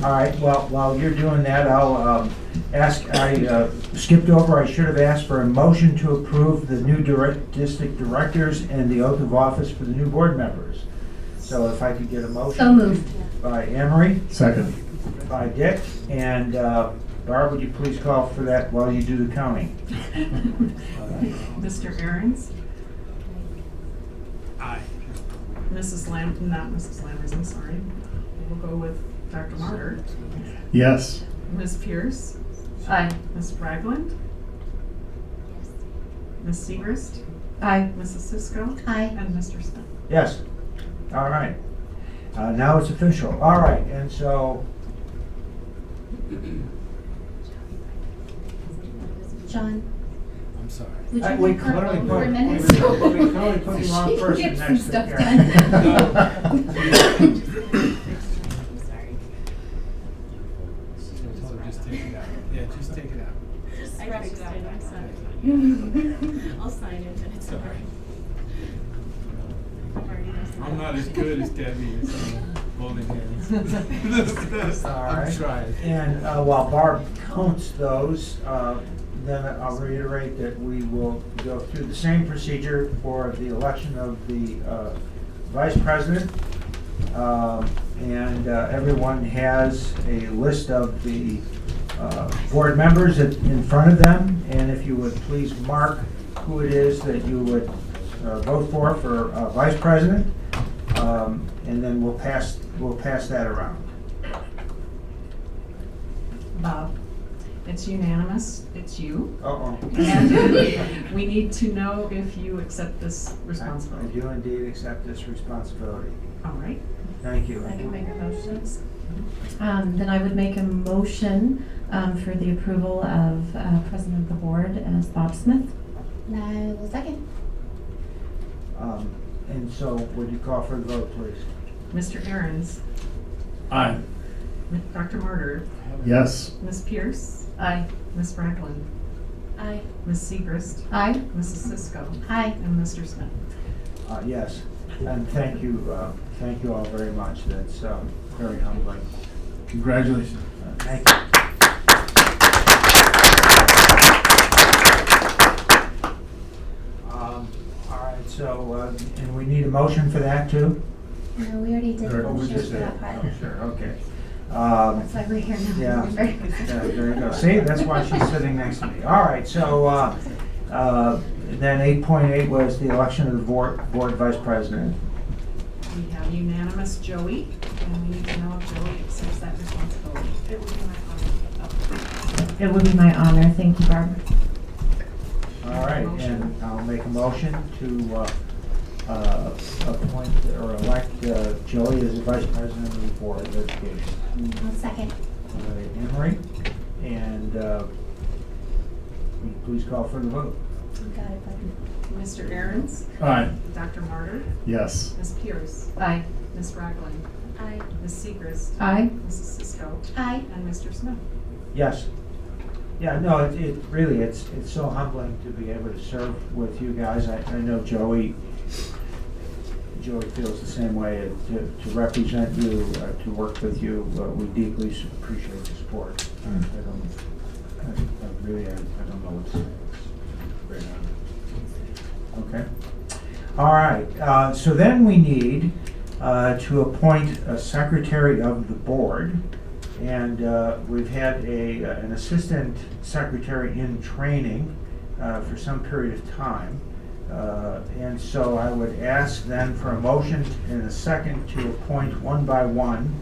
All right, well, while you're doing that, I'll ask, I skipped over, I should have asked for a motion to approve the new district directors and the oath of office for the new board members. So if I could get a motion. So moved. By Amory. Second. By Dick. And Barb, would you please call for that while you do the counting? Mr. Aarons? Aye. Mrs. Not Mrs. Lammers, I'm sorry. We'll go with Dr. Martyr. Yes. Ms. Pierce? Aye. Ms. Bragland? Yes. Ms. Segrist? Aye. Mrs. Cisco? Aye. And Mr. Smith? Yes. All right. Now it's official. All right, and so John? I'm sorry. Would you we make her clearly vote put for a minute? we clearly put the wrong person Get some next to stuff Karen. Just take it out. Yeah, just take it out. I fixed it, I'm sorry. I'll sign it, and it's alright. I'm not as good as Debbie is holding hands. All I'm right. trying. And while Barb counts those, then I'll reiterate that we will go through the same procedure for the election of the vice president. And everyone has a list of the board members in front of them. And if you would please mark who it is that you would vote for vice president. And then we'll pass that around. Bob, it's unanimous, it's you. Uh-oh. And we need to know if you accept this I responsibility. do indeed accept this responsibility. All right. Thank you. I can make a motion. Then I would make a motion for the approval of President of the Board as Bob Smith. And I will second. And so, would you call for the vote, please? Mr. Aarons? Aye. Dr. Martyr? Yes. Ms. Pierce? Aye. Ms. Bragland? Aye. Ms. Segrist? Aye. Mrs. Cisco? Aye. And Mr. Smith? Yes, and thank you all very much. That's very humbling. Congratulations. Thank you. All right, so, and we need a motion for that too? No, we already did the Or we motion just for did? that part. Oh, sure, okay. That's why we're here now. Yeah, there you go. See, that's why she's sitting next to me. All right, so then 8.8 was the election of the board vice president. We have unanimous Joey, and we need to know if Joey accepts that responsibility. It would be my honor. It would be my honor. Thank you, Barbara. All right, and I'll make a motion to appoint or elect Joey as the vice president of the Board of Education. I'll second. Emery, and Will you please call for the vote? Got it, buddy. Mr. Ahrens? Aye. Dr. Martyr? Yes. Ms. Pierce? Aye. Ms. Ragland? Aye. Ms. Segrist? Aye. Mrs. Cisco? Aye. And Mr. Smith? Yes. Yeah, no, it really, it's so humbling to be able to serve with you guys. I know Joey feels the same way, to represent you, to work with you. We deeply appreciate the support. I don't know what to say. It's great honor. Okay. All right, so then we need to appoint a secretary of the board. And we've had an assistant secretary in training for some period of time. And so I would ask then for a motion in a second to appoint one by one,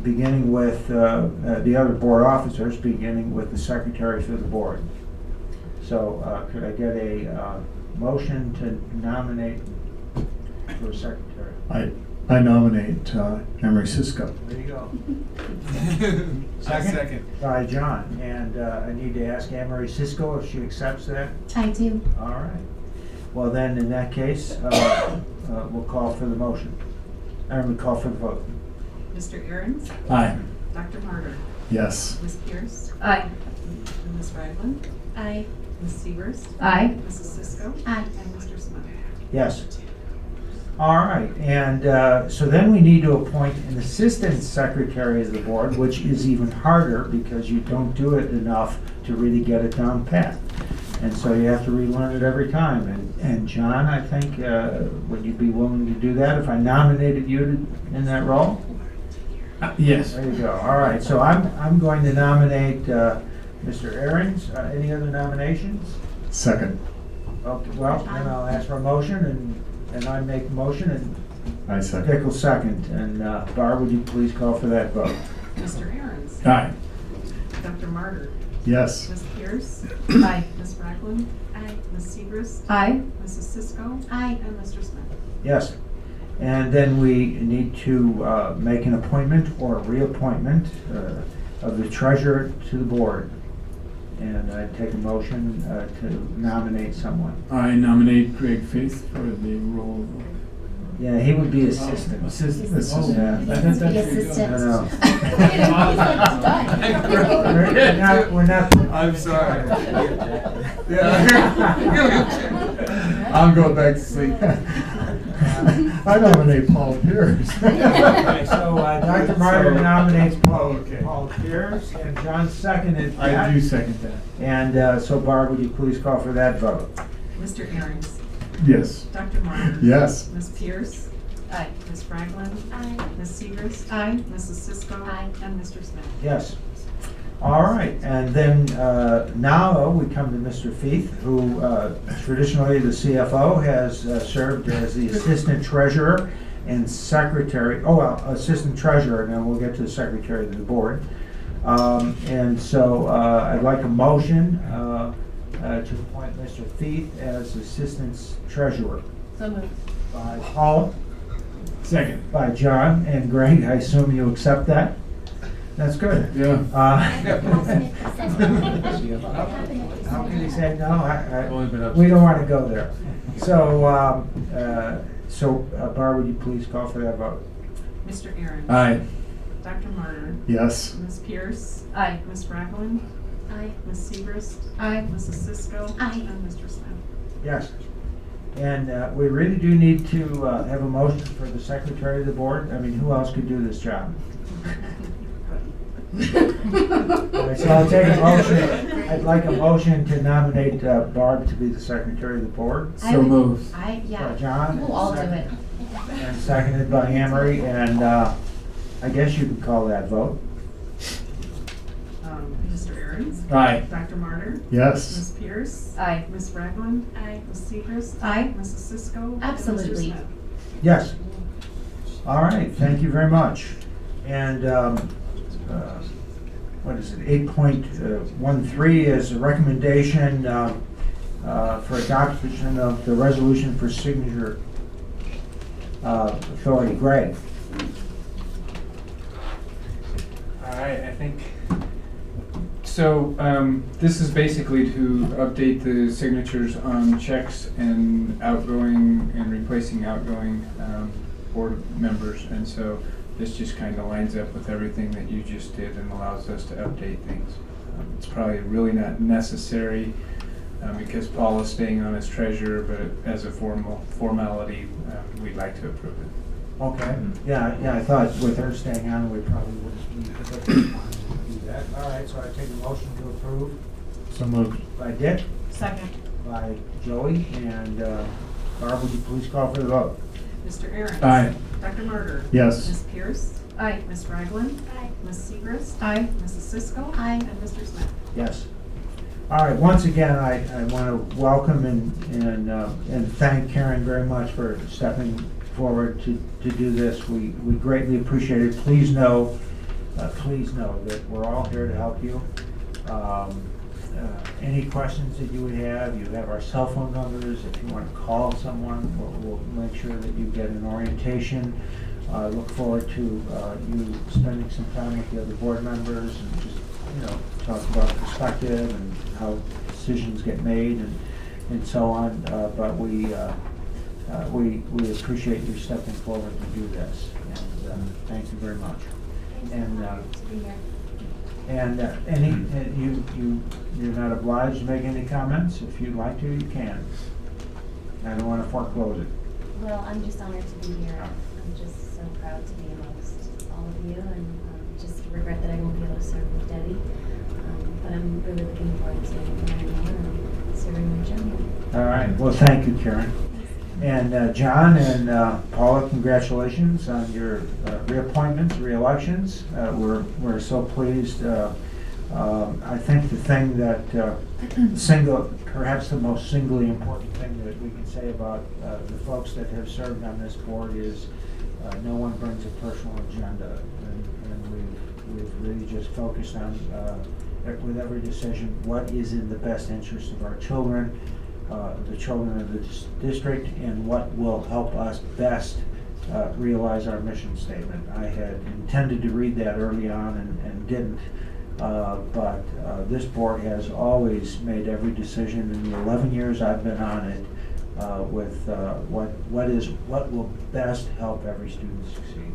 beginning with the other board officers, beginning with the secretaries of the board. So could I get a motion to nominate for a secretary? I nominate Emery Cisco. There you go. Second. By John. And I need to ask Anne-Marie Cisco if she accepts that. I do. All right. Well, then, in that case, we'll call for the motion. And we call for the vote. Mr. Ahrens? Aye. Dr. Martyr? Yes. Ms. Pierce? Aye. Ms. Ragland? Aye. Ms. Segrist? Aye. Mrs. Cisco? Aye. And Mr. Smith? Yes. All right. And so then we need to appoint an assistant secretary of the board, which is even harder because you don't do it enough to really get it down pat. And so you have to relearn it every time. And John, I think, would you be willing to do that if I nominated you in that role? Yes. There you go. All right. So I'm going to nominate Mr. Ahrens. Any other nominations? Second. Okay. Well, then I'll ask for a motion, and I make a motion, and I second. Dick will second. And Barb, would you please call for that vote? Mr. Ahrens? Aye. Dr. Martyr? Yes. Ms. Pierce? Aye. Ms. Ragland? Aye. Ms. Segrist? Aye. Mrs. Cisco? Aye. And Mr. Smith? Yes. And then we need to make an appointment or a reappointment of the treasurer to the board. And I take a motion to nominate someone. I nominate Greg Faith for the role of. Yeah, he would be assistant. Assistant. Oh, yeah. I thought that's where you're Assistant. going. No. We're not. I'm sorry. I'm going back to sleep. I nominate Paul Pierce. Okay, so Dr. Martyr nominates Paul Okay. Paul Pierce, and John seconded that. I do second that. And so Barb, would you please call for that vote? Mr. Ahrens? Yes. Dr. Martyr? Yes. Ms. Pierce? Aye. Ms. Ragland? Aye. Ms. Segrist? Aye. Mrs. Cisco? Aye. And Mr. Smith? Yes. All right, and then now we come to Mr. Feith, who traditionally the CFO has served as the assistant treasurer and secretary, assistant treasurer, and then we'll get to the secretary of the board. And so I'd like a motion to appoint Mr. Feith as assistant treasurer. So moved. By Paul. Second. By John and Greg. I assume you accept that? That's good. Yeah. How can you say no? Only been up- We don't want to go there. So, Barb, would you please call for that vote? Mr. Ahrens? Aye. Dr. Martyr? Yes. Ms. Pierce? Aye. Ms. Ragland? Aye. Ms. Segrist? Aye. Mrs. Cisco? Aye. And Mr. Smith? Yes. And we really do need to have a motion for the secretary of the board. I mean, who else could do this job? So I'll take a motion. I'd like a motion to nominate Barb to be the secretary of the board. So moved. By John. We'll all do it. And seconded by Amory, and I guess you could call that vote. Mr. Ahrens? Aye. Dr. Martyr? Yes. Ms. Pierce? Aye. Ms. Ragland? Aye. Ms. Segrist? Aye. Mrs. Cisco? and Mr. Absolutely. Smith? Yes. All right, thank you very much. And what is it, 8.13 is a recommendation for adoption of the resolution for signature authority. Greg? All right, I think So this is basically to update the signatures on checks and outgoing and replacing outgoing board members. And so this just kind of lines up with everything that you just did and allows us to update things. It's probably really not necessary because Paul is staying on as treasurer, but as a formality, we'd like to approve it. Okay, yeah, I thought with her staying on, we probably wouldn't need to do that. All right, so I take a motion to approve. So moved. By Dick, Second. by Joey, and Barb, would you please call for the vote? Mr. Aaron's. Aye. Dr. Murder. Yes. Ms. Pierce. Aye. Ms. Ragland. Aye. Ms. Segrist. Aye. Mrs. Cisco. Aye. And Mr. Smith. Yes. All right, once again, I want to welcome and thank Karen very much for stepping forward to do this. We greatly appreciate it. Please know that we're all here to help you. Any questions that you would have, you have our cell phone numbers. If you want to call someone, we'll make sure that you get an orientation. Look forward to you spending some time with the other board members and just, talk about perspective and how decisions get made and so on. But we appreciate you stepping forward to do this. And thank you very much. You're not obliged to make any comments. If you'd like to, you can. I don't want to foreclose it. Well, I'm just honored to be here. I'm just so proud to be amongst all of you, and just regret that I won't be able to serve with Debbie. But I'm really looking forward to learning more and serving my gentleman. All right. Well, thank you, Karen. And John and Paula, congratulations on your reappointments, re-elections. We're so pleased. I think the thing that perhaps the most singly important thing that we can say about the folks that have served on this board is no one brings a personal agenda, and we've really just focused on with every decision what is in the best interest of our children. The children of the district, and what will help us best realize our mission statement. I had intended to read that early on and didn't, but this board has always made every decision in the 11 years I've been on it with what will best help every student succeed.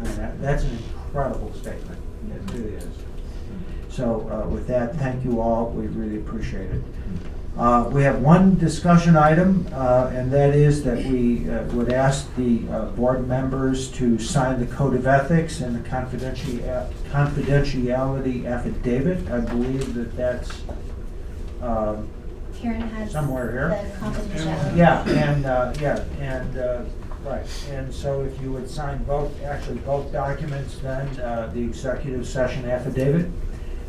And that's an incredible statement. It really is. So with that, thank you all. We really appreciate it. We have one discussion item, and that is that we would ask the board members to sign the Code of Ethics and the confidentiality affidavit. I believe that's Karen has somewhere here. the confidentiality. Yeah, right. And so if you would sign both documents, then the executive session affidavit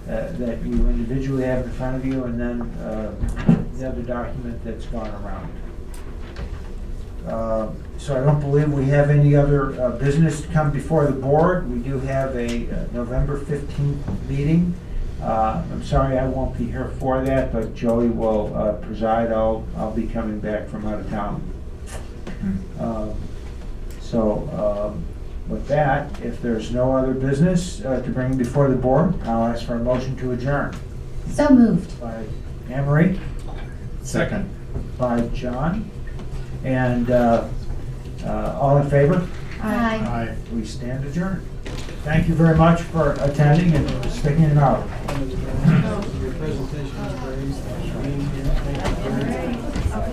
that you individually have in front of you, and then the other document that's gone around. So I don't believe we have any other business to come before the board. We do have a November 15th meeting. I'm sorry I won't be here for that, but Joey will preside. I'll be coming back from out of town. With that, if there's no other business to bring before the board, I'll ask for a motion to adjourn. So moved. By Anne Marie. Second. By John. And all in favor? Aye. Aye. We stand adjourned. Thank you very much for attending and sticking it out. Your presentation is great.